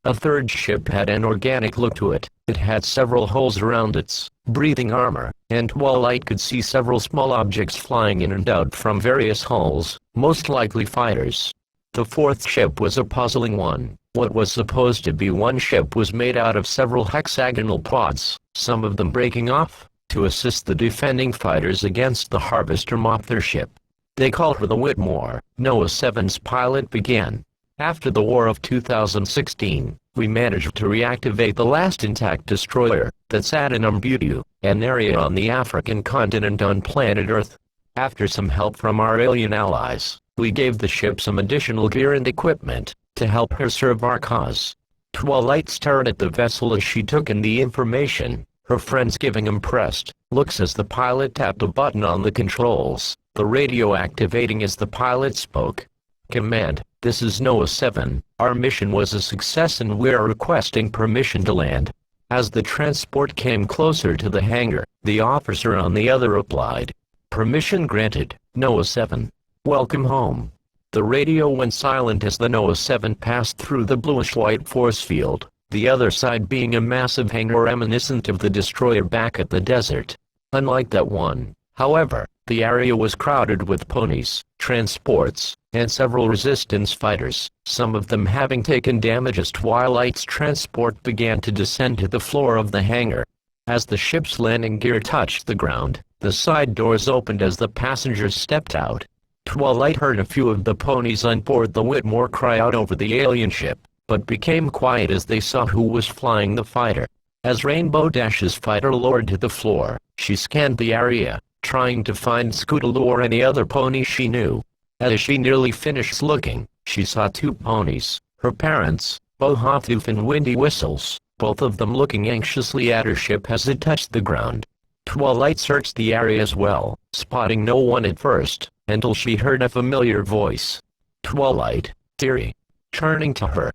A third ship had an organic look to it. It had several holes around its breathing armor, and Twilight could see several small objects flying in and out from various holes, most likely fighters. The fourth ship was a puzzling one. What was supposed to be one ship was made out of several hexagonal pods, some of them breaking off, to assist the defending fighters against the Harvester mothership. They called her the Whitmore, Noah 7's pilot began. "After the War of 2016, we managed to reactivate the last intact destroyer that sat in Umbutu, an area on the African continent on planet Earth. After some help from our alien allies, we gave the ship some additional gear and equipment to help her serve our cause." Twilight stared at the vessel as she took in the information, her friends giving impressed looks as the pilot tapped a button on the controls, the radio activating as the pilot spoke. "Command, this is Noah 7. Our mission was a success and we are requesting permission to land." As the transport came closer to the hangar, the officer on the other replied, "Permission granted, Noah 7. Welcome home." The radio went silent as the Noah 7 passed through the bluish-white force field, the other side being a massive hangar reminiscent of the destroyer back at the desert. Unlike that one, however, the area was crowded with ponies, transports, and several resistance fighters, some of them having taken damage as Twilight's transport began to descend to the floor of the hangar. As the ship's landing gear touched the ground, the side doors opened as the passengers stepped out. Twilight heard a few of the ponies on board the Whitmore cry out over the alien ship, but became quiet as they saw who was flying the fighter. As Rainbow Dash's fighter lowered to the floor, she scanned the area, trying to find Scootaloo or any other pony she knew. As she nearly finished looking, she saw two ponies, her parents, Bohathoof and Windy Whistles, both of them looking anxiously at her ship as it touched the ground. Twilight searched the area as well, spotting no one at first, until she heard a familiar voice. "Twilight, dearie." Turning to her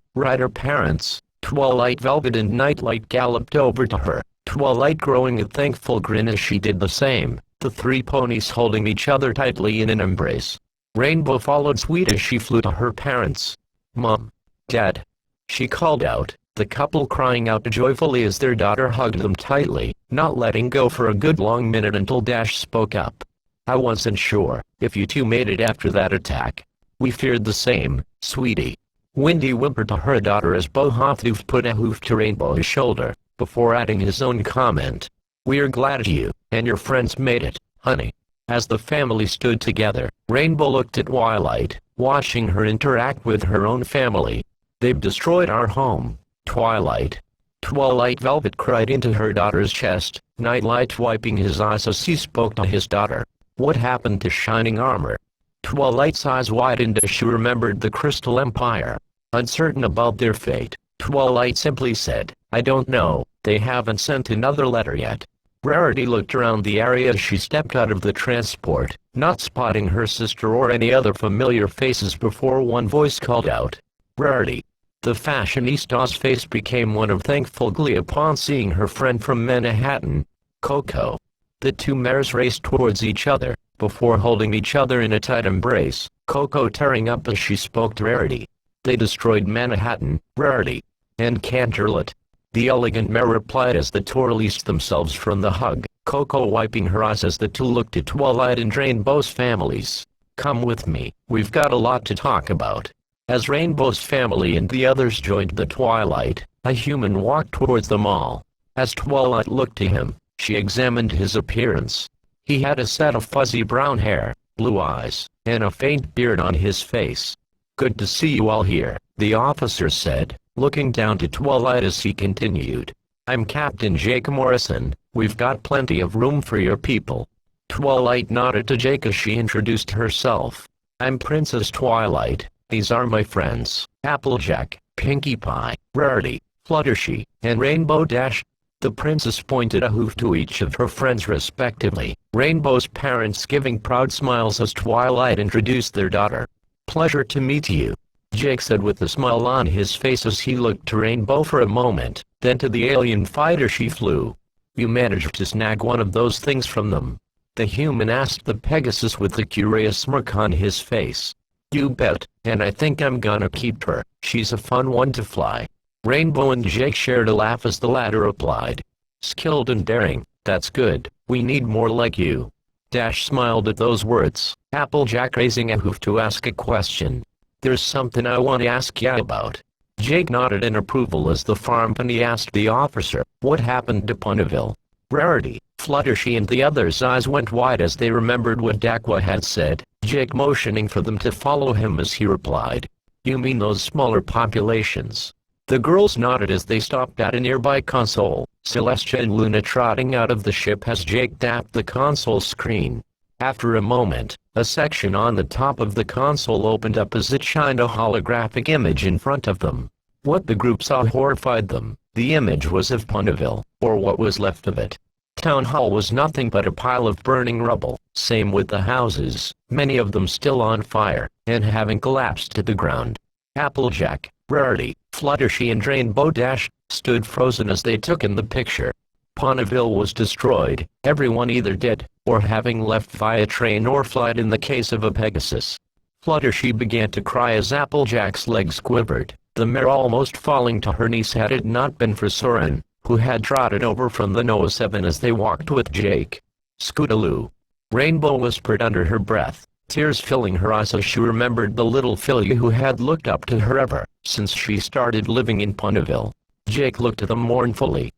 parents, Twilight, Velvet and Nightlight galloped over to her, Twilight growing a thankful grin as she did the same, the three ponies holding each other tightly in an embrace. Rainbow followed Sweet as she flew to her parents. "Mom, Dad," she called out, the couple crying out joyfully as their daughter hugged them tightly, not letting go for a good long minute until Dash spoke up. "I wasn't sure if you two made it after that attack." "We feared the same, sweetie." Windy whimpered to her daughter as Bohathoof put a hoof to Rainbow's shoulder, before adding his own comment. "We are glad you and your friends made it, honey." As the family stood together, Rainbow looked at Twilight, watching her interact with her own family. "They've destroyed our home, Twilight." Twilight Velvet cried into her daughter's chest, Nightlight wiping his eyes as he spoke to his daughter. "What happened to Shining Armor?" Twilight's eyes widened as she remembered the Crystal Empire. Uncertain about their fate, Twilight simply said, "I don't know, they haven't sent another letter yet." Rarity looked around the area as she stepped out of the transport, not spotting her sister or any other familiar faces before one voice called out, "Rarity." The fashionista's face became one of thankful glee upon seeing her friend from Manhattan, Coco. The two mares raced towards each other, before holding each other in a tight embrace, Coco tearing up as she spoke to Rarity. "They destroyed Manhattan, Rarity." "And Canterlot," the elegant mare replied as the two released themselves from the hug, Coco wiping her eyes as the two looked at Twilight and Rainbow's families. "Come with me, we've got a lot to talk about." As Rainbow's family and the others joined the Twilight, a human walked towards them all. As Twilight looked to him, she examined his appearance. He had a set of fuzzy brown hair, blue eyes, and a faint beard on his face. "Good to see you all here," the officer said, looking down to Twilight as he continued. "I'm Captain Jake Morrison, we've got plenty of room for your people." Twilight nodded to Jake as she introduced herself. "I'm Princess Twilight, these are my friends, Applejack, Pinkie Pie, Rarity, Fluttershy, and Rainbow Dash." The princess pointed a hoof to each of her friends respectively, Rainbow's parents giving proud smiles as Twilight introduced their daughter. "Pleasure to meet you," Jake said with a smile on his face as he looked to Rainbow for a moment, then to the alien fighter she flew. "You managed to snag one of those things from them?" the human asked the Pegasus with a curious smirk on his face. "You bet, and I think I'm gonna keep her, she's a fun one to fly." Rainbow and Jake shared a laugh as the latter replied. "Skilled and daring, that's good, we need more like you." Dash smiled at those words, Applejack raising a hoof to ask a question. "There's something I want to ask ya about." Jake nodded in approval as the farm pony asked the officer, "What happened to Ponyville?" Rarity, Fluttershy and the others' eyes went wide as they remembered what Dakwa had said, Jake motioning for them to follow him as he replied, "You mean those smaller populations?" The girls nodded as they stopped at a nearby console, Celestia and Luna trotting out of the ship as Jake tapped the console screen. After a moment, a section on the top of the console opened up as it shined a holographic image in front of them. What the group saw horrified them. The image was of Ponyville, or what was left of it. Town Hall was nothing but a pile of burning rubble, same with the houses, many of them still on fire, and having collapsed to the ground. Applejack, Rarity, Fluttershy and Rainbow Dash stood frozen as they took in the picture. Ponyville was destroyed, everyone either dead, or having left via train or flight in the case of a Pegasus. Fluttershy began to cry as Applejack's legs quivered, the mare almost falling to her knees had it not been for Soren, who had trotted over from the Noah 7 as they walked with Jake. Scootaloo! Rainbow whispered under her breath, tears filling her eyes as she remembered the little filly who had looked up to her ever since she started living in Ponyville. Jake looked at them mournfully.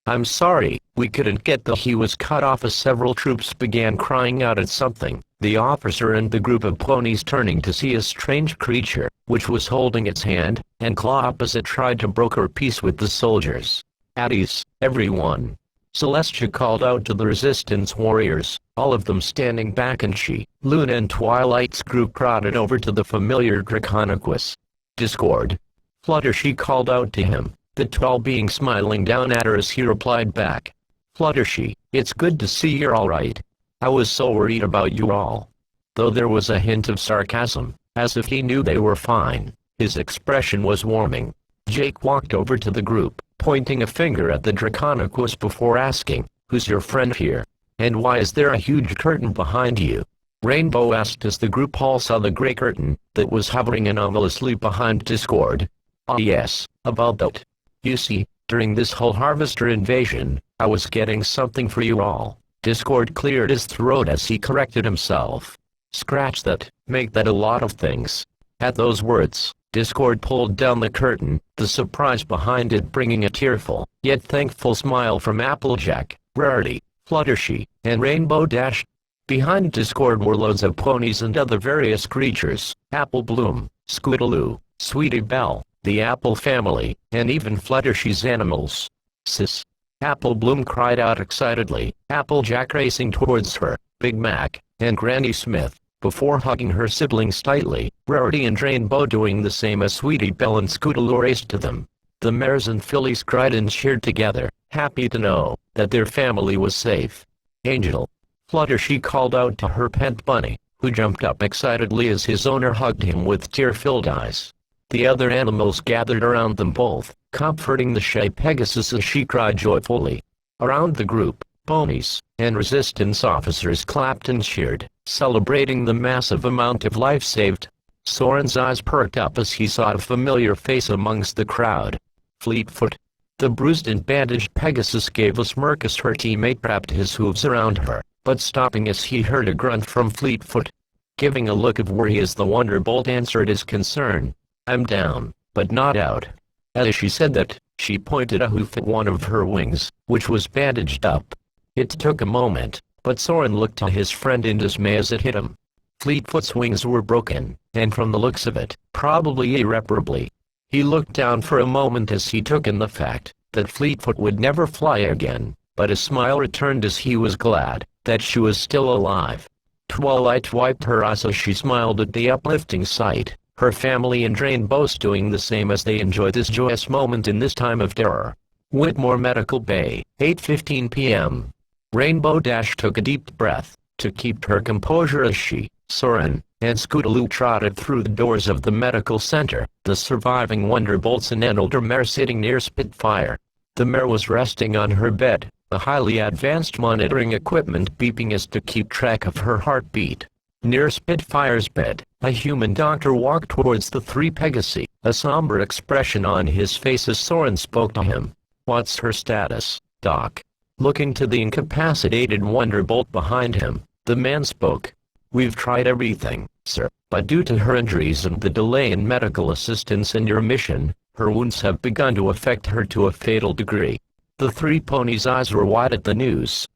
"I'm sorry, we couldn't get the..." He was cut off as several troops began crying out at something, the officer and the group of ponies turning to see a strange creature, which was holding its hand and claw up as it tried to broker peace with the soldiers. "At ease, everyone!" Celestia called out to the resistance warriors, all of them standing back, and she, Luna and Twilight's group trotted over to the familiar Draconequus. "Discord!" Fluttershy called out to him, the tall being smiling down at her as he replied back. "Fluttershy, it's good to see you're all right. I was so worried about you all." Though there was a hint of sarcasm, as if he knew they were fine, his expression was warming. Jake walked over to the group, pointing a finger at the Draconequus before asking, "Who's your friend here? And why is there a huge curtain behind you?" Rainbow asked as the group all saw the gray curtain that was hovering anomalously behind Discord. "Ah yes, about that. You see, during this whole Harvester invasion, I was getting something for you all." Discord cleared his throat as he corrected himself. "Scratch that, make that a lot of things." At those words, Discord pulled down the curtain, the surprise behind it bringing a tearful, yet thankful smile from Applejack, Rarity, Fluttershy, and Rainbow Dash. Behind Discord were loads of ponies and other various creatures, Apple Bloom, Scootaloo, Sweetie Belle, the Apple family, and even Fluttershy's animals. "Sis!" Apple Bloom cried out excitedly, Applejack racing towards her, Big Mac, and Granny Smith, before hugging her siblings tightly, Rarity and Rainbow doing the same as Sweetie Belle and Scootaloo raced to them. The mares and fillies cried and cheered together, happy to know that their family was safe. "Angel!" Fluttershy called out to her pet bunny, who jumped up excitedly as his owner hugged him with tear-filled eyes. The other animals gathered around them both, comforting the shy Pegasus as she cried joyfully. Around the group, ponies and resistance officers clapped and cheered, celebrating the massive amount of life saved. Soren's eyes perked up as he saw a familiar face amongst the crowd. Fleetfoot. The bruised and bandaged Pegasus gave a smirk as her teammate wrapped his hooves around her, but stopping as he heard a grunt from Fleetfoot. Giving a look of worry as the Wonderbolt answered his concern. "I'm down, but not out." As she said that, she pointed a hoof at one of her wings, which was bandaged up. It took a moment, but Soren looked to his friend in dismay as it hit him. Fleetfoot's wings were broken, and from the looks of it, probably irreparably. He looked down for a moment as he took in the fact that Fleetfoot would never fly again, but a smile returned as he was glad that she was still alive. Twilight wiped her eyes as she smiled at the uplifting sight, her family and Rainbow's doing the same as they enjoyed this joyous moment in this time of terror. Whitmore Medical Bay, 8:15 p.m. Rainbow Dash took a deep breath to keep her composure as she, Soren, and Scootaloo trotted through the doors of the medical center, the surviving Wonderbolts and an older mare sitting near Spitfire. The mare was resting on her bed, the highly advanced monitoring equipment beeping as to keep track of her heartbeat. Near Spitfire's bed, a human doctor walked towards the three Pegasi, a somber expression on his face as Soren spoke to him. "What's her status, Doc?" Looking to the incapacitated Wonderbolt behind him, the man spoke. "We've tried everything, sir, but due to her injuries and the delay in medical assistance in your mission, her wounds have begun to affect her to a fatal degree." The three ponies' eyes were wide at the news.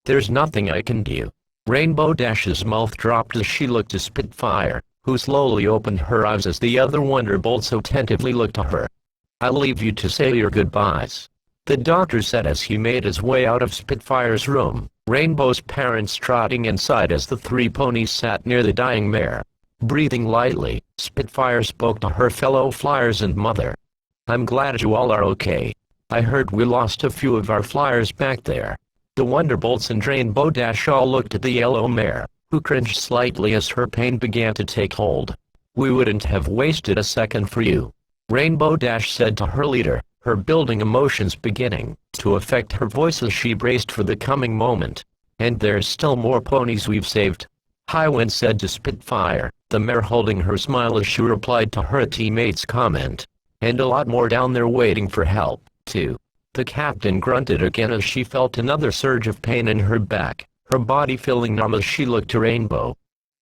"There's nothing I can do." Rainbow Dash's mouth dropped as she looked to Spitfire, who slowly opened her eyes as the other Wonderbolts attentively looked to her. "I'll leave you to say your goodbyes," the doctor said as he made his way out of Spitfire's room, Rainbow's parents trotting inside as the three ponies sat near the dying mare. Breathing lightly, Spitfire spoke to her fellow flyers and mother. I'm glad you all are okay. I heard we lost a few of our flyers back there. The Wonderbolts and Rainbow Dash all looked at the yellow mare, who cringed slightly as her pain began to take hold. We wouldn't have wasted a second for you, Rainbow Dash said to her leader, her building emotions beginning to affect her voice as she braced for the coming moment. And there's still more ponies we've saved, Highwind said to Spitfire, the mare holding her smile as she replied to her teammate's comment. And a lot more down there waiting for help, too. The captain grunted again as she felt another surge of pain in her back, her body feeling numb as she looked to Rainbow.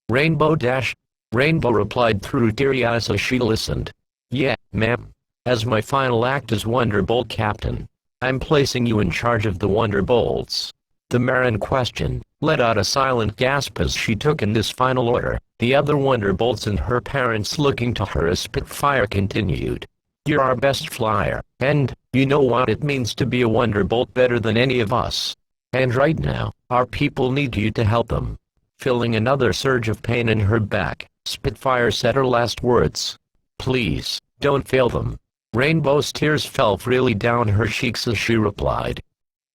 Rainbow Dash? Rainbow replied through teary eyes as she listened. Yeah, ma'am. As my final act as Wonderbolt Captain, I'm placing you in charge of the Wonderbolts. The mare in question let out a silent gasp as she took in this final order, the other Wonderbolts and her parents looking to her as Spitfire continued. You're our best flyer, and you know what it means to be a Wonderbolt better than any of us. And right now, our people need you to help them. Feeling another surge of pain in her back, Spitfire said her last words. Please, don't fail them. Rainbow's tears fell freely down her cheeks as she replied.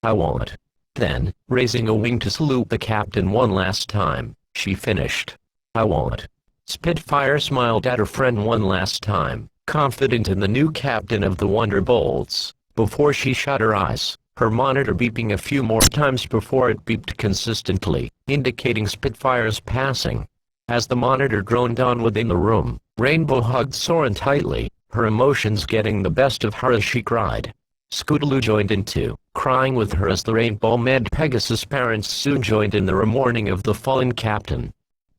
I won't. Then, raising a wing to salute the captain one last time, she finished. I won't. Spitfire smiled at her friend one last time, confident in the new captain of the Wonderbolts, before she shut her eyes, her monitor beeping a few more times before it beeped consistently, indicating Spitfire's passing. As the monitor droned on within the room, Rainbow hugged Soren tightly, her emotions getting the best of her as she cried. Scootaloo joined in too, crying with her as the Rainbow Med Pegasus parents soon joined in the mourning of the fallen captain.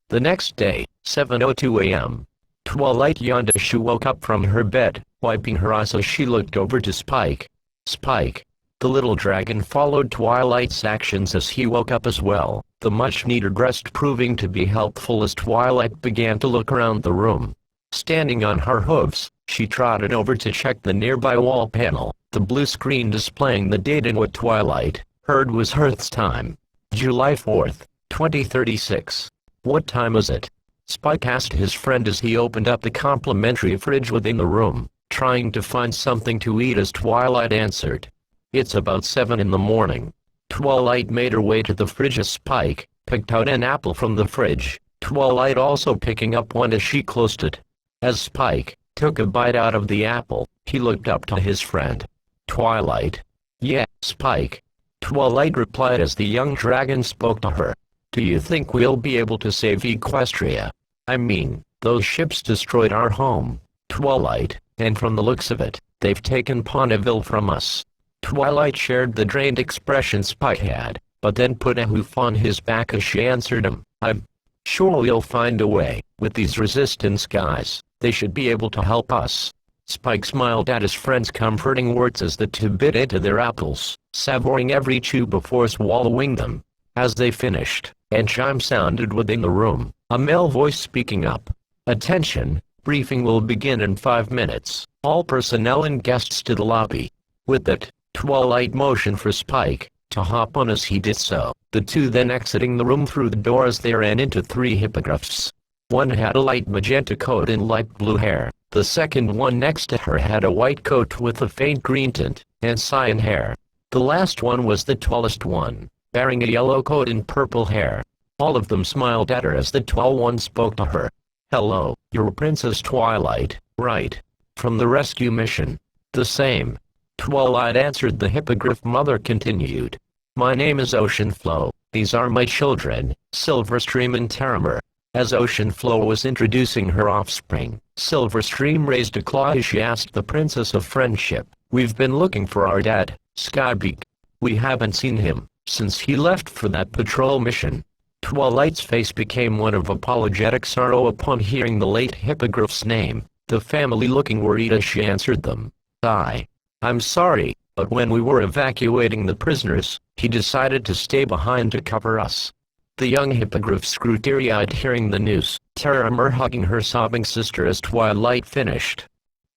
The next day, 7:02 a.m. Twilight yawned as she woke up from her bed, wiping her eyes as she looked over to Spike. Spike. The little dragon followed Twilight's actions as he woke up as well, the much-needed rest proving to be helpful as Twilight began to look around the room. Standing on her hooves, she trotted over to check the nearby wall panel, the blue screen displaying the date and what Twilight heard was Earth's time. July 4th, 2036. What time is it? Spike asked his friend as he opened up the complimentary fridge within the room, trying to find something to eat as Twilight answered. It's about 7 in the morning. Twilight made her way to the fridge as Spike picked out an apple from the fridge, Twilight also picking up one as she closed it. As Spike took a bite out of the apple, he looked up to his friend. Twilight. Yeah, Spike. Twilight replied as the young dragon spoke to her. Do you think we'll be able to save Equestria? I mean, those ships destroyed our home, Twilight, and from the looks of it, they've taken Ponyville from us. Twilight shared the drained expression Spike had, but then put a hoof on his back as she answered him. I'm sure we'll find a way. With these resistance guys, they should be able to help us. Spike smiled at his friend's comforting words as the two bit into their apples, savoring every chew before swallowing them. As they finished, a chime sounded within the room, a male voice speaking up. Attention, briefing will begin in 5 minutes. All personnel and guests to the lobby. With that, Twilight motioned for Spike to hop on as he did so, the two then exiting the room through the door as they ran into 3 hippogriffs. One had a light magenta coat and light blue hair, the second one next to her had a white coat with a faint green tint, and cyan hair. The last one was the tallest one, bearing a yellow coat and purple hair. All of them smiled at her as the tall one spoke to her. Hello, you're Princess Twilight, right? From the rescue mission. The same. Twilight answered. The hippogriff mother continued. My name is Ocean Flow. These are my children, Silverstream and Terramur. As Ocean Flow was introducing her offspring, Silverstream raised a claw as she asked the Princess of Friendship. We've been looking for our dad, Skybeak. We haven't seen him since he left for that patrol mission. Twilight's face became one of apologetic sorrow upon hearing the late hippogriff's name, the family looking worried as she answered them. I'm sorry, but when we were evacuating the prisoners, he decided to stay behind to cover us. The young hippogriffs grew teary-eyed hearing the news, Terramur hugging her sobbing sister as Twilight finished.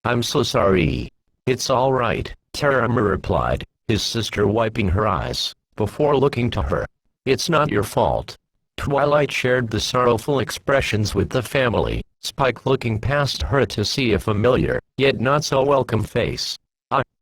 I'm so sorry. It's all right, Terramur replied, his sister wiping her eyes, before looking to her. It's not your fault. Twilight shared the sorrowful expressions with the family, Spike looking past her to see a familiar, yet not so welcome face.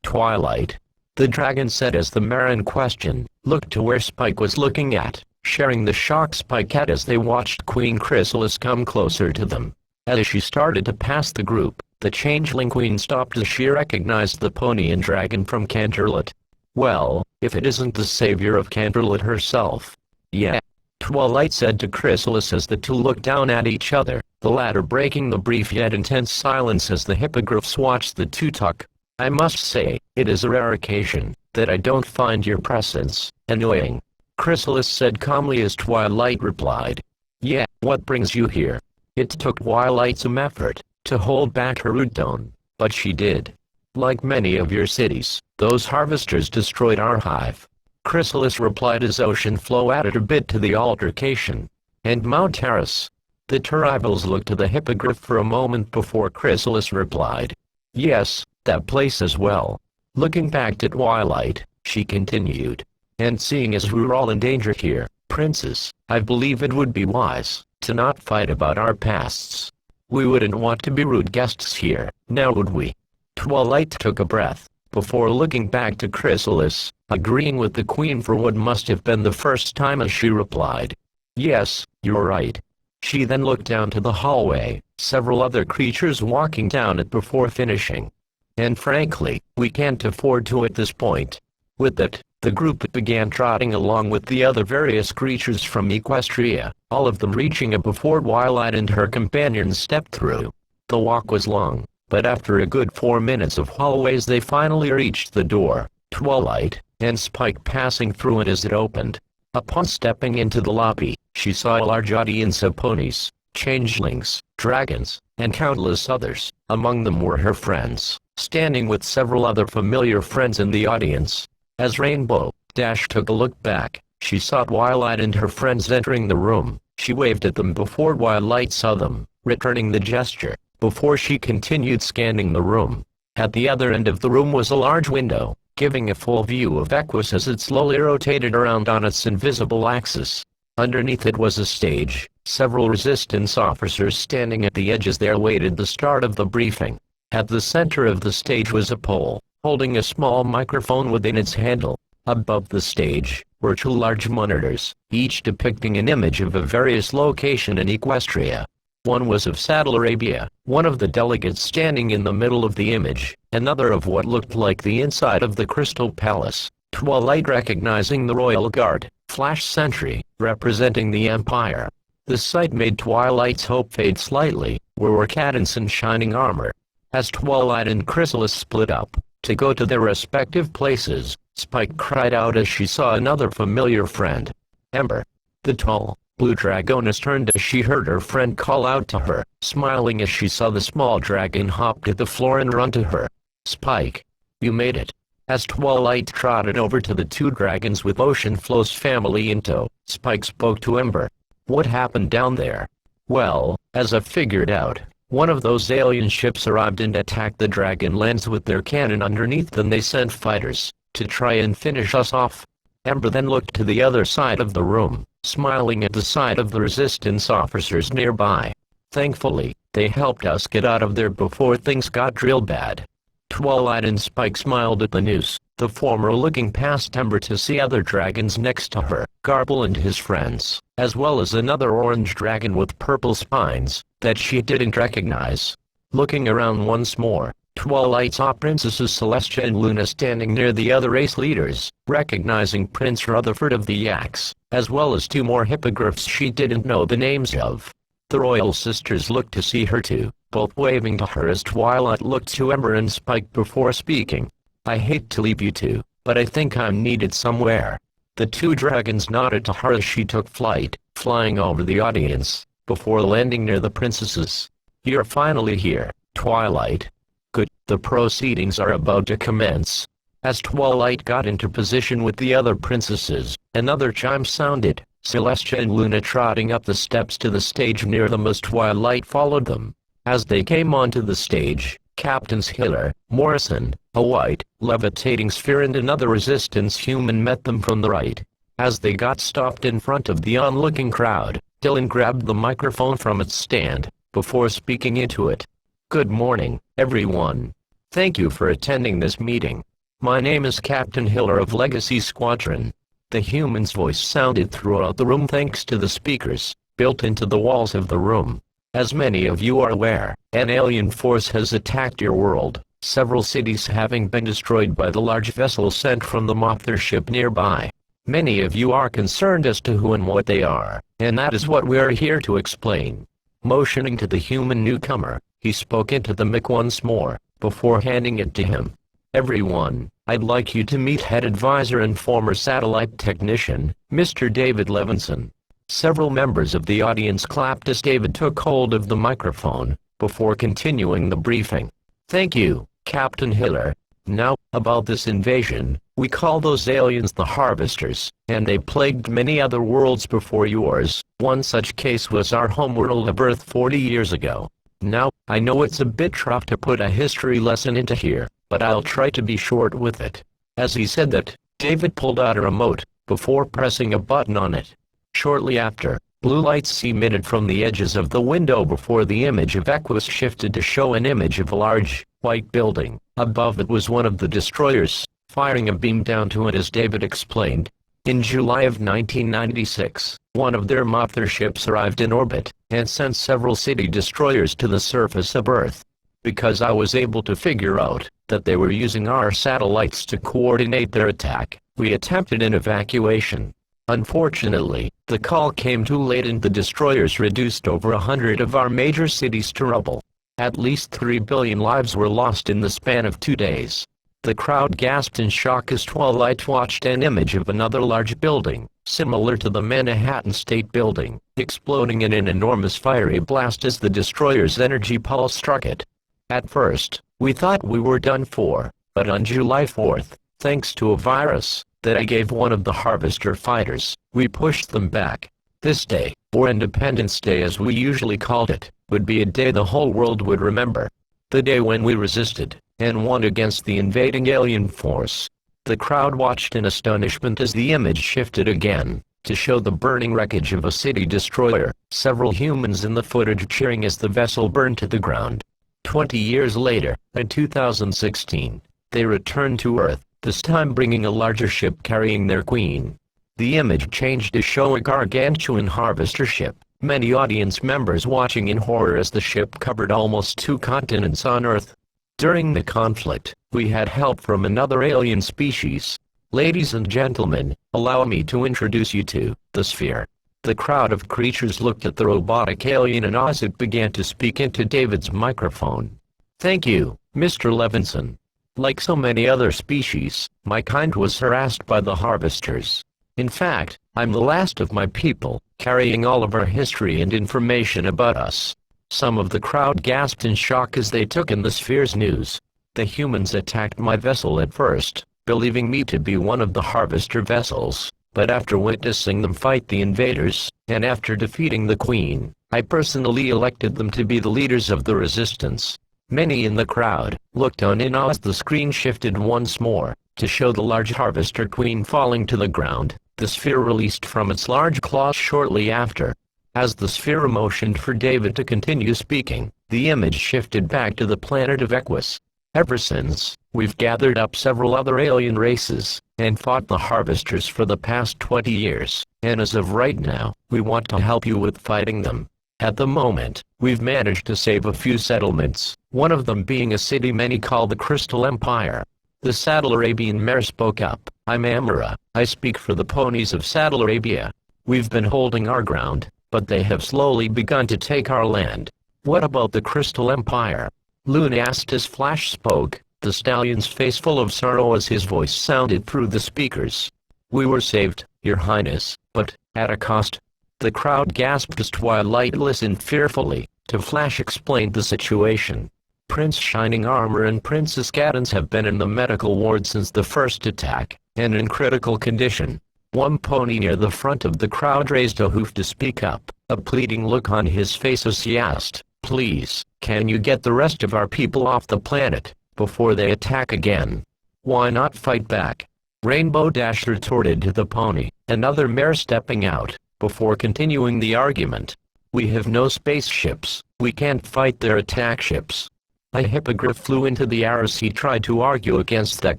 Twilight. The dragon said as the mare in question looked to where Spike was looking at, sharing the shock Spike had as they watched Queen Chrysalis come closer to them. As she started to pass the group, the changeling queen stopped as she recognized the pony and dragon from Canterlot. Well, if it isn't the savior of Canterlot herself. Yeah. Twilight said to Chrysalis as the two looked down at each other, the latter breaking the brief yet intense silence as the hippogriffs watched the two talk. I must say, it is a rare occasion that I don't find your presence annoying. Chrysalis said calmly as Twilight replied. Yeah, what brings you here? It took Twilight some effort to hold back her rude tone, but she did. Like many of your cities, those harvesters destroyed our hive. Chrysalis replied as Ocean Flow added a bit to the altercation. And Mount Terrace. The two rivals looked to the hippogriff for a moment before Chrysalis replied. Yes, that place as well. Looking back at Twilight, she continued. And seeing as we're all in danger here, Princess, I believe it would be wise to not fight about our pasts. We wouldn't want to be rude guests here, now would we? Twilight took a breath, before looking back to Chrysalis, agreeing with the queen for what must have been the first time as she replied. Yes, you're right. She then looked down to the hallway, several other creatures walking down it before finishing. And frankly, we can't afford to at this point. With that, the group began trotting along with the other various creatures from Equestria, all of them reaching it before Twilight and her companions stepped through. The walk was long, but after a good 4 minutes of hallways they finally reached the door, Twilight and Spike passing through it as it opened. Upon stepping into the lobby, she saw a large audience of ponies, changelings, dragons, and countless others. Among them were her friends, standing with several other familiar friends in the audience. As Rainbow Dash took a look back, she saw Twilight and her friends entering the room. She waved at them before Twilight saw them, returning the gesture, before she continued scanning the room. At the other end of the room was a large window, giving a full view of Equus as it slowly rotated around on its invisible axis. Underneath it was a stage, several resistance officers standing at the edges there awaited the start of the briefing. At the center of the stage was a pole, holding a small microphone within its handle. Above the stage were two large monitors, each depicting an image of a various location in Equestria. One was of Saddle Arabia, one of the delegates standing in the middle of the image, another of what looked like the inside of the Crystal Palace. Twilight recognizing the Royal Guard, Flash Sentry, representing the Empire. The sight made Twilight's hope fade slightly, where were Cadence in shining armor. As Twilight and Chrysalis split up to go to their respective places, Spike cried out as she saw another familiar friend. Ember. The tall, blue dragoness turned as she heard her friend call out to her, smiling as she saw the small dragon hop to the floor and run to her. Spike. You made it. As Twilight trotted over to the two dragons with Ocean Flow's family in tow, Spike spoke to Ember. What happened down there? Well, as I figured out, one of those alien ships arrived and attacked the Dragonlands with their cannon underneath them. They sent fighters to try and finish us off. Ember then looked to the other side of the room, smiling at the sight of the resistance officers nearby. Thankfully, they helped us get out of there before things got real bad. Twilight and Spike smiled at the news, the former looking past Ember to see other dragons next to her, Garble and his friends, as well as another orange dragon with purple spines that she didn't recognize. Looking around once more, Twilight saw Princesses Celestia and Luna standing near the other race leaders, recognizing Prince Rutherford of the Yaks, as well as two more hippogriffs she didn't know the names of. The royal sisters looked to see her too, both waving to her as Twilight looked to Ember and Spike before speaking. I hate to leave you two, but I think I'm needed somewhere. The two dragons nodded to her as she took flight, flying over the audience, before landing near the princesses. You're finally here, Twilight. Good, the proceedings are about to commence. As Twilight got into position with the other princesses, another chime sounded, Celestia and Luna trotting up the steps to the stage near them as Twilight followed them. As they came onto the stage, Captains Hiller, Morrison, a white, levitating sphere and another resistance human met them from the right. As they got stopped in front of the onlooking crowd, Dylan grabbed the microphone from its stand. before speaking into it. Good morning, everyone. Thank you for attending this meeting. My name is Captain Hiller of Legacy Squadron. The human's voice sounded throughout the room thanks to the speakers built into the walls of the room. As many of you are aware, an alien force has attacked your world, several cities having been destroyed by the large vessels sent from the mothership nearby. Many of you are concerned as to who and what they are, and that is what we are here to explain. Motioning to the human newcomer, he spoke into the mic once more, before handing it to him. Everyone, I'd like you to meet head advisor and former satellite technician, Mr. David Levinson. Several members of the audience clapped as David took hold of the microphone, before continuing the briefing. Thank you, Captain Hiller. Now, about this invasion, we call those aliens the Harvesters, and they plagued many other worlds before yours. One such case was our homeworld of Earth 40 years ago. Now, I know it's a bit rough to put a history lesson into here, but I'll try to be short with it. As he said that, David pulled out a remote, before pressing a button on it. Shortly after, blue lights emitted from the edges of the window before the image of Equus shifted to show an image of a large, white building. Above it was one of the destroyers, firing a beam down to it as David explained. In July of 1996, one of their motherships arrived in orbit, and sent several city destroyers to the surface of Earth. Because I was able to figure out that they were using our satellites to coordinate their attack, we attempted an evacuation. Unfortunately, the call came too late and the destroyers reduced over 100 of our major cities to rubble. At least 3 billion lives were lost in the span of 2 days. The crowd gasped in shock as Twilight watched an image of another large building, similar to the Manhattan State Building, exploding in an enormous fiery blast as the destroyer's energy pulse struck it. At first, we thought we were done for, but on July 4th, thanks to a virus that I gave one of the Harvester fighters, we pushed them back. This day, or Independence Day as we usually called it, would be a day the whole world would remember. The day when we resisted, and won against the invading alien force. The crowd watched in astonishment as the image shifted again, to show the burning wreckage of a city destroyer, several humans in the footage cheering as the vessel burned to the ground. 20 years later, in 2016, they returned to Earth, this time bringing a larger ship carrying their queen. The image changed to show a gargantuan harvester ship, many audience members watching in horror as the ship covered almost 2 continents on Earth. During the conflict, we had help from another alien species. Ladies and gentlemen, allow me to introduce you to the Sphere. The crowd of creatures looked at the robotic alien and as it began to speak into David's microphone. Thank you, Mr. Levinson. Like so many other species, my kind was harassed by the Harvesters. In fact, I'm the last of my people, carrying all of our history and information about us. Some of the crowd gasped in shock as they took in the Sphere's news. The humans attacked my vessel at first, believing me to be one of the Harvester vessels, but after witnessing them fight the invaders, and after defeating the Queen, I personally elected them to be the leaders of the resistance. Many in the crowd looked on in awe as the screen shifted once more, to show the large Harvester Queen falling to the ground. The Sphere released from its large claws shortly after. As the Sphere motioned for David to continue speaking, the image shifted back to the planet of Equus. Ever since, we've gathered up several other alien races, and fought the Harvesters for the past 20 years, and as of right now, we want to help you with fighting them. At the moment, we've managed to save a few settlements, one of them being a city many call the Crystal Empire. The Saddle Arabian mayor spoke up. I'm Amara, I speak for the ponies of Saddle Arabia. We've been holding our ground, but they have slowly begun to take our land. What about the Crystal Empire? Luna asked as Flash spoke, the stallion's face full of sorrow as his voice sounded through the speakers. We were saved, Your Highness, but at a cost. The crowd gasped as Twilight listened fearfully, to Flash explained the situation. Prince Shining Armor and Princess Cadence have been in the medical ward since the first attack, and in critical condition. One pony near the front of the crowd raised a hoof to speak up, a pleading look on his face as he asked, "Please, can you get the rest of our people off the planet, before they attack again? Why not fight back?" Rainbow Dash retorted to the pony, another mare stepping out, before continuing the argument. We have no spaceships, we can't fight their attack ships. A hippogriff flew into the air as he tried to argue against that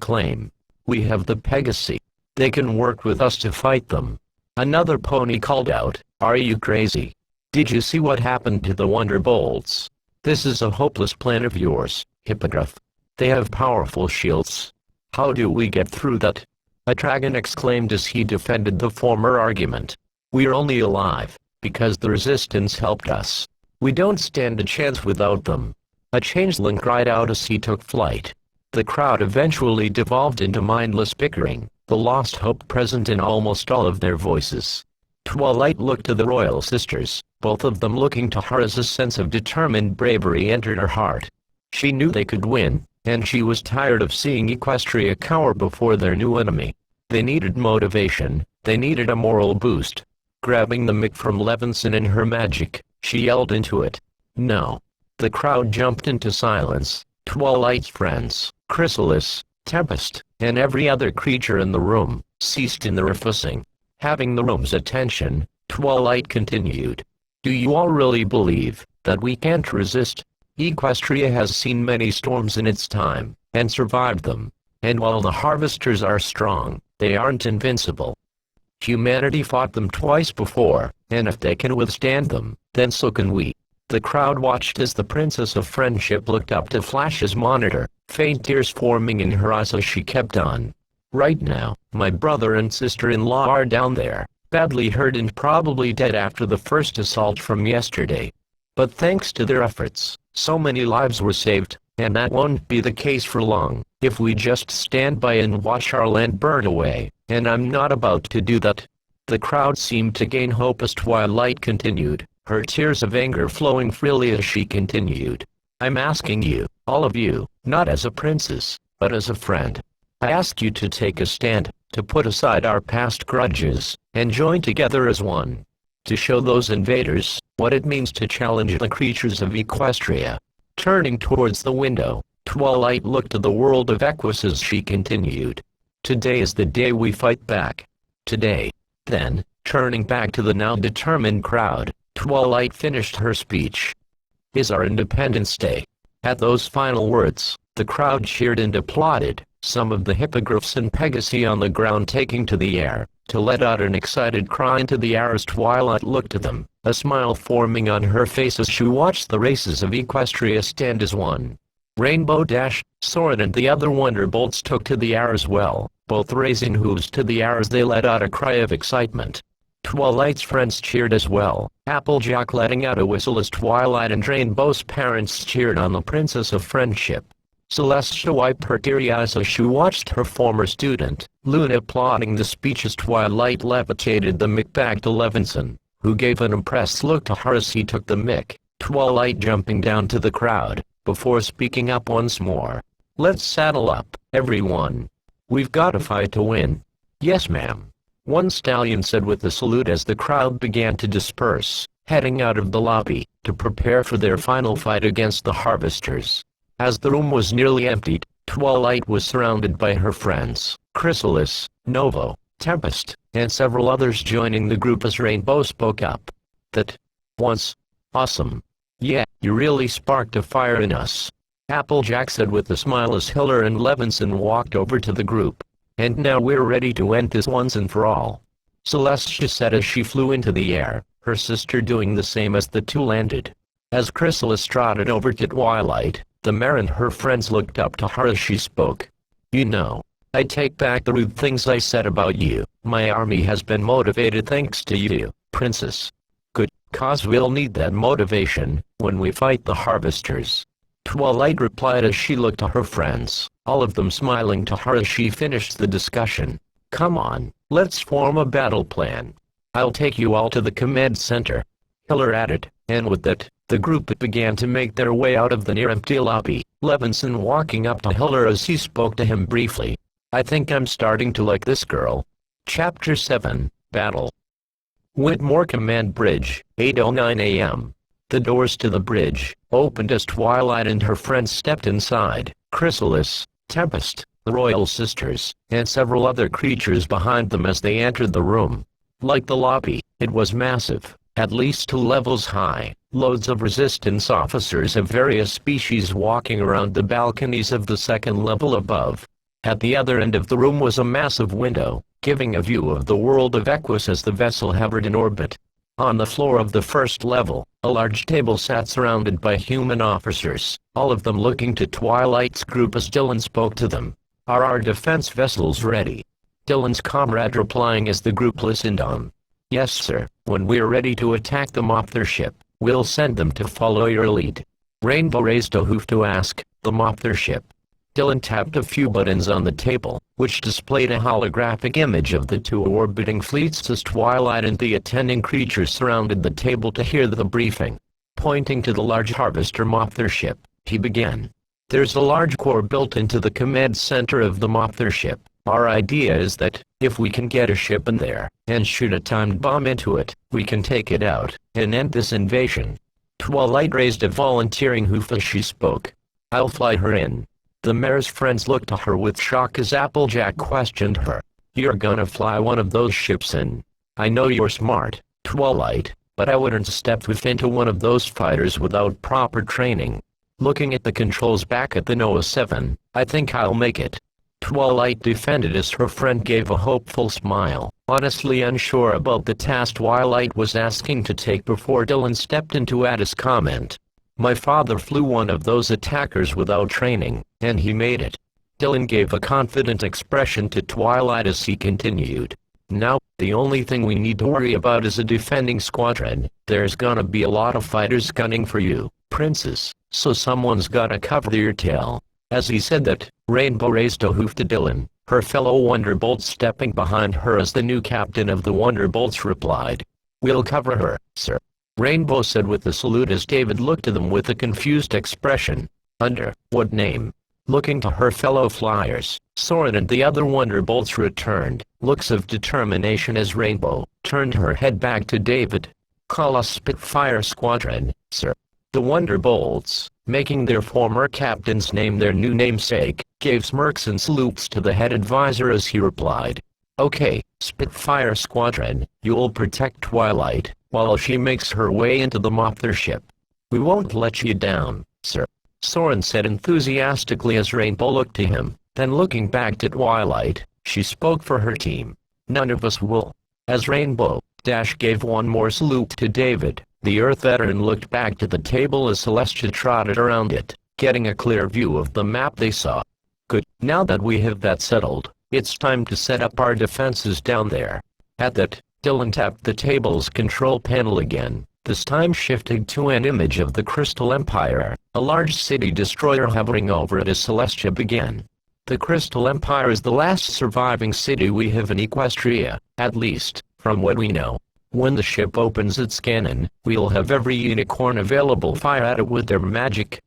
claim. We have the Pegasi. They can work with us to fight them. Another pony called out, are you crazy? Did you see what happened to the Wonderbolts? This is a hopeless plan of yours, Hippogriff. They have powerful shields. How do we get through that? A dragon exclaimed as he defended the former argument. We're only alive because the resistance helped us. We don't stand a chance without them. A changeling cried out as he took flight. The crowd eventually devolved into mindless bickering, the lost hope present in almost all of their voices. Twilight looked to the royal sisters, both of them looking to her as a sense of determined bravery entered her heart. She knew they could win, and she was tired of seeing Equestria cower before their new enemy. They needed motivation, they needed a moral boost. Grabbing the mic from Levinson in her magic, she yelled into it. No. The crowd jumped into silence. Twilight's friends, Chrysalis, Tempest, and every other creature in the room, ceased in their fussing. Having the room's attention, Twilight continued. Do you all really believe that we can't resist? Equestria has seen many storms in its time, and survived them. And while the Harvesters are strong, they aren't invincible. Humanity fought them twice before, and if they can withstand them, then so can we. The crowd watched as the Princess of Friendship looked up to Flash's monitor, faint tears forming in her eyes as she kept on. Right now, my brother and sister-in-law are down there, badly hurt and probably dead after the first assault from yesterday. But thanks to their efforts, so many lives were saved, and that won't be the case for long, if we just stand by and watch our land burn away, and I'm not about to do that. The crowd seemed to gain hope as Twilight continued, her tears of anger flowing freely as she continued. I'm asking you, all of you, not as a princess, but as a friend. I ask you to take a stand, to put aside our past grudges, and join together as one. To show those invaders what it means to challenge the creatures of Equestria. Turning towards the window, Twilight looked to the world of Equus as she continued. Today is the day we fight back. Today. Then, turning back to the now determined crowd, Twilight finished her speech. Is our Independence Day. At those final words, the crowd cheered and applauded, some of the hippogriffs and Pegasi on the ground taking to the air, to let out an excited cry into the air as Twilight looked at them, a smile forming on her face as she watched the races of Equestria stand as one. Rainbow Dash, Soren and the other Wonderbolts took to the air as well, both raising hooves to the air as they let out a cry of excitement. Twilight's friends cheered as well, Applejack letting out a whistle as Twilight and Rainbow's parents cheered on the Princess of Friendship. Celestia wiped her teary eyes as she watched her former student, Luna, applauding the speech as Twilight levitated the mic back to Levinson, who gave an impressed look to her as he took the mic, Twilight jumping down to the crowd, before speaking up once more. Let's saddle up, everyone. We've got to fight to win. Yes, ma'am. One stallion said with a salute as the crowd began to disperse, heading out of the lobby, to prepare for their final fight against the Harvesters. As the room was nearly emptied, Twilight was surrounded by her friends, Chrysalis, Novo, Tempest, and several others joining the group as Rainbow spoke up. That was awesome. Yeah, you really sparked a fire in us. Applejack said with a smile as Hiller and Levinson walked over to the group. And now we're ready to end this once and for all. Celestia said as she flew into the air, her sister doing the same as the two landed. As Chrysalis trotted over to Twilight, the mare and her friends looked up to her as she spoke. You know, I take back the rude things I said about you. My army has been motivated thanks to you, Princess. Good, cause we'll need that motivation when we fight the Harvesters. Twilight replied as she looked to her friends, all of them smiling to her as she finished the discussion. Come on, let's form a battle plan. I'll take you all to the command center. Hiller added, and with that, the group began to make their way out of the near-empty lobby, Levinson walking up to Hiller as he spoke to him briefly. I think I'm starting to like this girl. Chapter 7, Battle. Whitmore Command Bridge, 8:09 a.m. The doors to the bridge opened as Twilight and her friends stepped inside, Chrysalis, Tempest, the Royal Sisters, and several other creatures behind them as they entered the room. Like the lobby, it was massive, at least 2 levels high, loads of resistance officers of various species walking around the balconies of the second level above. At the other end of the room was a massive window, giving a view of the world of Equus as the vessel hovered in orbit. On the floor of the first level, a large table sat surrounded by human officers, all of them looking to Twilight's group as Dylan spoke to them. "Are our defense vessels ready?" Dylan's comrade replying as the group listened on. "Yes, sir. When we're ready to attack them off their ship, we'll send them to follow your lead." Rainbow raised a hoof to ask, "Them off their ship?" Dylan tapped a few buttons on the table, which displayed a holographic image of the 2 orbiting fleets as Twilight and the attending creatures surrounded the table to hear the briefing. Pointing to the large harvester off their ship, he began. "There's a large core built into the command center of the Mothra ship. Our idea is that, if we can get a ship in there, and shoot a timed bomb into it, we can take it out, and end this invasion." Twilight raised a volunteering hoof as she spoke. "I'll fly her in." The mayor's friends looked at her with shock as Applejack questioned her. "You're gonna fly one of those ships in? I know you're smart, Twilight, but I wouldn't step into one of those fighters without proper training." Looking at the controls back at the Noah 7, "I think I'll make it." Twilight defended as her friend gave a hopeful smile, honestly unsure about the task Twilight was asking to take before Dylan stepped in to add his comment. "My father flew one of those attackers without training, and he made it." Dylan gave a confident expression to Twilight as he continued. "Now, the only thing we need to worry about is a defending squadron. There's gonna be a lot of fighters gunning for you, Princess, so someone's gotta cover your tail." As he said that, Rainbow raised a hoof to Dylan, her fellow Wonderbolts stepping behind her as the new captain of the Wonderbolts replied. "We'll cover her, sir," Rainbow said with a salute as David looked at them with a confused expression. "Under what name?" Looking to her fellow flyers, Soren and the other Wonderbolts returned looks of determination as Rainbow turned her head back to David. "Call us Spitfire Squadron, sir." The Wonderbolts, making their former captain's name their new namesake, gave smirks and salutes to the head advisor as he replied. "Okay, Spitfire Squadron, you'll protect Twilight while she makes her way into the Mothra ship. We won't let you down, sir," Soren said enthusiastically as Rainbow looked to him. Then looking back to Twilight, she spoke for her team. "None of us will." As Rainbow gave one more salute to David, the Earth veteran looked back to the table as Celestia trotted around it, getting a clear view of the map they saw. "Good, now that we have that settled, it's time to set up our defenses down there." At that, Dylan tapped the table's control panel again, this time shifting to an image of the Crystal Empire, a large city destroyer hovering over it as Celestia began. "The Crystal Empire is the last surviving city we have in Equestria, at least, from what we know. When the ship opens its cannon, we'll have every unicorn available fire at it with their magic.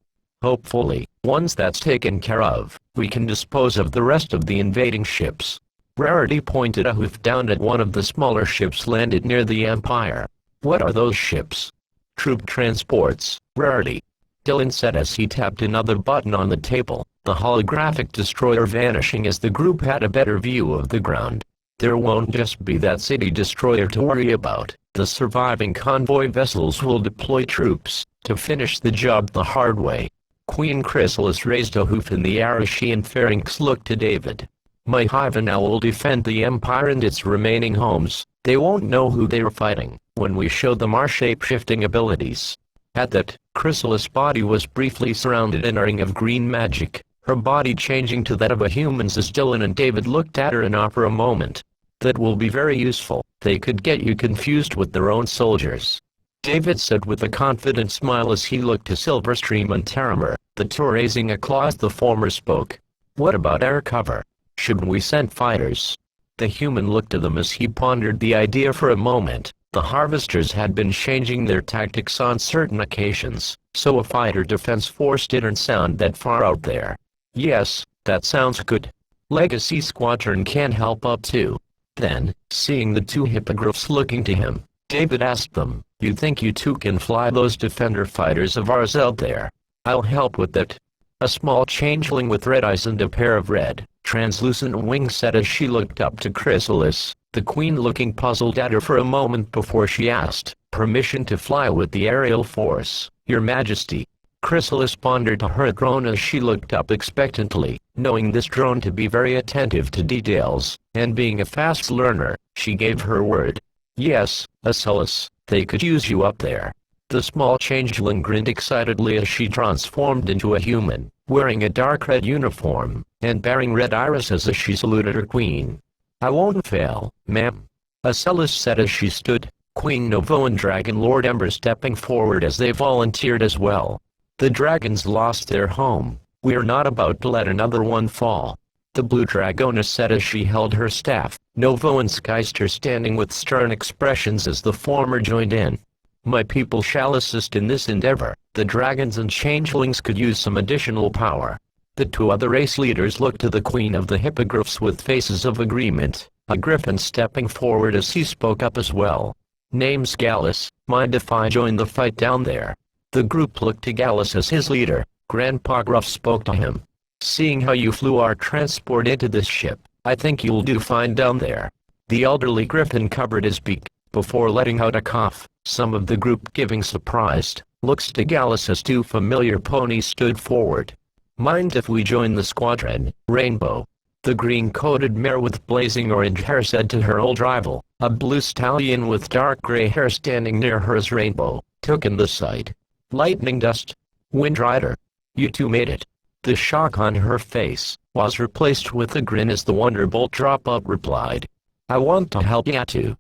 Hopefully, once that's taken care of, we can dispose of the rest of the invading ships." Rarity pointed a hoof down at one of the smaller ships landed near the Empire. "What are those ships?" "Troop transports, Rarity," Dylan said as he tapped another button on the table, the holographic destroyer vanishing as the group had a better view of the ground. "There won't just be that city destroyer to worry about. The surviving convoy vessels will deploy troops to finish the job the hard way." Queen Chrysalis raised a hoof in the air as she and Pharynx looked to David. "My Hive now will defend the Empire and its remaining homes. They won't know who they are fighting when we show them our shape-shifting abilities." At that, Chrysalis' body was briefly surrounded in a ring of green magic, her body changing to that of a human's as Dylan and David looked at her in awe for a moment. "That will be very useful. They could get you confused with their own soldiers," David said with a confident smile as he looked to Silverstream and Terramar, the two raising a claw as the former spoke. "What about air cover? Should we send fighters?" The human looked at them as he pondered the idea for a moment. The harvesters had been changing their tactics on certain occasions, so a fighter defense force didn't sound that far out there. "Yes, that sounds good. Legacy Squadron can help up too." Then, seeing the two hippogriffs looking to him, David asked them, "You think you two can fly those defender fighters of ours out there?" "I'll help with that." A small changeling with red eyes and a pair of red, translucent wings said as she looked up to Chrysalis, the queen looking puzzled at her for a moment before she asked, Permission to fly with the aerial force, Your Majesty. Chrysalis pondered her a groan as she looked up expectantly, knowing this drone to be very attentive to details, and being a fast learner, she gave her word. Yes, Acellus, they could use you up there. The small changeling grinned excitedly as she transformed into a human, wearing a dark red uniform, and bearing red irises as she saluted her queen. I won't fail, ma'am. Acellus said as she stood, Queen Novo and Dragon Lord Ember stepping forward as they volunteered as well. The dragons lost their home. We're not about to let another one fall. The Blue Dragoness said as she held her staff, Novo and Skysters standing with stern expressions as the former joined in. My people shall assist in this endeavor. The dragons and changelings could use some additional power. The two other race leaders looked to the Queen of the Hippogriffs with faces of agreement, a griffin stepping forward as he spoke up as well. Name's Gallus, mind if I join the fight down there? The group looked to Gallus as his leader. Grandpa Gruff spoke to him. Seeing how you flew our transport into this ship, I think you'll do fine down there. The elderly griffin covered his beak, before letting out a cough, some of the group giving surprised looks to Gallus as two familiar ponies stood forward. Mind if we join the squadron, Rainbow? The green-coated mare with blazing orange hair said to her old rival, a blue stallion with dark gray hair standing near her as Rainbow took in the sight. Lightning Dust. Windrider. You two made it. The shock on her face was replaced with a grin as the Wonderbolt Drop-Up replied. I want to help you too,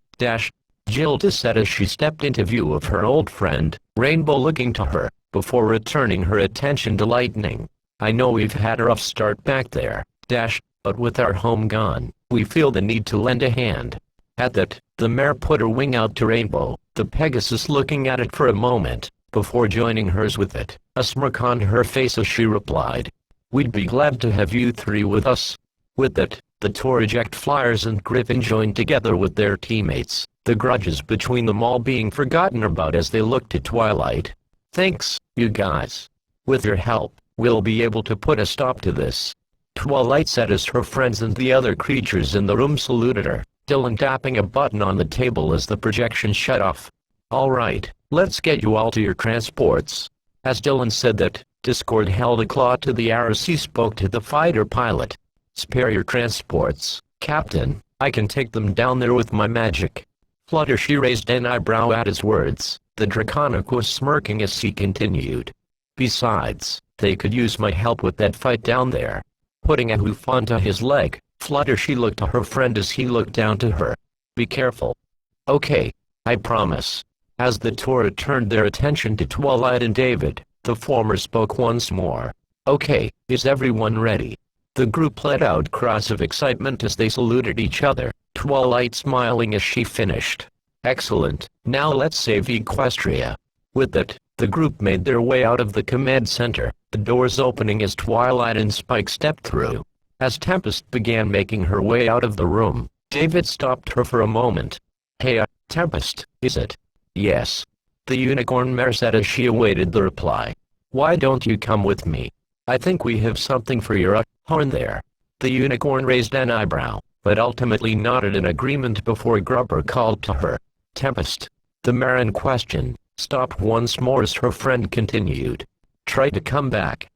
Gilda said as she stepped into view of her old friend, Rainbow looking to her, before returning her attention to Lightning. I know we've had a rough start back there, but with our home gone, we feel the need to lend a hand. At that, the mare put her wing out to Rainbow, the Pegasus looking at it for a moment, before joining hers with it, a smirk on her face as she replied. We'd be glad to have you three with us. With that, the Torreject Flyers and Griffin joined together with their teammates, the grudges between them all being forgotten about as they looked at Twilight. Thanks, you guys. With your help, we'll be able to put a stop to this. Twilight said as her friends and the other creatures in the room saluted her, Dylan tapping a button on the table as the projection shut off. All right, let's get you all to your transports. As Dylan said that, Discord held a claw to the arrows. He spoke to the fighter pilot. Spare your transports, Captain. I can take them down there with my magic. Fluttershy raised an eyebrow at his words. The Draconic was smirking as he continued. Besides, they could use my help with that fight down there. Putting a hoof onto his leg, Fluttershy looked to her friend as he looked down to her. Be careful. Okay, I promise. As the Torah turned their attention to Twilight and David, the former spoke once more. Okay, is everyone ready? The group let out cries of excitement as they saluted each other, Twilight smiling as she finished. Excellent, now let's save Equestria. With that, the group made their way out of the command center, the doors opening as Twilight and Spike stepped through. As Tempest began making her way out of the room, David stopped her for a moment. Hey, Tempest, is it? Yes. The unicorn mare said as she awaited the reply. Why don't you come with me? I think we have something for your horn there. The unicorn raised an eyebrow, but ultimately nodded in agreement before Grubber called to her. Tempest. The mare in question stopped once more as her friend continued. Try to come back.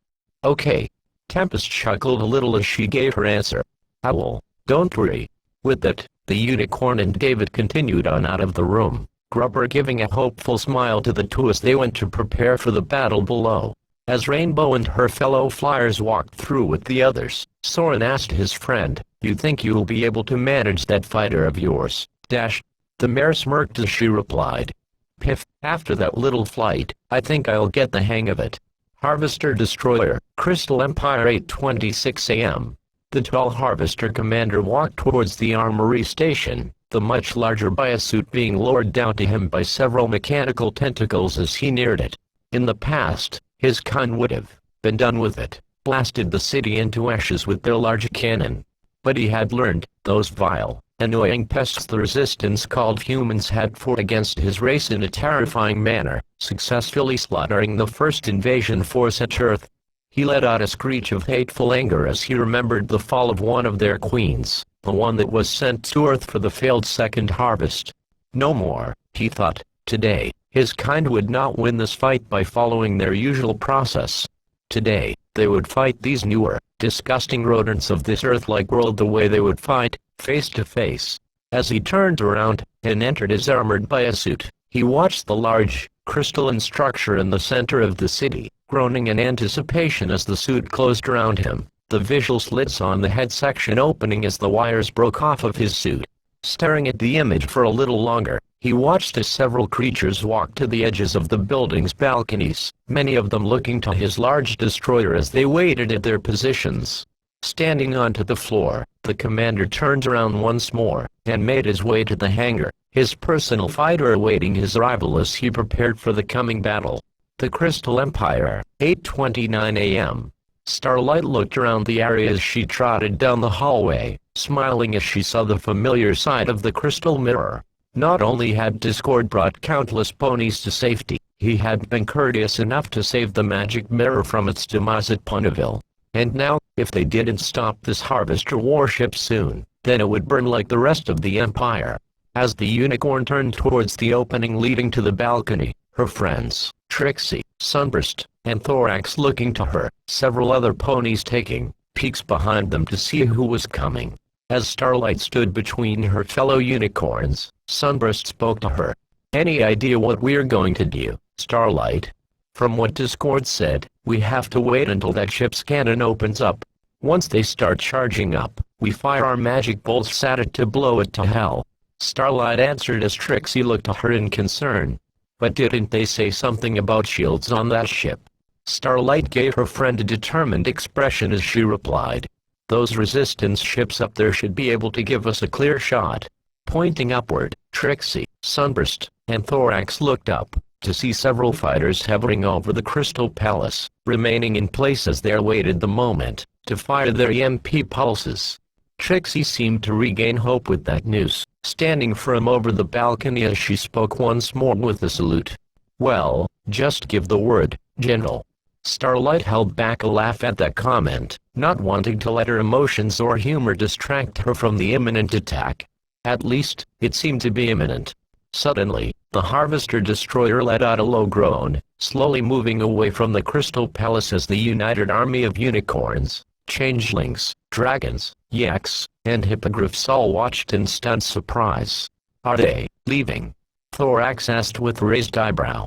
Okay. Tempest chuckled a little as she gave her answer. I will, don't worry. With that, the unicorn and David continued on out of the room, Grubber giving a hopeful smile to the two as they went to prepare for the battle below. As Rainbow and her fellow flyers walked through with the others, Soren asked his friend, You think you'll be able to manage that fighter of yours? The mare smirked as she replied. Piff, after that little flight, I think I'll get the hang of it. Harvester Destroyer, Crystal Empire 8:26 a.m. The tall Harvester commander walked towards the armory station, the much larger biosuit being lowered down to him by several mechanical tentacles as he neared it. In the past, his kind would have been done with it, blasted the city into ashes with their large cannon. But he had learned, those vile, annoying pests the Resistance called humans had fought against his race in a terrifying manner, successfully slaughtering the first invasion force at Earth. He let out a screech of hateful anger as he remembered the fall of one of their queens, the one that was sent to Earth for the failed second harvest. No more, he thought. Today, his kind would not win this fight by following their usual process. Today, they would fight these newer, disgusting rodents of this Earth-like world the way they would fight, face to face. As he turned around and entered his armored biosuit, he watched the large, crystalline structure in the center of the city, groaning in anticipation as the suit closed around him, the visual slits on the head section opening as the wires broke off of his suit. Staring at the image for a little longer, he watched as several creatures walked to the edges of the building's balconies, many of them looking to his large destroyer as they waited at their positions. Standing onto the floor, the commander turned around once more, and made his way to the hangar, his personal fighter awaiting his arrival as he prepared for the coming battle. The Crystal Empire, 8:29 a.m. Starlight looked around the area as she trotted down the hallway, smiling as she saw the familiar side of the crystal mirror. Not only had Discord brought countless ponies to safety, he had been courteous enough to save the magic mirror from its demise at Ponyville. And now, if they didn't stop this Harvester warship soon, then it would burn like the rest of the Empire. As the unicorn turned towards the opening leading to the balcony, her friends, Trixie, Sunburst, and Thorax looking to her, several other ponies taking peeks behind them to see who was coming. As Starlight stood between her fellow unicorns, Sunburst spoke to her. "Any idea what we're going to do, Starlight?" "From what Discord said, we have to wait until that ship's cannon opens up. Once they start charging up, we fire our magic bolts at it to blow it to hell," Starlight answered as Trixie looked at her in concern. "But didn't they say something about shields on that ship?" Starlight gave her friend a determined expression as she replied. "Those resistance ships up there should be able to give us a clear shot." Pointing upward, Trixie, Sunburst, and Thorax looked up to see several fighters hovering over the Crystal Palace, remaining in place as they awaited the moment to fire their EMP pulses. Trixie seemed to regain hope with that news, standing firm over the balcony as she spoke once more with a salute. "Well, just give the word, General." Starlight held back a laugh at that comment, not wanting to let her emotions or humor distract her from the imminent attack. At least, it seemed to be imminent. Suddenly, the Harvester destroyer let out a low groan, slowly moving away from the Crystal Palace as the united army of unicorns, changelings, dragons, yaks, and hippogriffs all watched in stunned surprise. "Are they leaving?" Thorax asked with raised eyebrow.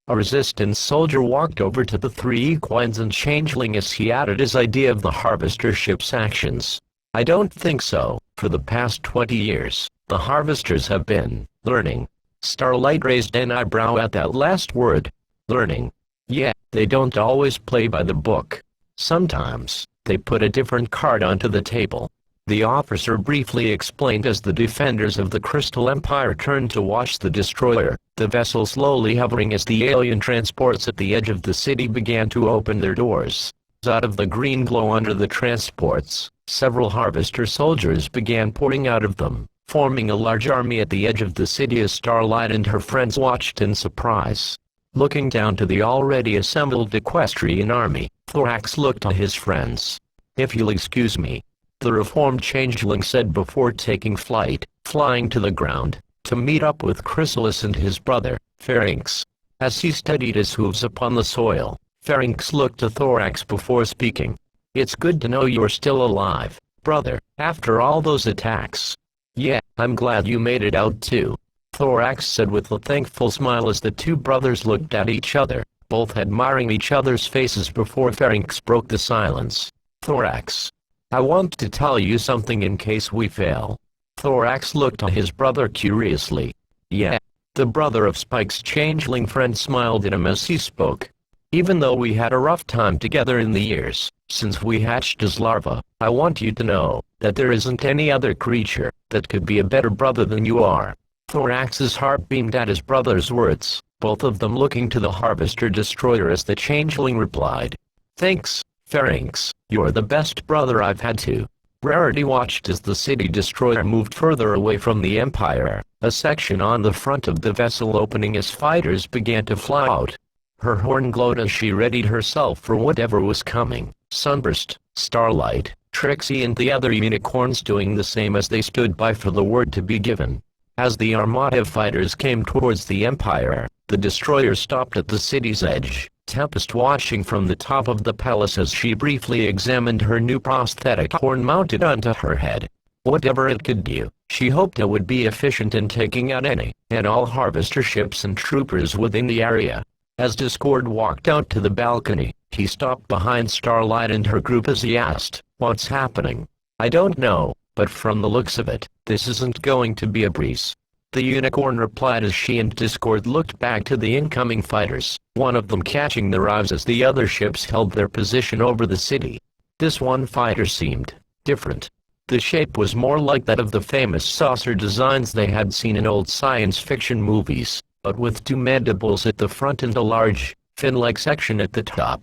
A resistance soldier walked over to the three equines and changeling as he added his idea of the Harvester ship's actions. "I don't think so. For the past 20 years, the Harvesters have been learning." Starlight raised an eyebrow at that last word. "Learning? Yeah, they don't always play by the book. Sometimes, they put a different card onto the table," the officer briefly explained as the defenders of the Crystal Empire turned to watch the destroyer, the vessel slowly hovering as the alien transports at the edge of the city began to open their doors. Out of the green glow under the transports, several Harvester soldiers began pouring out of them, forming a large army at the edge of the city as Starlight and her friends watched in surprise. Looking down to the already assembled equestrian army, Thorax looked to his friends. "If you'll excuse me," the reformed changeling said before taking flight, flying to the ground, to meet up with Chrysalis and his brother, Pharynx. As he steadied his hooves upon the soil, Pharynx looked to Thorax before speaking. "It's good to know you're still alive, brother, after all those attacks." "Yeah, I'm glad you made it out too," Thorax said with a thankful smile as the two brothers looked at each other, both admiring each other's faces before Pharynx broke the silence. "Thorax, I want to tell you something in case we fail." Thorax looked at his brother curiously. "Yeah?" The brother of Spike's changeling friend smiled at him as he spoke. "Even though we had a rough time together in the years since we hatched as larvae, I want you to know that there isn't any other creature that could be a better brother than you are." Thorax's heart beamed at his brother's words, both of them looking to the Harvester destroyer as the changeling replied. "Thanks, Pharynx, you're the best brother I've had too." Rarity watched as the city destroyer moved further away from the Empire, a section on the front of the vessel opening as fighters began to fly out. Her horn glowed as she readied herself for whatever was coming. Sunburst, Starlight, Trixie and the other unicorns doing the same as they stood by for the word to be given. As the Armada fighters came towards the Empire, the destroyer stopped at the city's edge, Tempest watching from the top of the palace as she briefly examined her new prosthetic horn mounted onto her head. Whatever it could do, she hoped it would be efficient in taking out any and all Harvester ships and troopers within the area. As Discord walked out to the balcony, he stopped behind Starlight and her group as he asked, "What's happening?" "I don't know, but from the looks of it, this isn't going to be a breeze," the unicorn replied as she and Discord looked back to the incoming fighters, one of them catching their eyes as the other ships held their position over the city. This one fighter seemed different. The shape was more like that of the famous saucer designs they had seen in old science fiction movies, but with two mandibles at the front and a large, fin-like section at the top.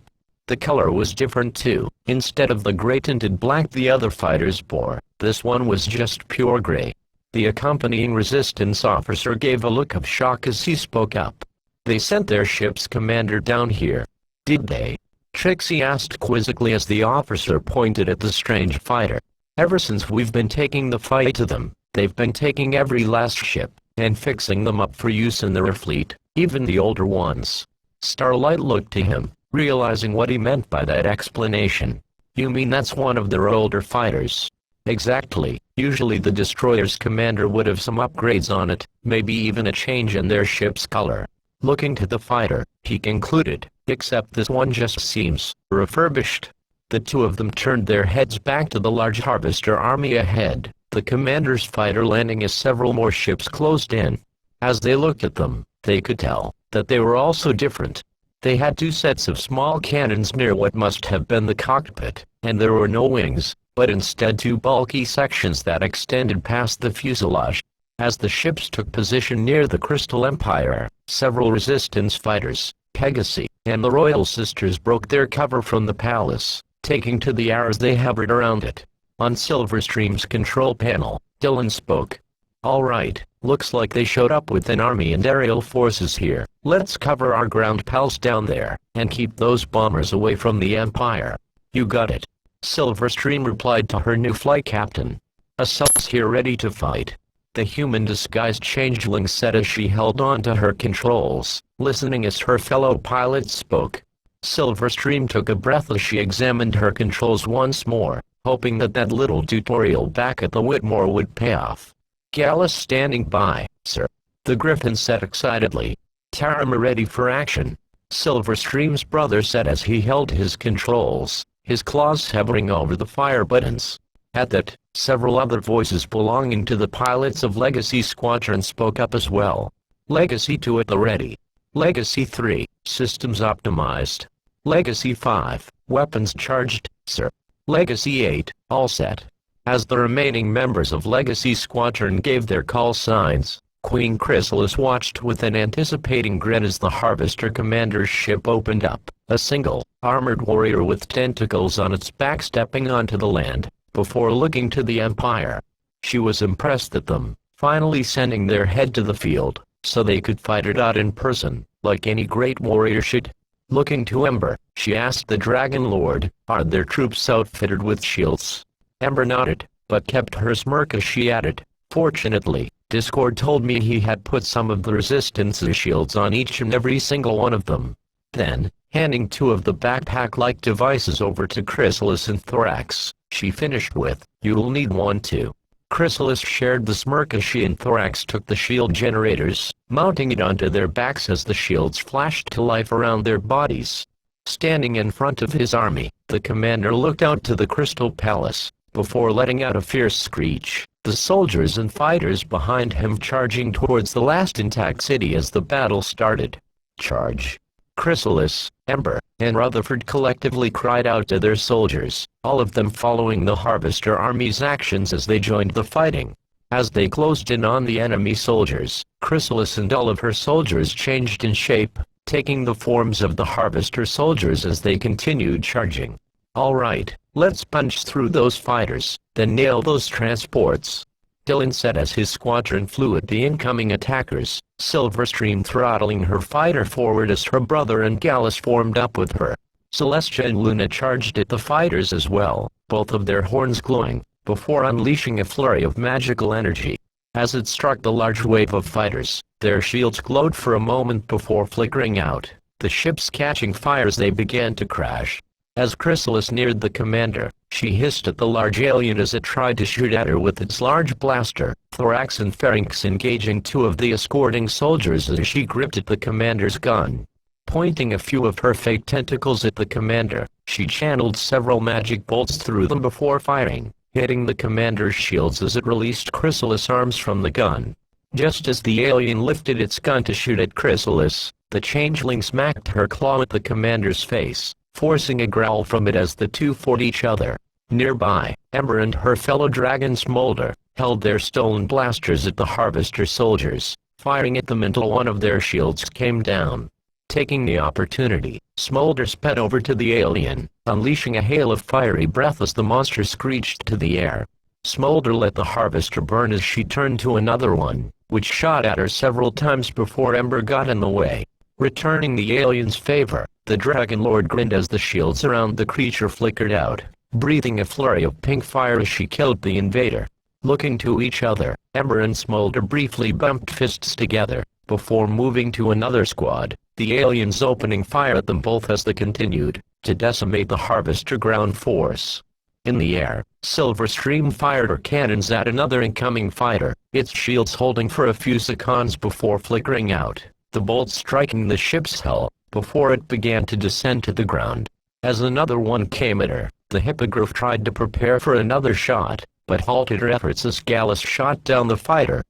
The color was different too. Instead of the gray-tinted black the other fighters bore, this one was just pure gray. The accompanying resistance officer gave a look of shock as he spoke up. "They sent their ship's commander down here." "Did they?" Trixie asked quizzically as the officer pointed at the strange fighter. "Ever since we've been taking the fight to them, they've been taking every last ship and fixing them up for use in their fleet, even the older ones." Starlight looked to him, realizing what he meant by that explanation. "You mean that's one of their older fighters?" "Exactly. Usually the destroyer's commander would have some upgrades on it, maybe even a change in their ship's color." Looking to the fighter, he concluded, "Except this one just seems refurbished." The two of them turned their heads back to the large Harvester army ahead, the commander's fighter landing as several more ships closed in. As they looked at them, they could tell that they were also different. They had two sets of small cannons near what must have been the cockpit, and there were no wings, but instead two bulky sections that extended past the fuselage. As the ships took position near the Crystal Empire, several resistance fighters, Pegasi, and the Royal Sisters broke their cover from the palace, taking to the air as they hovered around it. On Silverstream's control panel, Dylan spoke. "All right, looks like they showed up with an army and aerial forces here. Let's cover our ground pals down there, and keep those bombers away from the Empire." "You got it," Silverstream replied to her new flight captain. "Assault's here ready to fight," the human-disguised changeling said as she held on to her controls, listening as her fellow pilots spoke. Silverstream took a breath as she examined her controls once more, hoping that little tutorial back at the Whitmore would pay off. "Gallus standing by, sir," the Griffin said excitedly. "Tarama ready for action," Silverstream's brother said as he held his controls, his claws hovering over the fire buttons. At that, several other voices belonging to the pilots of Legacy Squadron spoke up as well. "Legacy 2 at the ready. Legacy 3, systems optimized. Legacy 5, weapons charged, sir. Legacy 8, all set." As the remaining members of Legacy Squadron gave their call signs, Queen Chrysalis watched with an anticipating grin as the Harvester commander's ship opened up, a single, armored warrior with tentacles on its back stepping onto the land, before looking to the Empire. She was impressed at them, finally sending their head to the field, so they could fight it out in person, like any great warrior should. Looking to Ember, she asked the Dragon Lord, "Are their troops outfitted with shields?" Ember nodded, but kept her smirk as she added, "Fortunately, Discord told me he had put some of the Resistance's shields on each and every single one of them." Then, handing two of the backpack-like devices over to Chrysalis and Thorax, she finished with, "You'll need one too." Chrysalis shared the smirk as she and Thorax took the shield generators, mounting it onto their backs as the shields flashed to life around their bodies. Standing in front of his army, the commander looked out to the Crystal Palace, before letting out a fierce screech, the soldiers and fighters behind him charging towards the last intact city as the battle started. "Charge!" Chrysalis, Ember, and Rutherford collectively cried out to their soldiers, all of them following the Harvester army's actions as they joined the fighting. As they closed in on the enemy soldiers, Chrysalis and all of her soldiers changed in shape, taking the forms of the Harvester soldiers as they continued charging. "All right, let's punch through those fighters, then nail those transports," Dylan said as his squadron flew at the incoming attackers, Silverstream throttling her fighter forward as her brother and Gallus formed up with her. Celestia and Luna charged at the fighters as well, both of their horns glowing, before unleashing a flurry of magical energy. As it struck the large wave of fighters, their shields glowed for a moment before flickering out, the ships catching fire as they began to crash. As Chrysalis neared the commander, she hissed at the large alien as it tried to shoot at her with its large blaster, thorax and pharynx engaging two of the escorting soldiers as she gripped at the commander's gun. Pointing a few of her fake tentacles at the commander, she channeled several magic bolts through them before firing, hitting the commander's shields as it released Chrysalis' arms from the gun. Just as the alien lifted its gun to shoot at Chrysalis, the changeling smacked her claw at the commander's face, forcing a growl from it as the two fought each other. Nearby, Ember and her fellow dragon Smolder held their stolen blasters at the Harvester soldiers, firing at them until one of their shields came down. Taking the opportunity, Smolder sped over to the alien, unleashing a hail of fiery breath as the monster screeched to the air. Smolder let the Harvester burn as she turned to another one, which shot at her several times before Ember got in the way. Returning the alien's favor, the Dragon Lord grinned as the shields around the creature flickered out, breathing a flurry of pink fire as she killed the invader. Looking to each other, Ember and Smolder briefly bumped fists together, before moving to another squad, the aliens opening fire at them both as they continued to decimate the Harvester ground force. In the air, Silverstream fired her cannons at another incoming fighter, its shields holding for a few seconds before flickering out, the bolts striking the ship's hull, before it began to descend to the ground. As another one came at her, the Hippogriff tried to prepare for another shot, but halted her efforts as Gallus shot down the fighter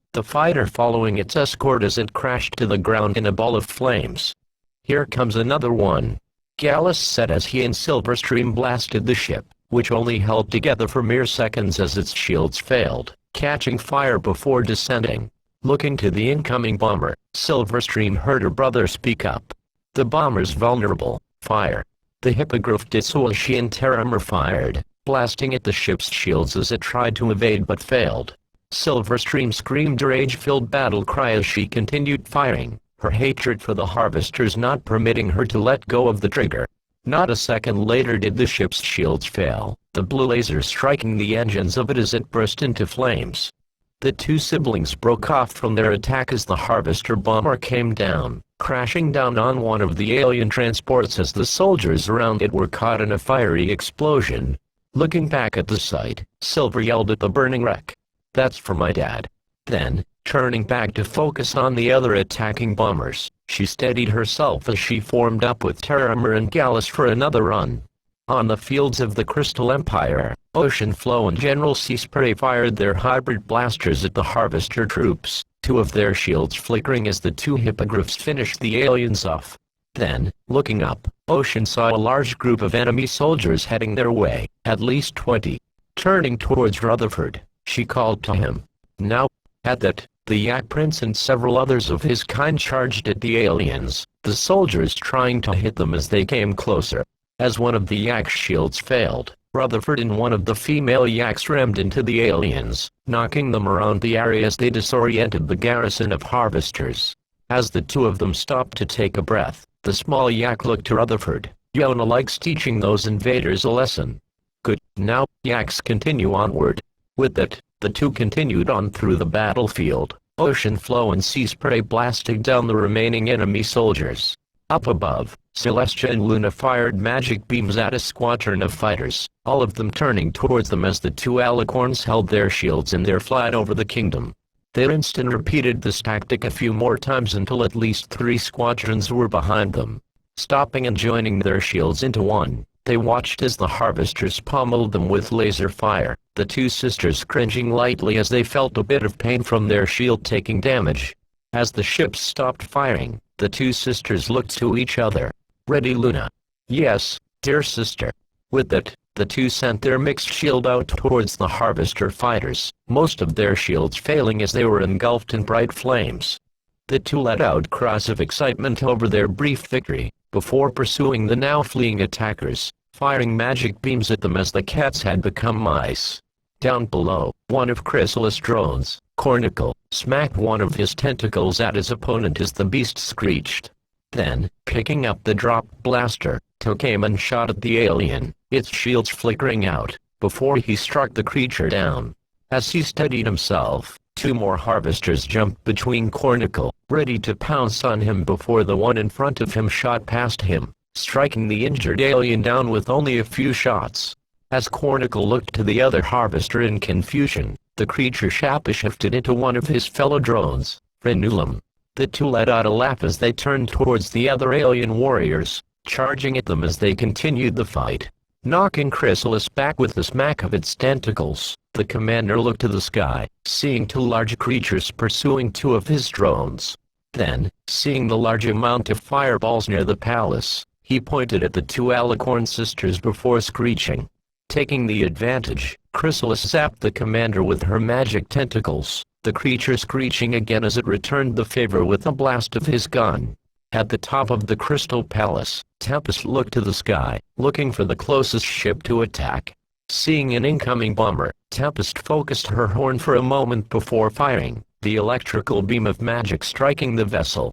following its escort as it crashed to the ground in a ball of flames. "Here comes another one," Gallus said as he and Silverstream blasted the ship, which only held together for mere seconds as its shields failed, catching fire before descending. Looking to the incoming bomber, Silverstream heard her brother speak up. "The bomber's vulnerable, fire." The Hippogriff did so as she and Terramur fired, blasting at the ship's shields as it tried to evade but failed. Silverstream screamed a rage-filled battle cry as she continued firing, her hatred for the Harvesters not permitting her to let go of the trigger. Not a second later did the ship's shields fail, the blue laser striking the engines of it as it burst into flames. The two siblings broke off from their attack as the Harvester bomber came down, crashing down on one of the alien transports as the soldiers around it were caught in a fiery explosion. Looking back at the sight, Silver yelled at the burning wreck, "That's for my dad." Then, turning back to focus on the other attacking bombers, she steadied herself as she formed up with Terramur and Gallus for another run. On the fields of the Crystal Empire, Ocean Flow and General Seaspray fired their hybrid blasters at the Harvester troops, two of their shields flickering as the two Hippogriffs finished the aliens off. Then, looking up, Ocean saw a large group of enemy soldiers heading their way, at least 20. Turning towards Rutherford, she called to him. Now, at that, the Yak Prince and several others of his kind charged at the aliens, the soldiers trying to hit them as they came closer. As one of the Yak's shields failed, Rutherford and one of the female Yaks rammed into the aliens, knocking them around the area as they disoriented the garrison of Harvesters. As the two of them stopped to take a breath, the small Yak looked to Rutherford. "Yona likes teaching those invaders a lesson." "Good. Now, Yaks, continue onward." With that, the two continued on through the battlefield, Ocean Flow and Seaspray blasting down the remaining enemy soldiers. Up above, Celestia and Luna fired magic beams at a squadron of fighters, all of them turning towards them as the two alicorns held their shields in their flight over the kingdom. They instantly repeated this tactic a few more times until at least 3 squadrons were behind them. Stopping and joining their shields into one, they watched as the Harvesters pommeled them with laser fire, the two sisters cringing lightly as they felt a bit of pain from their shield taking damage. As the ships stopped firing, the two sisters looked to each other. "Ready, Luna?" "Yes, dear sister." With that, the two sent their mixed shield out towards the Harvester fighters, most of their shields failing as they were engulfed in bright flames. The two let out cries of excitement over their brief victory, before pursuing the now fleeing attackers, firing magic beams at them as the cats had become mice. Down below, one of Chrysalis' drones, Cornicle, smacked one of his tentacles at his opponent as the beast screeched. Then, picking up the dropped blaster, took aim and shot at the alien, its shields flickering out, before he struck the creature down. As he steadied himself, 2 more harvesters jumped between Cornicle, ready to pounce on him before the one in front of him shot past him, striking the injured alien down with only a few shots. As Cornicle looked to the other harvester in confusion, the creature shapeshifted into one of his fellow drones, Frenulum. The two let out a laugh as they turned towards the other alien warriors, charging at them as they continued the fight. Knocking Chrysalis back with the smack of its tentacles, the commander looked to the sky, seeing 2 large creatures pursuing 2 of his drones. Then, seeing the large amount of fireballs near the palace, he pointed at the 2 Alicorn sisters before screeching. Taking the advantage, Chrysalis zapped the commander with her magic tentacles, the creature screeching again as it returned the favor with a blast of his gun. At the top of the Crystal Palace, Tempest looked to the sky, looking for the closest ship to attack. Seeing an incoming bomber, Tempest focused her horn for a moment before firing, the electrical beam of magic striking the vessel.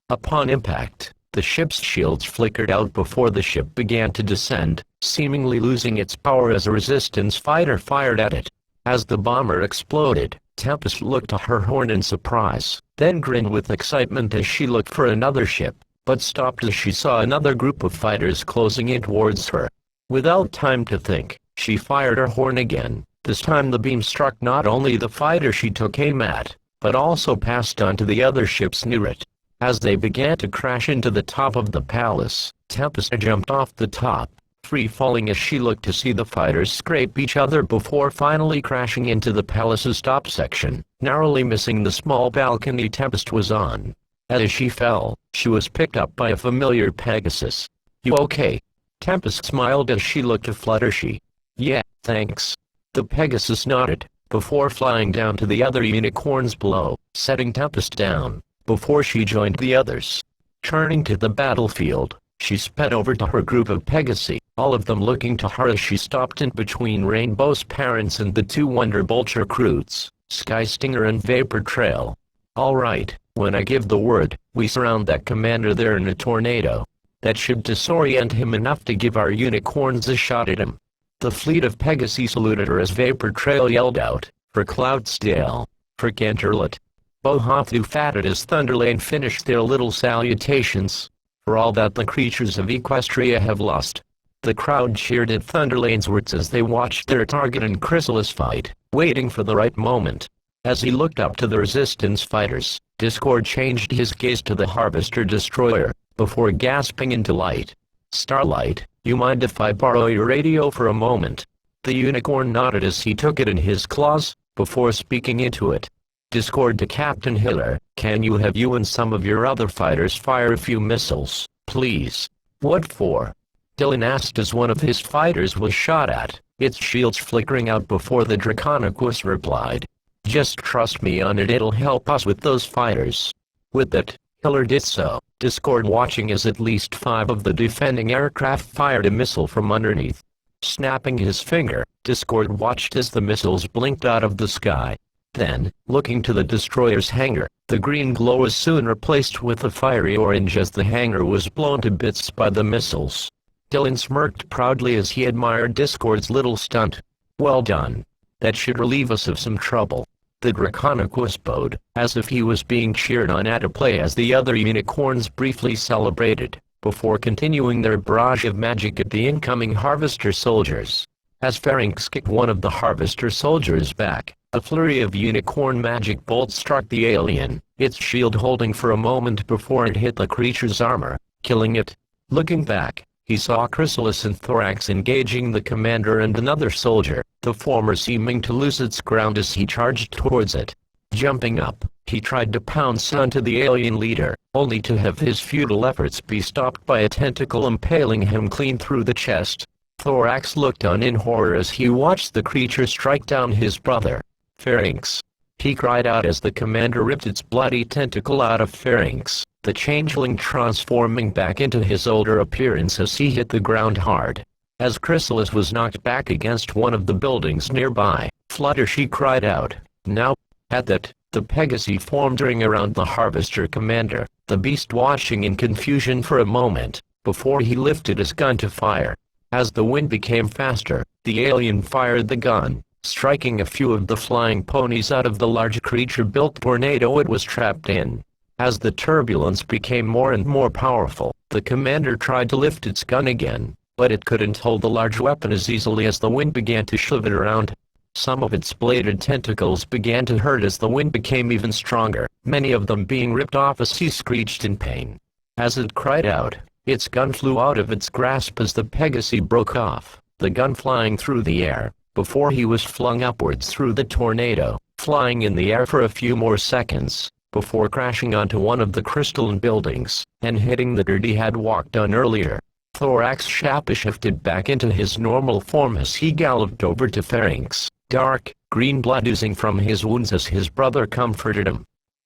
Upon impact, the ship's shields flickered out before the ship began to descend, seemingly losing its power as a resistance fighter fired at it. As the bomber exploded, Tempest looked to her horn in surprise, then grinned with excitement as she looked for another ship, but stopped as she saw another group of fighters closing in towards her. Without time to think, she fired her horn again. This time the beam struck not only the fighter she took aim at, but also passed on to the other ships near it. As they began to crash into the top of the palace, Tempest jumped off the top, free-falling as she looked to see the fighters scrape each other before finally crashing into the palace's top section, narrowly missing the small balcony Tempest was on. As she fell, she was picked up by a familiar Pegasus. "You okay?" Tempest smiled as she looked to Fluttershy. "Yeah, thanks." The Pegasus nodded, before flying down to the other unicorns below, setting Tempest down, before she joined the others. Turning to the battlefield, she sped over to her group of Pegasi, all of them looking to her as she stopped in between Rainbow's parents and the 2 Wonderbolt recruits, Skystinger and Vapor Trail. "All right, when I give the word, we surround that commander there in a tornado. That should disorient him enough to give our unicorns a shot at him." The fleet of Pegasi saluted her as Vapor Trail yelled out, "For Cloudsdale, for Canterlot." Bohathu fatted as Thunderlane finished their little salutations. "For all that the creatures of Equestria have lost." The crowd cheered at Thunderlane's words as they watched their target and Chrysalis fight, waiting for the right moment. As he looked up to the Resistance fighters, Discord changed his gaze to the Harvester Destroyer, before gasping in delight. "Starlight, you mind if I borrow your radio for a moment?" The unicorn nodded as he took it in his claws, before speaking into it. Discord to Captain Hiller, "Can you have you and some of your other fighters fire a few missiles, please?" "What for?" Dylan asked as one of his fighters was shot at, its shields flickering out before the Draconicus replied, "Just trust me on it, it'll help us with those fighters." With that, Hiller did so, Discord watching as at least 5 of the defending aircraft fired a missile from underneath. Snapping his finger, Discord watched as the missiles blinked out of the sky. Then, looking to the destroyer's hangar, the green glow was soon replaced with a fiery orange as the hangar was blown to bits by the missiles. Dylan smirked proudly as he admired Discord's little stunt. "Well done. That should relieve us of some trouble." The Draconicus bowed, as if he was being cheered on at a play as the other unicorns briefly celebrated, before continuing their barrage of magic at the incoming Harvester soldiers. As Pharynx kicked one of the Harvester soldiers back, a flurry of unicorn magic bolts struck the alien, its shield holding for a moment before it hit the creature's armor, killing it. Looking back, he saw Chrysalis and Thorax engaging the commander and another soldier, the former seeming to lose its ground as he charged towards it. Jumping up, he tried to pounce onto the alien leader, only to have his futile efforts be stopped by a tentacle impaling him clean through the chest. Thorax looked on in horror as he watched the creature strike down his brother. "Pharynx!" he cried out as the commander ripped its bloody tentacle out of Pharynx, the changeling transforming back into his older appearance as he hit the ground hard. As Chrysalis was knocked back against one of the buildings nearby, Fluttershy cried out, "Now!" At that, the Pegasi formed ring around the Harvester commander, the beast watching in confusion for a moment, before he lifted his gun to fire. As the wind became faster, the alien fired the gun, striking a few of the flying ponies out of the large creature-built tornado it was trapped in. As the turbulence became more and more powerful, the commander tried to lift its gun again, but it couldn't hold the large weapon as easily as the wind began to shove it around. Some of its bladed tentacles began to hurt as the wind became even stronger, many of them being ripped off as he screeched in pain. As it cried out, its gun flew out of its grasp as the Pegasus broke off, the gun flying through the air, before he was flung upwards through the tornado, flying in the air for a few more seconds, before crashing onto one of the crystalline buildings, and hitting the dirt he had walked on earlier. Thorax shapeshifted back into his normal form as he galloped over to Pharynx, dark, green blood oozing from his wounds as his brother comforted him.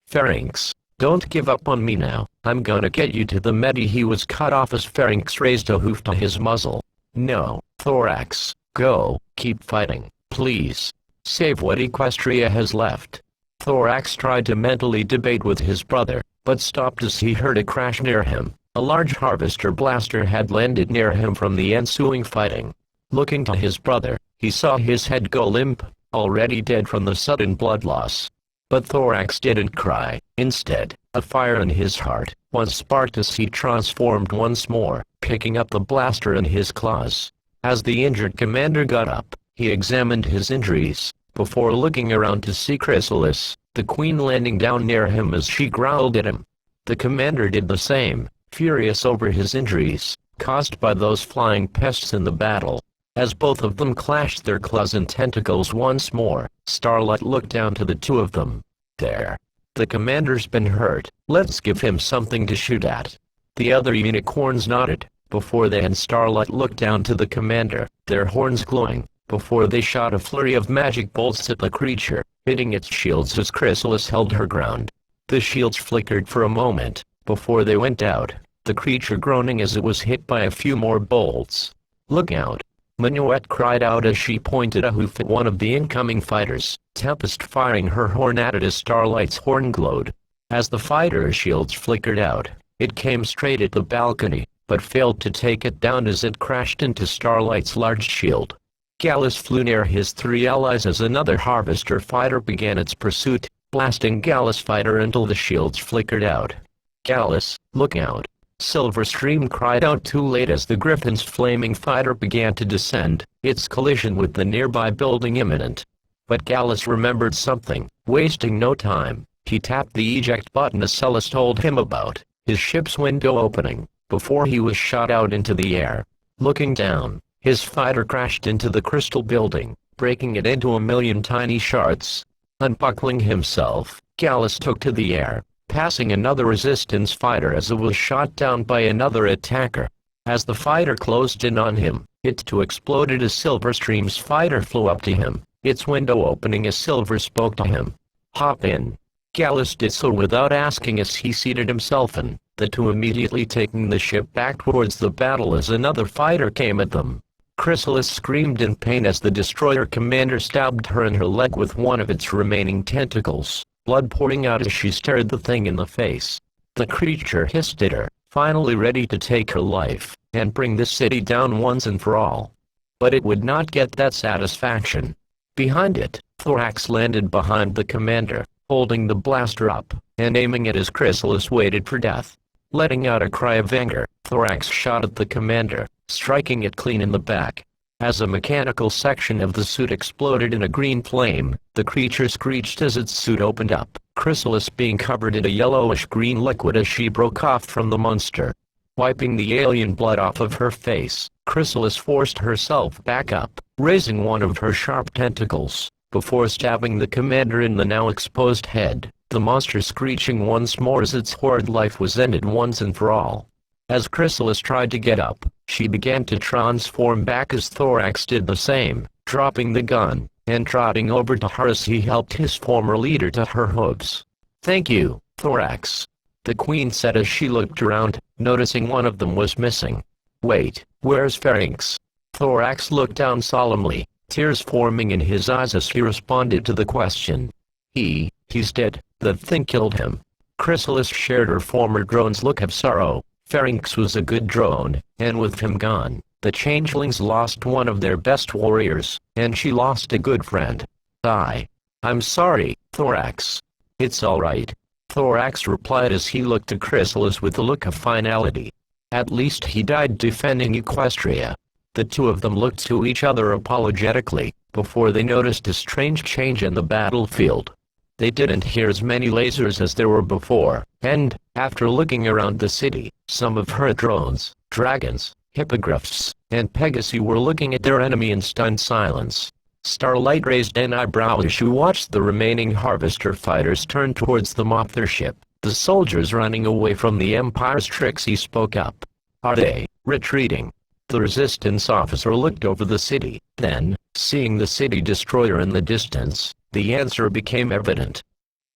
"Pharynx, don't give up on me now, I'm gonna get you to the Medi." He was cut off as Pharynx raised a hoof to his muzzle. "No, Thorax, go, keep fighting, please. Save what Equestria has left." Thorax tried to mentally debate with his brother, but stopped as he heard a crash near him. A large harvester blaster had landed near him from the ensuing fighting. Looking to his brother, he saw his head go limp, already dead from the sudden blood loss. But Thorax didn't cry. Instead, a fire in his heart was sparked as he transformed once more, picking up the blaster in his claws. As the injured commander got up, he examined his injuries, before looking around to see Chrysalis, the queen, landing down near him as she growled at him. The commander did the same, furious over his injuries, caused by those flying pests in the battle. As both of them clashed their claws and tentacles once more, Starlight looked down to the two of them. "There. The commander's been hurt, let's give him something to shoot at." The other unicorns nodded. Before then Starlight looked down to the commander, their horns glowing, before they shot a flurry of magic bolts at the creature, hitting its shields as Chrysalis held her ground. The shields flickered for a moment, before they went out, the creature groaning as it was hit by a few more bolts. "Look out!" Minuet cried out as she pointed a hoof at one of the incoming fighters, Tempest firing her horn at it as Starlight's horn glowed. As the fighter's shields flickered out, it came straight at the balcony, but failed to take it down as it crashed into Starlight's large shield. Gallus flew near his three allies as another harvester fighter began its pursuit, blasting Gallus' fighter until the shields flickered out. "Gallus, look out!" Silverstream cried out too late as the Griffin's flaming fighter began to descend, its collision with the nearby building imminent. But Gallus remembered something. Wasting no time, he tapped the eject button as Celes told him about, his ship's window opening, before he was shot out into the air. Looking down, his fighter crashed into the crystal building, breaking it into a million tiny shards. Unbuckling himself, Gallus took to the air, passing another resistance fighter as it was shot down by another attacker. As the fighter closed in on him, it too exploded as Silverstream's fighter flew up to him, its window opening as Silver spoke to him. "Hop in." Gallus did so without asking as he seated himself in, the two immediately taking the ship back towards the battle as another fighter came at them. Chrysalis screamed in pain as the destroyer commander stabbed her in her leg with one of its remaining tentacles, blood pouring out as she stared the thing in the face. The creature hissed at her, finally ready to take her life, and bring the city down once and for all. But it would not get that satisfaction. Behind it, Thorax landed behind the commander, holding the blaster up, and aiming it as Chrysalis waited for death. Letting out a cry of anger, Thorax shot at the commander, striking it clean in the back. As a mechanical section of the suit exploded in a green flame, the creature screeched as its suit opened up, Chrysalis being covered in a yellowish-green liquid as she broke off from the monster. Wiping the alien blood off of her face, Chrysalis forced herself back up, raising one of her sharp tentacles, before stabbing the commander in the now exposed head, the monster screeching once more as its horrid life was ended once and for all. As Chrysalis tried to get up, she began to transform back as Thorax did the same, dropping the gun, and trotting over to her as he helped his former leader to her hooves. "Thank you, Thorax," the queen said as she looked around, noticing one of them was missing. "Wait, where's Pharynx?" Thorax looked down solemnly, tears forming in his eyes as he responded to the question. He's dead, that thing killed him." Chrysalis shared her former drone's look of sorrow. Pharynx was a good drone, and with him gone, the changelings lost one of their best warriors, and she lost a good friend. I'm sorry, Thorax. It's all right, Thorax replied as he looked at Chrysalis with a look of finality. At least he died defending Equestria. The two of them looked to each other apologetically, before they noticed a strange change in the battlefield. They didn't hear as many lasers as there were before, and, after looking around the city, some of her drones, dragons, hippogriffs, and Pegasi were looking at their enemy in stunned silence. Starlight raised an eyebrow as she watched the remaining Harvester fighters turn towards them off their ship. The soldiers running away from the Empire's Trixie spoke up. Are they retreating? The Resistance officer looked over the city. Then, seeing the city destroyer in the distance, the answer became evident.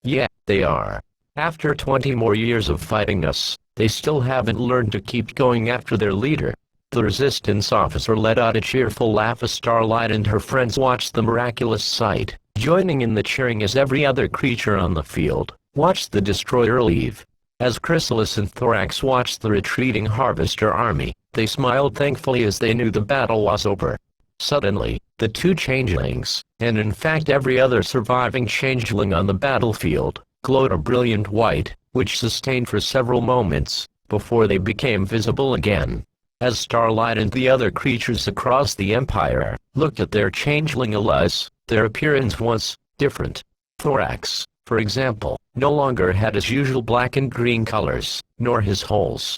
Yeah, they are. After 20 more years of fighting us, they still haven't learned to keep going after their leader. The Resistance officer let out a cheerful laugh as Starlight and her friends watched the miraculous sight, joining in the cheering as every other creature on the field watched the destroyer leave. As Chrysalis and Thorax watched the retreating Harvester army, they smiled thankfully as they knew the battle was over. Suddenly, the two changelings, and in fact every other surviving changeling on the battlefield, glowed a brilliant white, which sustained for several moments, before they became visible again. As Starlight and the other creatures across the Empire looked at their changeling allies, their appearance was different. Thorax, for example, no longer had his usual black and green colors, nor his holes.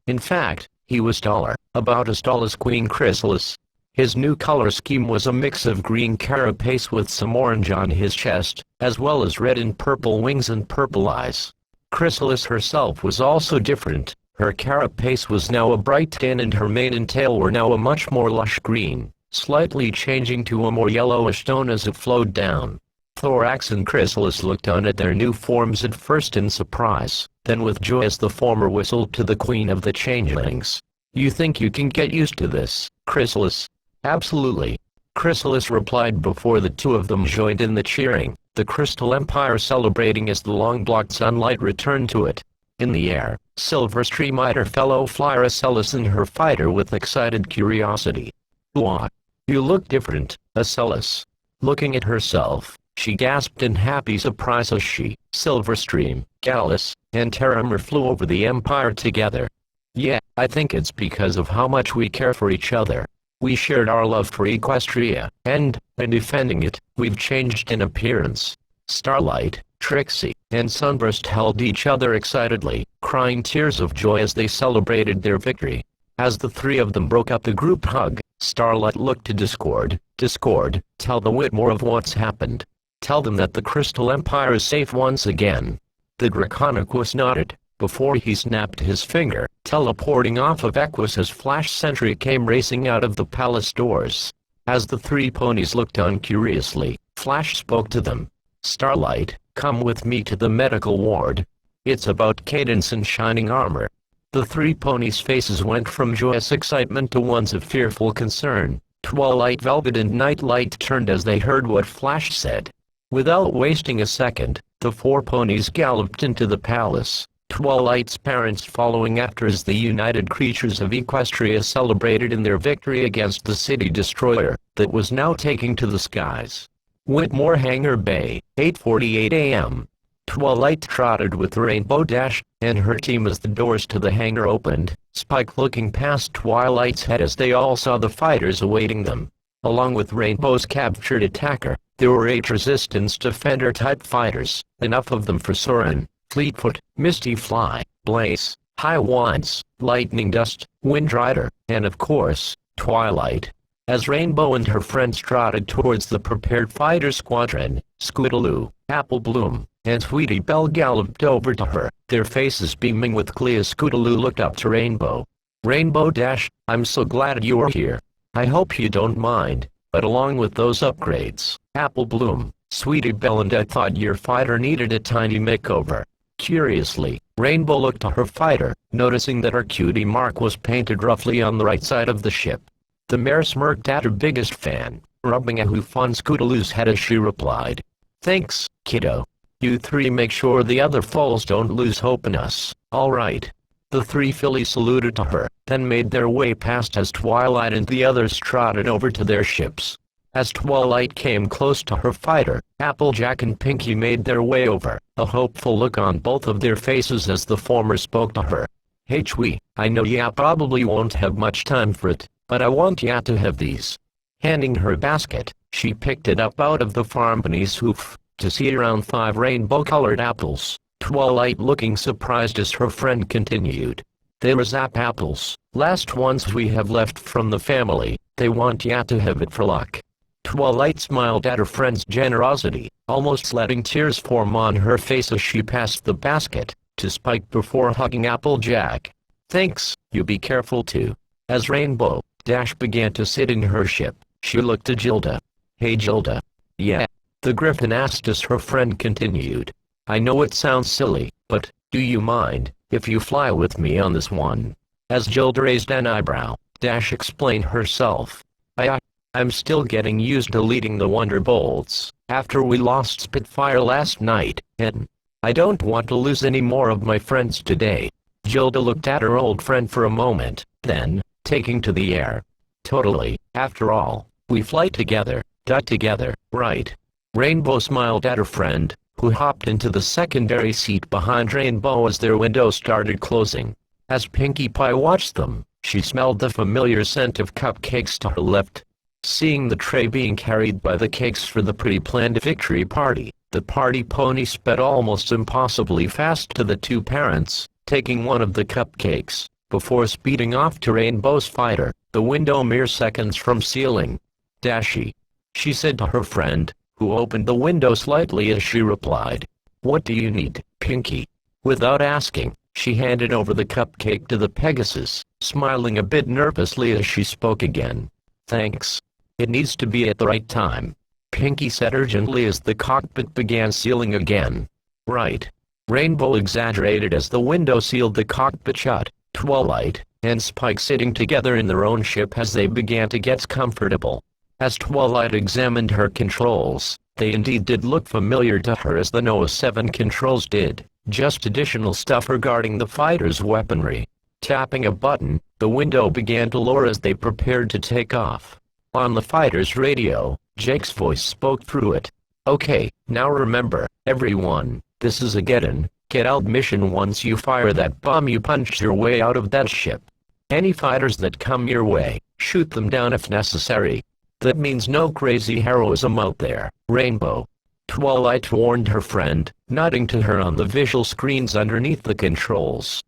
In fact, he was taller, about as tall as Queen Chrysalis. His new color scheme was a mix of green carapace with some orange on his chest, as well as red and purple wings and purple eyes. Chrysalis herself was also different. Her carapace was now a bright tan and her mane and tail were now a much more lush green, slightly changing to a more yellowish tone as it flowed down. Thorax and Chrysalis looked on at their new forms at first in surprise, then with joy as the former whistled to the Queen of the Changelings. You think you can get used to this, Chrysalis? Absolutely. Chrysalis replied before the two of them joined in the cheering, the Crystal Empire celebrating as the long-blocked sunlight returned to it. In the air, Silverstream eyed her fellow flyer Acellus and her fighter with excited curiosity. What? You look different, Acellus. Looking at herself, she gasped in happy surprise as she, Silverstream, Gallus, and Terramur flew over the Empire together. Yeah, I think it's because of how much we care for each other. We shared our love for Equestria, and, in defending it, we've changed in appearance. Starlight, Trixie, and Sunburst held each other excitedly, crying tears of joy as they celebrated their victory. As the three of them broke up the group hug, Starlight looked to Discord. Discord, tell the Whitmore of what's happened. Tell them that the Crystal Empire is safe once again. The Draconicus nodded, before he snapped his finger, teleporting off of Equus as Flash Sentry came racing out of the palace doors. As the three ponies looked on curiously, Flash spoke to them. Starlight, come with me to the medical ward. It's about Cadence and Shining Armor. The three ponies' faces went from joyous excitement to ones of fearful concern. Twilight Velvet and Nightlight turned as they heard what Flash said. Without wasting a second, the four ponies galloped into the palace, Twilight's parents following after as the united creatures of Equestria celebrated in their victory against the city destroyer that was now taking to the skies. Whitmore Hangar Bay, 8:48 a.m. Twilight trotted with Rainbow Dash and her team as the doors to the hangar opened, Spike looking past Twilight's head as they all saw the fighters awaiting them. Along with Rainbow's captured attacker, there were 8 Resistance Defender-type fighters, enough of them for Soren, Fleetfoot, Misty Fly, Blaze, High Wands, Lightning Dust, Windrider, and of course, Twilight. As Rainbow and her friends trotted towards the prepared fighter squadron, Scootaloo, Apple Bloom, and Sweetie Belle galloped over to her, their faces beaming with glee as Scootaloo looked up to Rainbow. Rainbow Dash, I'm so glad you're here. I hope you don't mind, but along with those upgrades, Apple Bloom, Sweetie Belle and I thought your fighter needed a tiny makeover. Curiously, Rainbow looked to her fighter, noticing that her cutie mark was painted roughly on the right side of the ship. The mare smirked at her biggest fan, rubbing a hoof on Scootaloo's head as she replied. Thanks, kiddo. You three make sure the other foals don't lose hope in us, alright? The three fillies saluted to her, then made their way past as Twilight and the others trotted over to their ships. As Twilight came close to her fighter, Applejack and Pinky made their way over, a hopeful look on both of their faces as the former spoke to her. "Hey Chwi, I know ya probably won't have much time for it, but I want ya to have these." Handing her a basket, she picked it up out of the farm beneath hoof, to see around 5 rainbow-colored apples. Twilight looking surprised as her friend continued. "They're Zap apples, last ones we have left from the family, they want ya to have it for luck." Twilight smiled at her friend's generosity, almost letting tears form on her face as she passed the basket to Spike before hugging Applejack. "Thanks, you be careful too." As Rainbow Dash began to sit in her ship, she looked at Gilda. "Hey Gilda." "Yeah?" the Griffin asked as her friend continued. "I know it sounds silly, but do you mind if you fly with me on this one?" As Gilda raised an eyebrow, Dash explained herself. I'm still getting used to leading the Wonderbolts, after we lost Spitfire last night, and I don't want to lose any more of my friends today." Gilda looked at her old friend for a moment, then, taking to the air. "Totally, after all, we fly together, die together, right?" Rainbow smiled at her friend, who hopped into the secondary seat behind Rainbow as their window started closing. As Pinkie Pie watched them, she smelled the familiar scent of cupcakes to her left. Seeing the tray being carried by the cakes for the pre-planned victory party, the party pony sped almost impossibly fast to the two parents, taking one of the cupcakes, before speeding off to Rainbow's fighter, the window mere seconds from sealing. "Dashy," she said to her friend, who opened the window slightly as she replied. "What do you need, Pinkie?" Without asking, she handed over the cupcake to the Pegasus, smiling a bit nervously as she spoke again. "Thanks. It needs to be at the right time," Pinkie said urgently as the cockpit began sealing again. "Right." Rainbow exaggerated as the window sealed the cockpit shut. Twilight and Spike sitting together in their own ship as they began to get comfortable. As Twilight examined her controls, they indeed did look familiar to her as the Noah 7 controls did, just additional stuff regarding the fighter's weaponry. Tapping a button, the window began to lower as they prepared to take off. On the fighter's radio, Jake's voice spoke through it. "Okay, now remember, everyone, this is a get-out mission. Once you fire that bomb you punch your way out of that ship. Any fighters that come your way, shoot them down if necessary. That means no crazy heroism out there, Rainbow." Twilight warned her friend, nodding to her on the visual screens underneath the controls.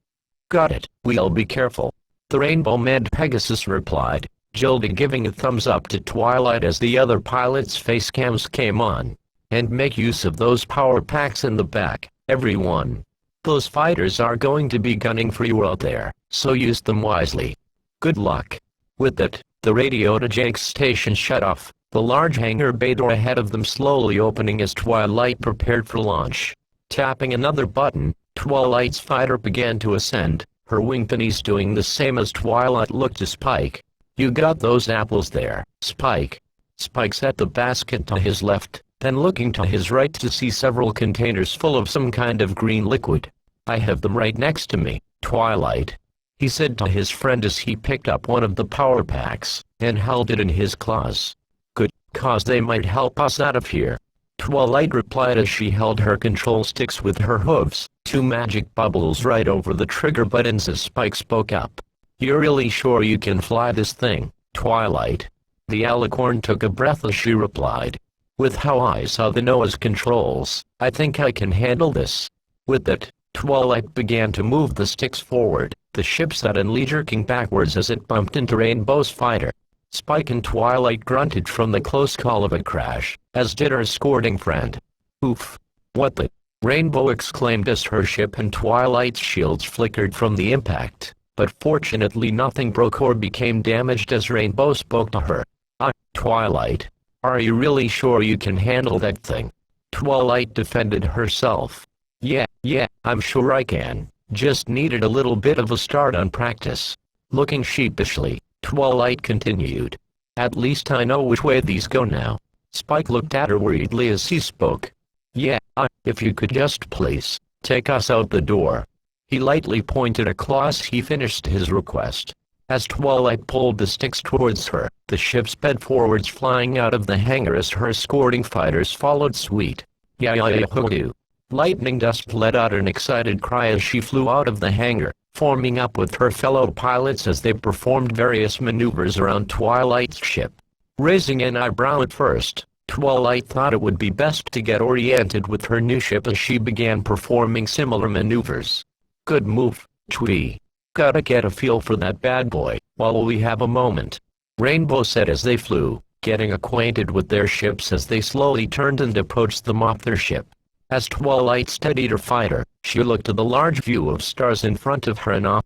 "Got it, we'll be careful," the Rainbow-manned Pegasus replied, Gilda giving a thumbs up to Twilight as the other pilots' face cams came on. "And make use of those power packs in the back, everyone. Those fighters are going to be gunning for you out there, so use them wisely. Good luck." With that, the radio to Jake's station shut off, the large hangar bay door ahead of them slowly opening as Twilight prepared for launch. Tapping another button, Twilight's fighter began to ascend, her wing beneath doing the same as Twilight looked to Spike. "You got those apples there, Spike?" Spike set the basket to his left, then looking to his right to see several containers full of some kind of green liquid. "I have them right next to me, Twilight," he said to his friend as he picked up one of the power packs and held it in his claws. "Good, 'cause they might help us out of here," Twilight replied as she held her control sticks with her hooves, two magic bubbles right over the trigger buttons as Spike spoke up. "You're really sure you can fly this thing, Twilight?" The alicorn took a breath as she replied. "With how I saw the Noah's controls, I think I can handle this." With that, Twilight began to move the sticks forward, the ship suddenly jerking backwards as it bumped into Rainbow's fighter. Spike and Twilight grunted from the close call of a crash, as did her escorting friend. "Oof! What the?" Rainbow exclaimed as her ship and Twilight's shields flickered from the impact, but fortunately nothing broke or became damaged as Rainbow spoke to her. Twilight, are you really sure you can handle that thing?" Twilight defended herself. Yeah, I'm sure I can. Just needed a little bit of a start on practice." Looking sheepishly, Twilight continued. "At least I know which way these go now." Spike looked at her worriedly as he spoke. "Yeah, if you could just please take us out the door." He lightly pointed a claw as he finished his request. As Twilight pulled the sticks towards her, the ship sped forwards, flying out of the hangar as her escorting fighters followed suit. Yahoo! Lightning Dust let out an excited cry as she flew out of the hangar, forming up with her fellow pilots as they performed various maneuvers around Twilight's ship. Raising an eyebrow at first, Twilight thought it would be best to get oriented with her new ship as she began performing similar maneuvers. Good move, Twee. Gotta get a feel for that bad boy, while we have a moment, Rainbow said as they flew, getting acquainted with their ships as they slowly turned and approached the mothership. As Twilight steadied her fighter, she looked at the large view of stars in front of her and awe.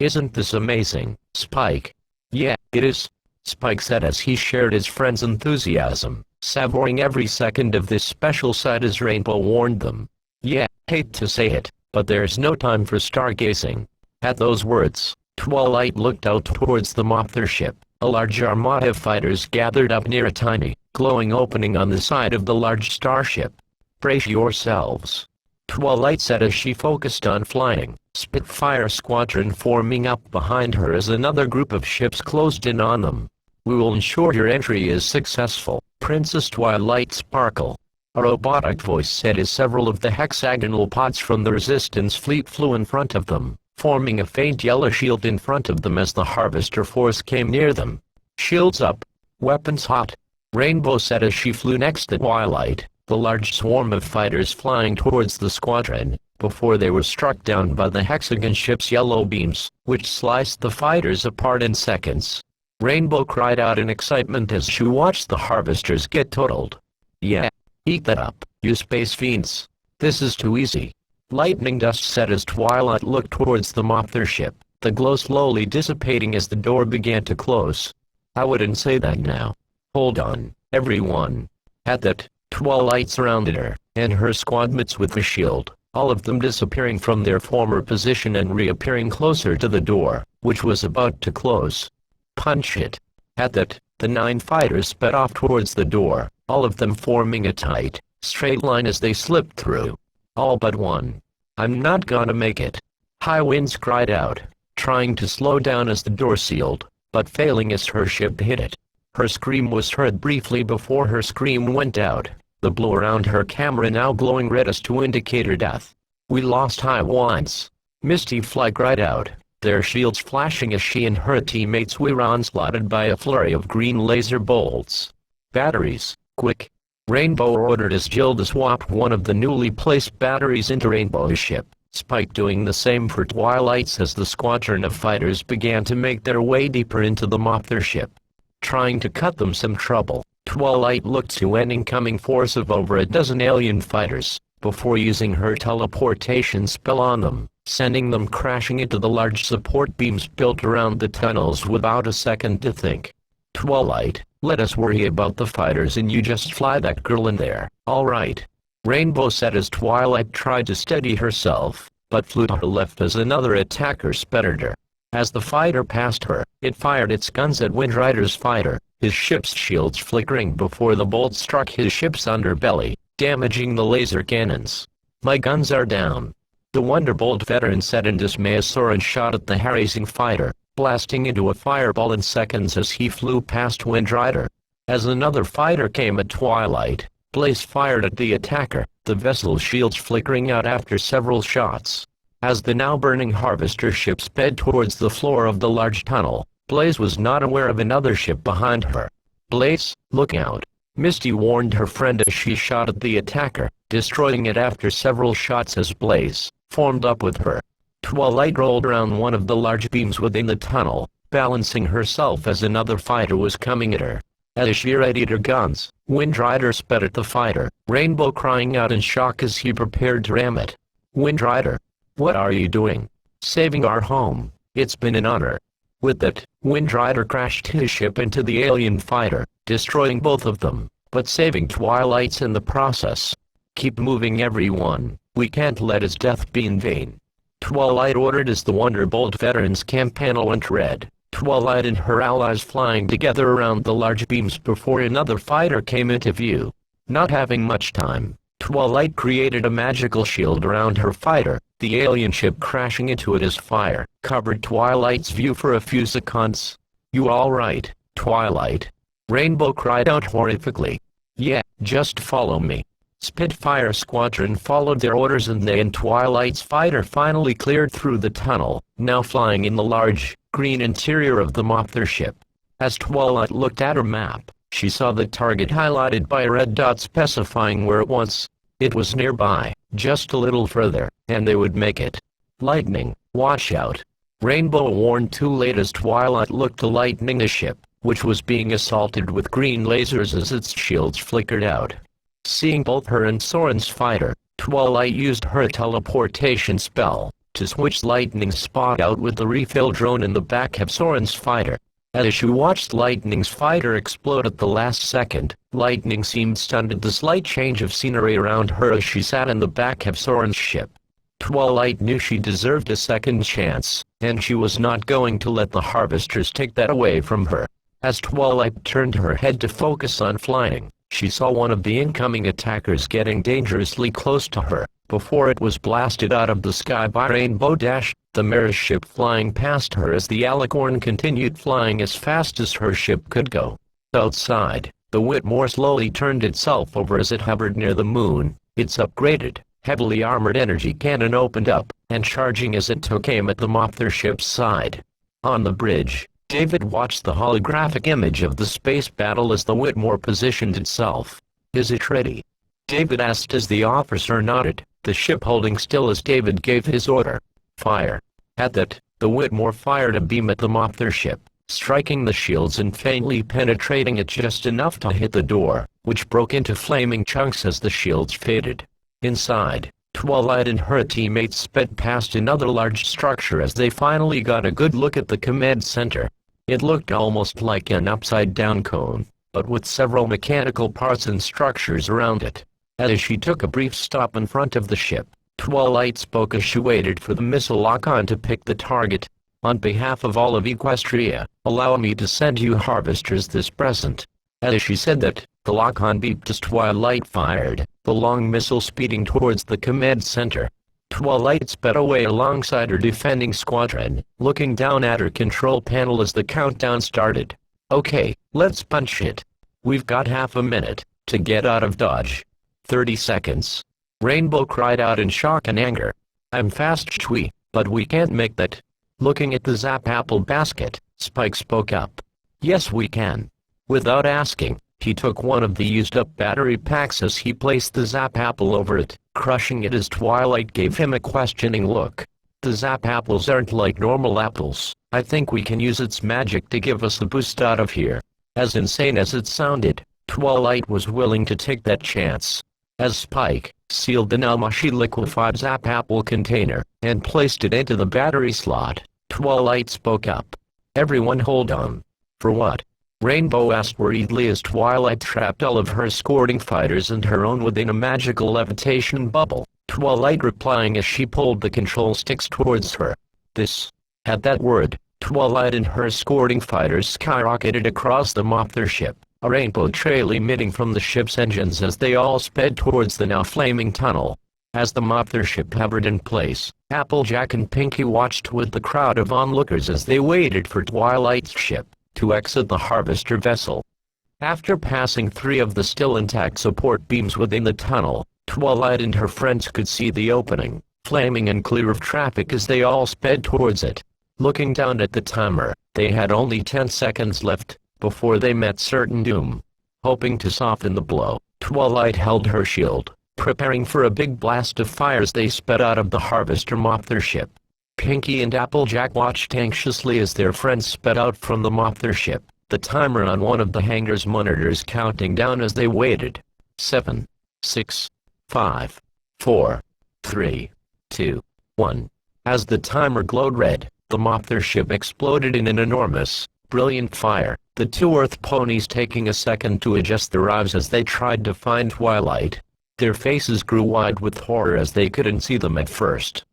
Isn't this amazing, Spike? Yeah, it is, Spike said as he shared his friend's enthusiasm, savoring every second of this special sight as Rainbow warned them. Yeah, hate to say it, but there's no time for stargazing. At those words, Twilight looked out towards the mothership. A large armada of fighters gathered up near a tiny, glowing opening on the side of the large starship. Brace yourselves, Twilight said as she focused on flying, Spitfire Squadron forming up behind her as another group of ships closed in on them. We will ensure your entry is successful, Princess Twilight Sparkle. A robotic voice said as several of the hexagonal pods from the Resistance fleet flew in front of them, forming a faint yellow shield in front of them as the Harvester force came near them. Shields up. Weapons hot, Rainbow said as she flew next to Twilight, the large swarm of fighters flying towards the squadron, before they were struck down by the hexagon ship's yellow beams, which sliced the fighters apart in seconds. Rainbow cried out in excitement as she watched the Harvesters get totaled. Yeah, eat that up, you space fiends. This is too easy, Lightning Dust said as Twilight looked towards the mothership, the glow slowly dissipating as the door began to close. I wouldn't say that now. Hold on, everyone. At that, Twilight surrounded her, and her squadmates with a shield, all of them disappearing from their former position and reappearing closer to the door, which was about to close. Punch it. At that, the 9 fighters sped off towards the door, all of them forming a tight, straight line as they slipped through. All but one. I'm not gonna make it. High Winds cried out, trying to slow down as the door sealed, but failing as her ship hit it. Her scream was heard briefly before her scream went out, the blue around her camera now glowing red as to indicate her death. We lost High Winds. Misty Fly cried out, their shields flashing as she and her teammates were onslaughted by a flurry of green laser bolts. Batteries, quick! Rainbow ordered as Gilda swapped one of the newly placed batteries into Rainbow's ship, Spike doing the same for Twilight's as the squadron of fighters began to make their way deeper into the mothership. Trying to cut them some trouble, Twilight looked to an incoming force of over a dozen alien fighters, before using her teleportation spell on them, sending them crashing into the large support beams built around the tunnels without a second to think. Twilight, let us worry about the fighters and you just fly that girl in there, alright? Rainbow said as Twilight tried to steady herself, but flew to her left as another attacker sped at her. As the fighter passed her, it fired its guns at Windrider's fighter, his ship's shields flickering before the bolt struck his ship's underbelly, damaging the laser cannons. My guns are down, the Wonderbolt veteran said in dismay as Soren shot at the harassing fighter, blasting into a fireball in seconds as he flew past Windrider. As another fighter came at Twilight, Blaze fired at the attacker, the vessel's shields flickering out after several shots. As the now burning Harvester ship sped towards the floor of the large tunnel, Blaze was not aware of another ship behind her. Blaze, look out! Misty warned her friend as she shot at the attacker, destroying it after several shots as Blaze formed up with her. Twilight rolled around one of the large beams within the tunnel, balancing herself as another fighter was coming at her. As she readied her guns, Windrider sped at the fighter, Rainbow crying out in shock as he prepared to ram it. Windrider, what are you doing? Saving our home, it's been an honor. With that, Windrider crashed his ship into the alien fighter, destroying both of them, but saving Twilight's in the process. Keep moving everyone, we can't let his death be in vain. Twilight ordered as the Wonderbolt veteran's camp panel went red, Twilight and her allies flying together around the large beams before another fighter came into view. Not having much time, Twilight created a magical shield around her fighter. The alien ship crashing into it as fire covered Twilight's view for a few seconds. "You all right, Twilight?" Rainbow cried out horrifically. "Yeah, just follow me." Spitfire Squadron followed their orders and they and Twilight's fighter finally cleared through the tunnel, now flying in the large, green interior of the Mothra ship. As Twilight looked at her map, she saw the target highlighted by a red dot specifying where it was. It was nearby, just a little further, and they would make it. "Lightning, watch out." Rainbow warned too late as Twilight looked to lightning the ship, which was being assaulted with green lasers as its shields flickered out. Seeing both her and Soren's fighter, Twilight used her teleportation spell to switch Lightning's spot out with the refill drone in the back of Soren's fighter. As she watched Lightning's fighter explode at the last second, Lightning seemed stunned at the slight change of scenery around her as she sat in the back of Soren's ship. Twilight knew she deserved a second chance, and she was not going to let the Harvesters take that away from her. As Twilight turned her head to focus on flying, she saw one of the incoming attackers getting dangerously close to her, before it was blasted out of the sky by Rainbow Dash, the mayor's ship flying past her as the Alicorn continued flying as fast as her ship could go. Outside, the Whitmore slowly turned itself over as it hovered near the moon. Its upgraded, heavily armored energy cannon opened up, and charging as it took aim at the Mothra ship's side. On the bridge, David watched the holographic image of the space battle as the Whitmore positioned itself. "Is it ready?" David asked as the officer nodded, the ship holding still as David gave his order. "Fire." At that, the Whitmore fired a beam at the Mothra ship, striking the shields and faintly penetrating it just enough to hit the door, which broke into flaming chunks as the shields faded. Inside, Twilight and her teammates sped past another large structure as they finally got a good look at the command center. It looked almost like an upside-down cone, but with several mechanical parts and structures around it. As she took a brief stop in front of the ship, Twilight spoke as she waited for the missile lock-on to pick the target. "On behalf of all of Equestria, allow me to send you Harvesters this present." As she said that, the lock-on beeped as Twilight fired, the long missile speeding towards the command center. Twilight sped away alongside her defending squadron, looking down at her control panel as the countdown started. "Okay, let's punch it. We've got half a minute to get out of Dodge." 30 seconds. Rainbow cried out in shock and anger. "I'm fast, Chui, but we can't make that." Looking at the Zap Apple basket, Spike spoke up. "Yes, we can." Without asking, he took one of the used-up battery packs as he placed the Zap Apple over it, crushing it as Twilight gave him a questioning look. "The Zap Apples aren't like normal apples. I think we can use its magic to give us a boost out of here." As insane as it sounded, Twilight was willing to take that chance. As Spike sealed the Namashi liquefied Zap Apple container and placed it into the battery slot, Twilight spoke up. "Everyone hold on." "For what?" Rainbow asked worriedly as Twilight trapped all of her escorting fighters and her own within a magical levitation bubble, Twilight replying as she pulled the control sticks towards her. "This." At that word, Twilight and her escorting fighters skyrocketed across the Mothra ship, a rainbow trail emitting from the ship's engines as they all sped towards the now flaming tunnel. As the Mothra ship hovered in place, Applejack and Pinky watched with the crowd of onlookers as they waited for Twilight's ship to exit the Harvester vessel. After passing 3 of the still intact support beams within the tunnel, Twilight and her friends could see the opening, flaming and clear of traffic as they all sped towards it. Looking down at the timer, they had only 10 seconds left before they met certain doom. Hoping to soften the blow, Twilight held her shield, preparing for a big blast of fire as they sped out of the Harvester Mothra ship. Pinky and Applejack watched anxiously as their friends sped out from the Mothra ship, the timer on one of the hangar's monitors counting down as they waited. 7, 6, 5, 4, 3, 2, 1. As the timer glowed red, the Mothra ship exploded in an enormous, brilliant fire, the 2 Earth ponies taking a second to adjust their eyes as they tried to find Twilight. Their faces grew wide with horror as they couldn't see them at first.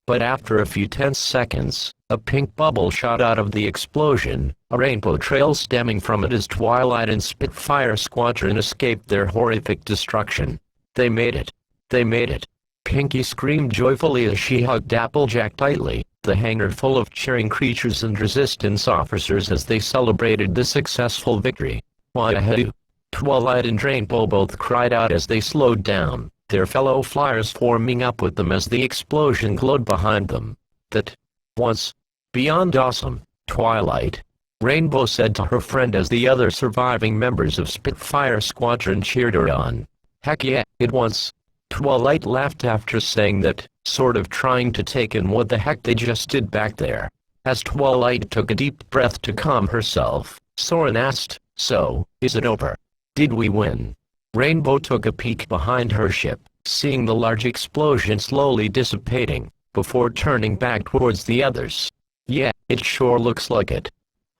But after a few tense seconds, a pink bubble shot out of the explosion, a rainbow trail stemming from it as Twilight and Spitfire Squadron escaped their horrific destruction. They made it. They made it. Pinky screamed joyfully as she hugged Applejack tightly, the hangar full of cheering creatures and resistance officers as they celebrated the successful victory. Wahoo! Twilight and Rainbow both cried out as they slowed down, their fellow flyers forming up with them as the explosion glowed behind them. That was beyond awesome, Twilight, Rainbow said to her friend as the other surviving members of Spitfire Squadron cheered her on. Heck yeah, it was. Twilight laughed after saying that, sort of trying to take in what the heck they just did back there. As Twilight took a deep breath to calm herself, Soren asked, "So, is it over? Did we win?" Rainbow took a peek behind her ship, seeing the large explosion slowly dissipating, before turning back towards the others. "Yeah, it sure looks like it.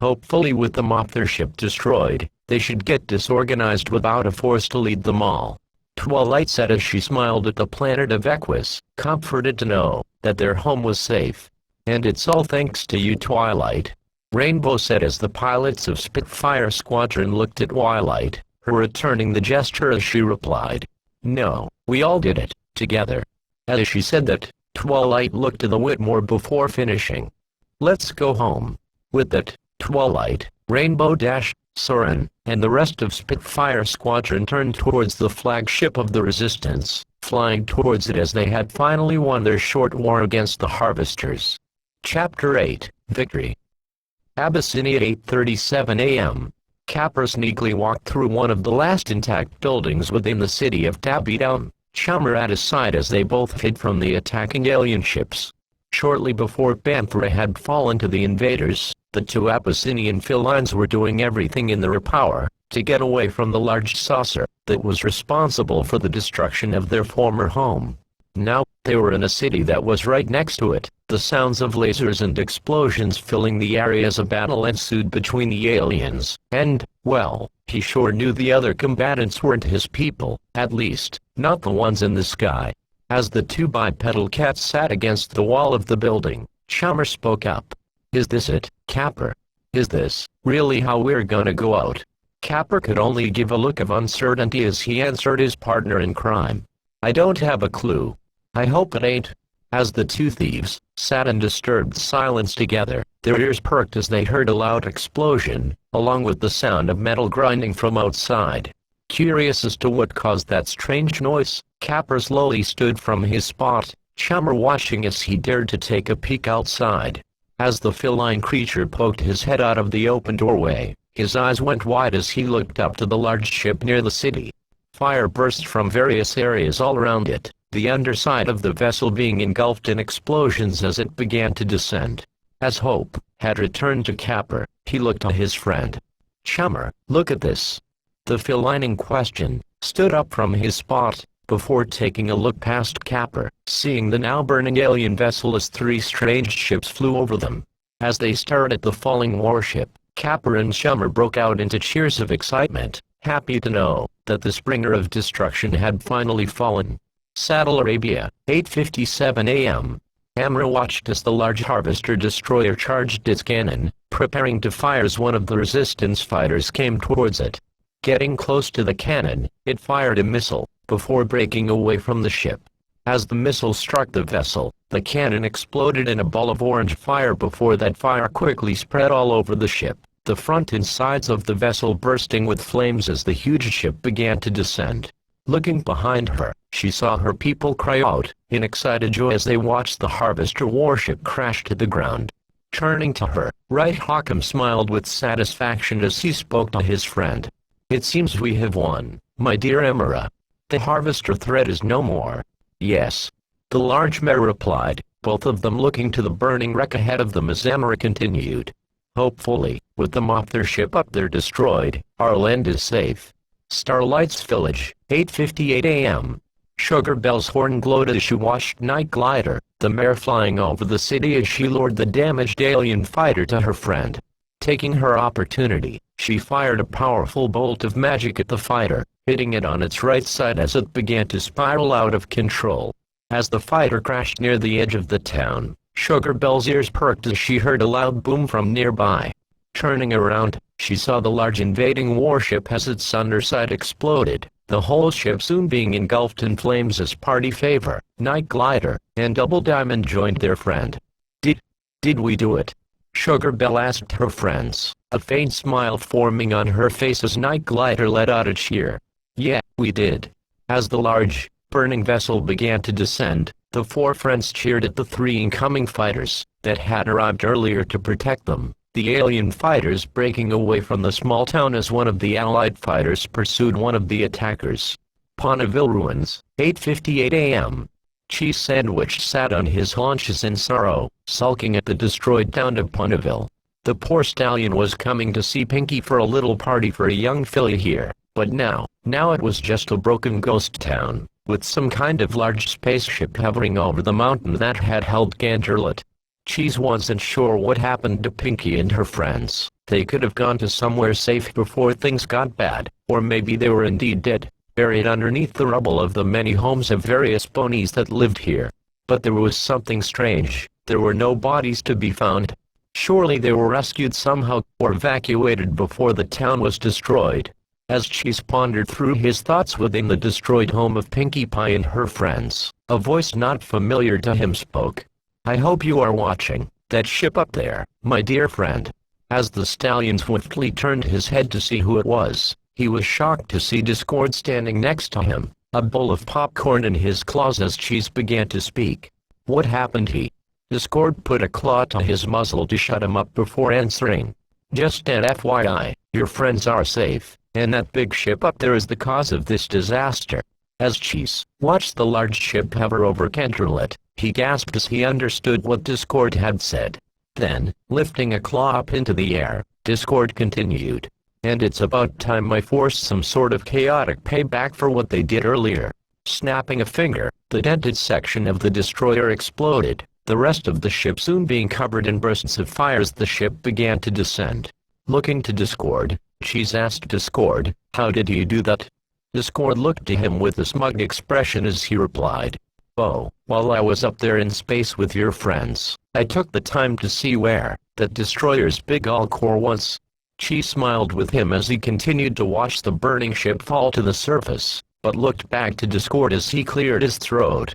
Hopefully with them off their ship destroyed, they should get disorganized without a force to lead them all," Twilight said as she smiled at the planet of Equus, comforted to know that their home was safe. "And it's all thanks to you, Twilight," Rainbow said as the pilots of Spitfire Squadron looked at Twilight, her returning the gesture as she replied, "No, we all did it, together." As she said that, Twilight looked to the Whitmore before finishing. "Let's go home." With that, Twilight, Rainbow Dash, Soren, and the rest of Spitfire Squadron turned towards the flagship of the Resistance, flying towards it as they had finally won their short war against the Harvesters. Chapter 8, Victory. Abyssinia, 8:37 a.m. Capper sneakily walked through one of the last intact buildings within the city of Tabidown, Chummer at his side as they both hid from the attacking alien ships. Shortly before Banthra had fallen to the invaders, the two Abyssinian felines were doing everything in their power to get away from the large saucer that was responsible for the destruction of their former home. Now, they were in a city that was right next to it, the sounds of lasers and explosions filling the area as a battle ensued between the aliens, and, well, he sure knew the other combatants weren't his people, at least, not the ones in the sky. As the two bipedal cats sat against the wall of the building, Chummer spoke up. "Is this it, Capper? Is this really how we're gonna go out?" Capper could only give a look of uncertainty as he answered his partner in crime. "I don't have a clue. I hope it ain't." As the two thieves sat in disturbed silence together, their ears perked as they heard a loud explosion, along with the sound of metal grinding from outside. Curious as to what caused that strange noise, Capper slowly stood from his spot, Chummer watching as he dared to take a peek outside. As the feline creature poked his head out of the open doorway, his eyes went wide as he looked up to the large ship near the city. Fire burst from various areas all around it, the underside of the vessel being engulfed in explosions as it began to descend. As hope had returned to Capper, he looked to his friend. "Chummer, look at this." The feline in question stood up from his spot, before taking a look past Capper, seeing the now burning alien vessel as three strange ships flew over them. As they stared at the falling warship, Capper and Chummer broke out into cheers of excitement, happy to know that the bringer of destruction had finally fallen. Saddle Arabia, 8:57 a.m. Amra watched as the large Harvester destroyer charged its cannon, preparing to fire as one of the Resistance fighters came towards it. Getting close to the cannon, it fired a missile, before breaking away from the ship. As the missile struck the vessel, the cannon exploded in a ball of orange fire before that fire quickly spread all over the ship, the front and sides of the vessel bursting with flames as the huge ship began to descend. Looking behind her, she saw her people cry out in excited joy as they watched the Harvester warship crash to the ground. Turning to her, Right Hawkham smiled with satisfaction as he spoke to his friend. "It seems we have won, my dear Emira. The Harvester threat is no more." "Yes," the large mare replied, both of them looking to the burning wreck ahead of them as Emira continued. "Hopefully, with them off their ship up there destroyed, our land is safe." Starlight's Village, 8:58 a.m. Sugar Bell's horn glowed as she watched Night Glider, the mare flying over the city as she lured the damaged alien fighter to her friend. Taking her opportunity, she fired a powerful bolt of magic at the fighter, hitting it on its right side as it began to spiral out of control. As the fighter crashed near the edge of the town, Sugar Bell's ears perked as she heard a loud boom from nearby. Turning around, she saw the large invading warship as its underside exploded, the whole ship soon being engulfed in flames as Party Favor, Night Glider, and Double Diamond joined their friend. Did we do it? Sugar Belle asked her friends, a faint smile forming on her face as Night Glider let out a cheer. Yeah, we did. As the large, burning vessel began to descend, the four friends cheered at the three incoming fighters that had arrived earlier to protect them, the alien fighters breaking away from the small town as one of the Allied fighters pursued one of the attackers. Ponyville Ruins, 8:58 a.m. Cheese Sandwich sat on his haunches in sorrow, sulking at the destroyed town of Ponyville. The poor stallion was coming to see Pinky for a little party for a young filly here, but now it was just a broken ghost town, with some kind of large spaceship hovering over the mountain that had held Ganterlet. Cheese wasn't sure what happened to Pinky and her friends. They could have gone to somewhere safe before things got bad, or maybe they were indeed dead, buried underneath the rubble of the many homes of various ponies that lived here. But there was something strange. There were no bodies to be found. Surely they were rescued somehow, or evacuated before the town was destroyed. As Cheese pondered through his thoughts within the destroyed home of Pinkie Pie and her friends, a voice not familiar to him spoke. I hope you are watching that ship up there, my dear friend. As the stallion swiftly turned his head to see who it was, he was shocked to see Discord standing next to him, a bowl of popcorn in his claws as Cheese began to speak. What happened? Discord put a claw to his muzzle to shut him up before answering. Just an FYI, your friends are safe, and that big ship up there is the cause of this disaster. As Cheese watched the large ship hover over Ganterlet, he gasped as he understood what Discord had said. Then, lifting a claw up into the air, Discord continued. And it's about time I forced some sort of chaotic payback for what they did earlier. Snapping a finger, the dented section of the destroyer exploded, the rest of the ship soon being covered in bursts of fire as the ship began to descend. Looking to Discord, Cheese asked Discord, how did you do that? Discord looked to him with a smug expression as he replied, oh, while I was up there in space with your friends, I took the time to see where that destroyer's big hull core was. Cheese smiled with him as he continued to watch the burning ship fall to the surface, but looked back to Discord as he cleared his throat.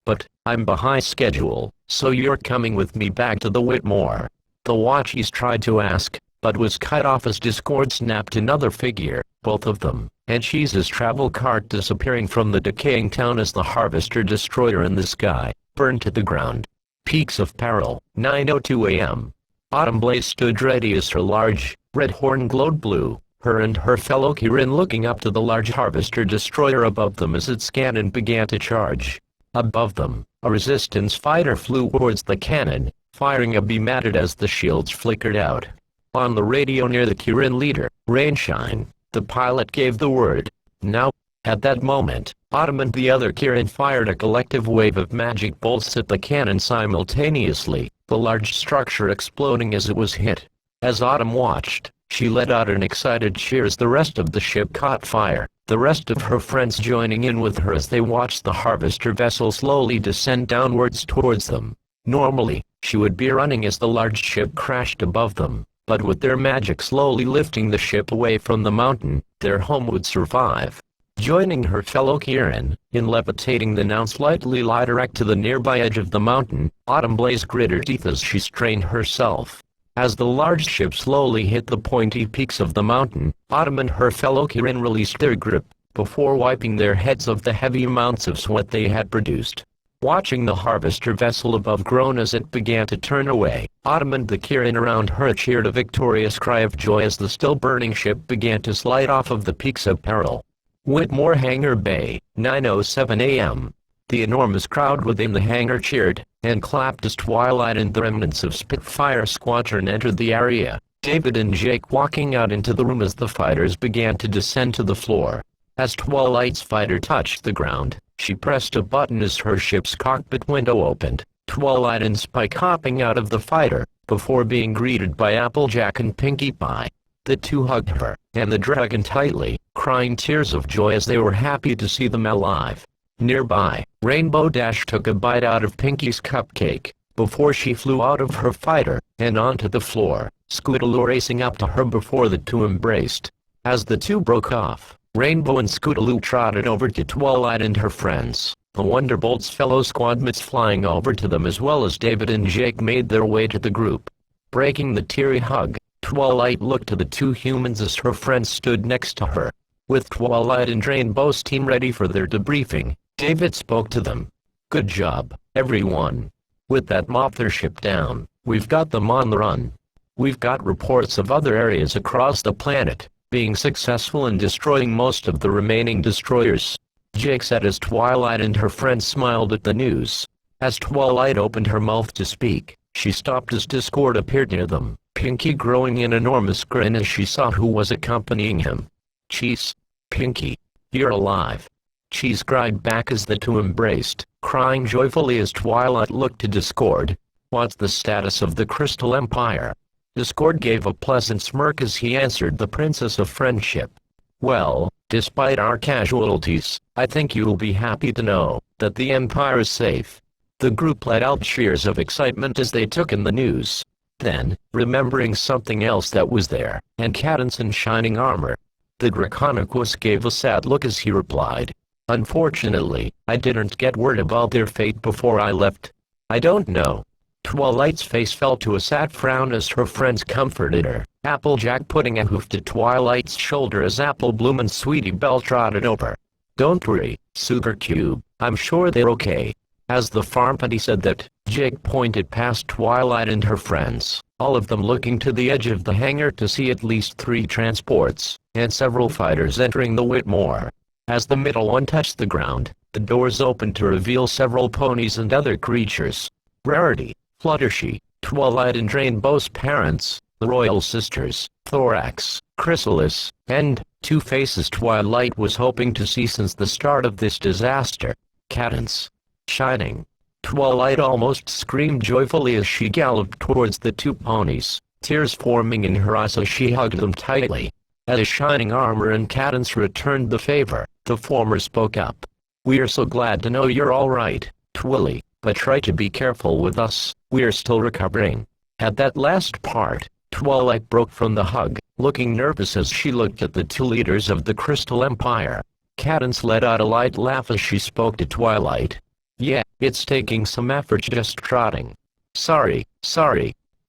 But, I'm behind schedule, so you're coming with me back to the Whitmore? The Watchies tried to ask, but was cut off as Discord snapped another figure, both of them, and Cheese's travel cart disappearing from the decaying town as the Harvester destroyer in the sky burned to the ground. Peaks of Peril, 9:02 a.m. Autumn Blaze stood ready as her large, red horn glowed blue, her and her fellow Kirin looking up to the large Harvester destroyer above them as it scanned and began to charge. Above them, a resistance fighter flew towards the cannon, firing a beam at it as the shields flickered out. On the radio near the Kirin leader, Rainshine, the pilot gave the word. Now, at that moment, Autumn and the other Kirin fired a collective wave of magic bolts at the cannon simultaneously, the large structure exploding as it was hit. As Autumn watched, she let out an excited cheer as the rest of the ship caught fire, the rest of her friends joining in with her as they watched the Harvester vessel slowly descend downwards towards them. Normally, she would be running as the large ship crashed above them, but with their magic slowly lifting the ship away from the mountain, their home would survive. Joining her fellow Kirin, in levitating the now slightly lighter wreck to the nearby edge of the mountain, Autumn Blaze grit her teeth as she strained herself. As the large ship slowly hit the pointy peaks of the mountain, Autumn and her fellow Kirin released their grip, before wiping their heads of the heavy amounts of sweat they had produced. Watching the Harvester vessel above groan as it began to turn away, Autumn and the Kirin around her cheered a victorious cry of joy as the still-burning ship began to slide off of the Peaks of Peril. Whitmore Hangar Bay, 9:07 a.m. The enormous crowd within the hangar cheered and clapped as Twilight and the remnants of Spitfire Squadron entered the area, David and Jake walking out into the room as the fighters began to descend to the floor. As Twilight's fighter touched the ground, she pressed a button as her ship's cockpit window opened, Twilight and Spike hopping out of the fighter, before being greeted by Applejack and Pinkie Pie. The two hugged her and the dragon tightly, crying tears of joy as they were happy to see them alive. Nearby, Rainbow Dash took a bite out of Pinkie's cupcake, before she flew out of her fighter, and onto the floor, Scootaloo racing up to her before the two embraced. As the two broke off, Rainbow and Scootaloo trotted over to Twilight and her friends. The Wonderbolt's fellow squadmates flying over to them, as well as David and Jake, made their way to the group. Breaking the teary hug, Twilight looked to the two humans as her friends stood next to her. With Twilight and Rainbow's team ready for their debriefing, David spoke to them. "Good job, everyone. With that mothership down, we've got them on the run. We've got reports of other areas across the planet being successful in destroying most of the remaining destroyers," Jake said as Twilight and her friends smiled at the news. As Twilight opened her mouth to speak, she stopped as Discord appeared near them, Pinky growing an enormous grin as she saw who was accompanying him. "Cheese, Pinky, you're alive," Cheese cried back as the two embraced, crying joyfully as Twilight looked to Discord. "What's the status of the Crystal Empire?" Discord gave a pleasant smirk as he answered the Princess of Friendship. "Well, despite our casualties, I think you'll be happy to know that the Empire is safe." The group let out cheers of excitement as they took in the news. Then, remembering something else that was there, and Cadance in shining armor, the Draconicus gave a sad look as he replied, "Unfortunately, I didn't get word about their fate before I left. I don't know." Twilight's face fell to a sad frown as her friends comforted her, Applejack putting a hoof to Twilight's shoulder as Apple Bloom and Sweetie Belle trotted over. "Don't worry, Sugar Cube, I'm sure they're okay." As the farm party said that, Jake pointed past Twilight and her friends, all of them looking to the edge of the hangar to see at least 3 transports, and several fighters entering the Whitmore. As the middle one touched the ground, the doors opened to reveal several ponies and other creatures. Rarity, Fluttershy, Twilight and Rainbow's parents, the Royal Sisters, Thorax, Chrysalis, and Two Faces Twilight was hoping to see since the start of this disaster. Cadance. Shining. Twilight almost screamed joyfully as she galloped towards the 2 ponies, tears forming in her eyes as she hugged them tightly. As Shining Armor and Cadance returned the favor, the former spoke up. "We're so glad to know you're all right, Twilly, but try to be careful with us, we're still recovering." At that last part, Twilight broke from the hug, looking nervous as she looked at the 2 leaders of the Crystal Empire. Cadance let out a light laugh as she spoke to Twilight. "Yeah, it's taking some effort just trotting." Sorry.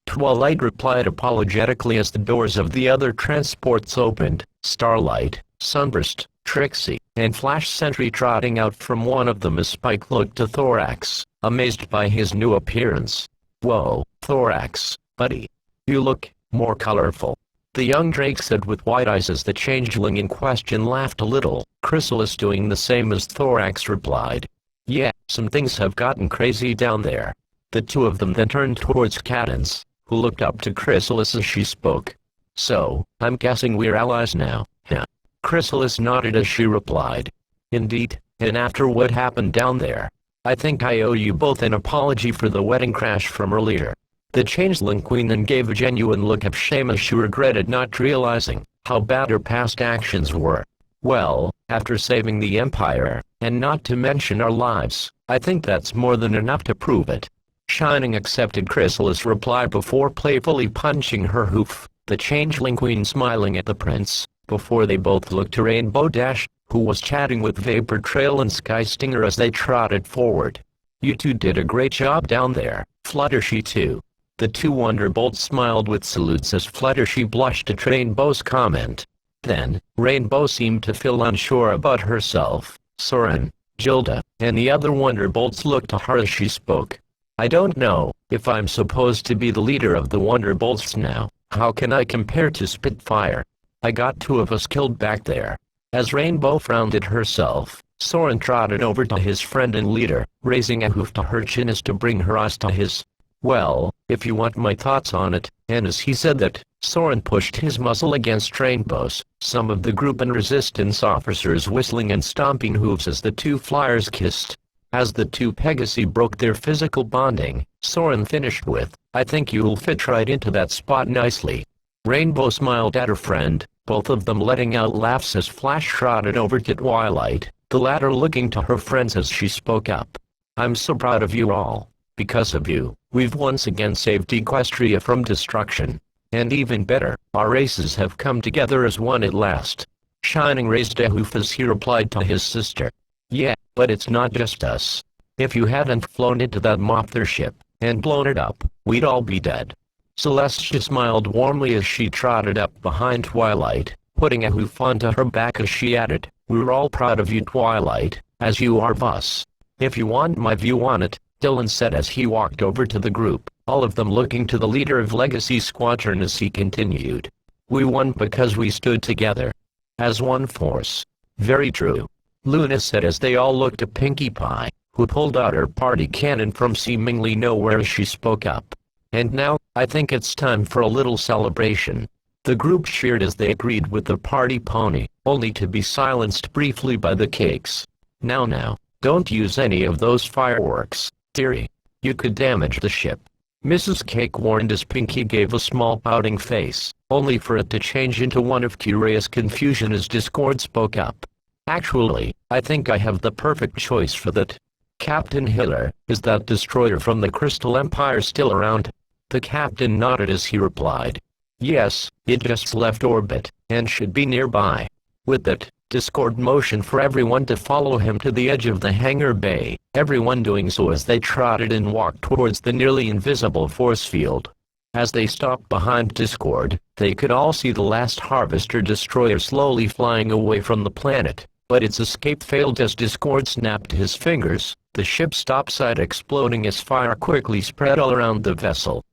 Twilight replied apologetically as the doors of the other transports opened, Starlight, Sunburst, Trixie, and Flash Sentry trotting out from one of them as Spike looked to Thorax, amazed by his new appearance. "Whoa, Thorax, buddy. You look more colorful," the young Drake said with wide eyes as the changeling in question laughed a little. Chrysalis doing the same as Thorax replied. "Yeah, some things have gotten crazy down there." The 2 of them then turned towards Cadance, who looked up to Chrysalis as she spoke. "So, I'm guessing we're allies now, huh?" Chrysalis nodded as she replied. "Indeed, and after what happened down there, I think I owe you both an apology for the wedding crash from earlier." The changeling queen then gave a genuine look of shame as she regretted not realizing how bad her past actions were. "Well, after saving the Empire, and not to mention our lives, I think that's more than enough to prove it." Shining accepted Chrysalis' reply before playfully punching her hoof, the changeling queen smiling at the prince, before they both looked to Rainbow Dash, who was chatting with Vapor Trail and Sky Stinger as they trotted forward. "You 2 did a great job down there, Fluttershy too." The 2 Wonderbolts smiled with salutes as Fluttershy blushed at Rainbow's comment. Then, Rainbow seemed to feel unsure about herself. Soren, Gilda, and the other Wonderbolts looked to her as she spoke. "I don't know if I'm supposed to be the leader of the Wonderbolts now. How can I compare to Spitfire? I got 2 of us killed back there." As Rainbow frowned at herself, Soren trotted over to his friend and leader, raising a hoof to her chin as to bring her eyes to his. "Well, if you want my thoughts on it," and as he said that, Soren pushed his muzzle against Rainbow's, some of the group and resistance officers whistling and stomping hooves as the 2 flyers kissed. As the 2 Pegasi broke their physical bonding, Soren finished with, "I think you'll fit right into that spot nicely." Rainbow smiled at her friend, both of them letting out laughs as Flash trotted over to Twilight, the latter looking to her friends as she spoke up. "I'm so proud of you all. Because of you, we've once again saved Equestria from destruction. And even better, our races have come together as one at last." shining rays to Hufus, he replied to his sister. Yeah, but it's not just us. If you hadn't flown into that mothership and blown it up, we'd all be dead. Celestia smiled warmly as she trotted up behind Twilight, putting a hoof onto her back as she added, "We're all proud of you, Twilight, as you are of us. If you want my view on it," Dylan said as he walked over to the group, all of them looking to the leader of Legacy Squadron as he continued. "We won because we stood together. As one force." "Very true," Luna said as they all looked at Pinkie Pie, who pulled out her party cannon from seemingly nowhere as she spoke up. "And now, I think it's time for a little celebration." The group cheered as they agreed with the party pony, only to be silenced briefly by the Cakes. Now, don't use any of those fireworks, dearie. You could damage the ship," Mrs. Cake warned as Pinkie gave a small pouting face, only for it to change into one of curious confusion as Discord spoke up. "Actually, I think I have the perfect choice for that. Captain Hiller, is that destroyer from the Crystal Empire still around?" The captain nodded as he replied. "Yes, it just left orbit, and should be nearby." With that, Discord motioned for everyone to follow him to the edge of the hangar bay, everyone doing so as they trotted and walked towards the nearly invisible force field. As they stopped behind Discord, they could all see the last Harvester destroyer slowly flying away from the planet, but its escape failed as Discord snapped his fingers. The ship's topside exploding as fire quickly spread all around the vessel.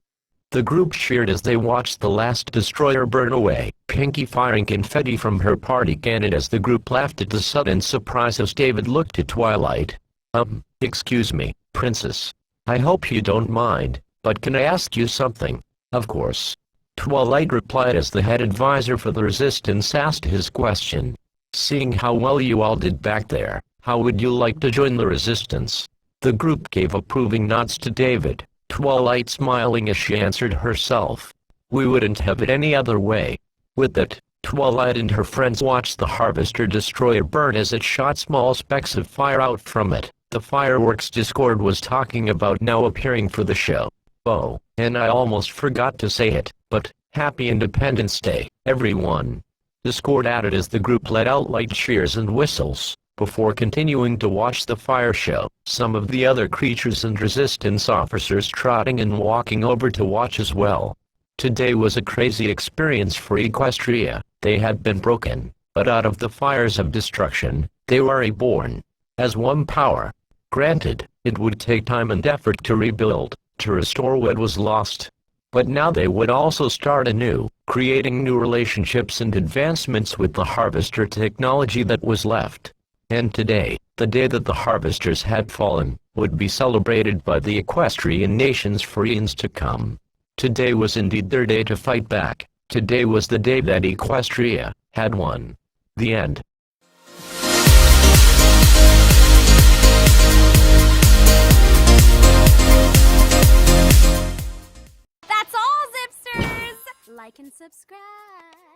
The group cheered as they watched the last destroyer burn away, Pinkie firing confetti from her party cannon as the group laughed at the sudden surprise as David looked at Twilight. Excuse me, Princess. I hope you don't mind, but can I ask you something?" "Of course," Twilight replied as the head advisor for the Resistance asked his question. "Seeing how well you all did back there, how would you like to join the Resistance?" The group gave approving nods to David, Twilight smiling as she answered herself. "We wouldn't have it any other way." With that, Twilight and her friends watched the Harvester destroyer burn as it shot small specks of fire out from it. The fireworks Discord was talking about now appearing for the show. "Oh, and I almost forgot to say it, but Happy Independence Day, everyone," Discord added as the group let out light cheers and whistles. Before continuing to watch the fire show, some of the other creatures and Resistance officers trotting and walking over to watch as well. Today was a crazy experience for Equestria. They had been broken, but out of the fires of destruction, they were reborn as one power. Granted, it would take time and effort to rebuild, to restore what was lost. But now they would also start anew, creating new relationships and advancements with the Harvester technology that was left. And today, the day that the Harvesters had fallen, would be celebrated by the Equestrian nations for eons to come. Today was indeed their day to fight back. Today was the day that Equestria had won. The end. That's all, Zipsters! Like and subscribe.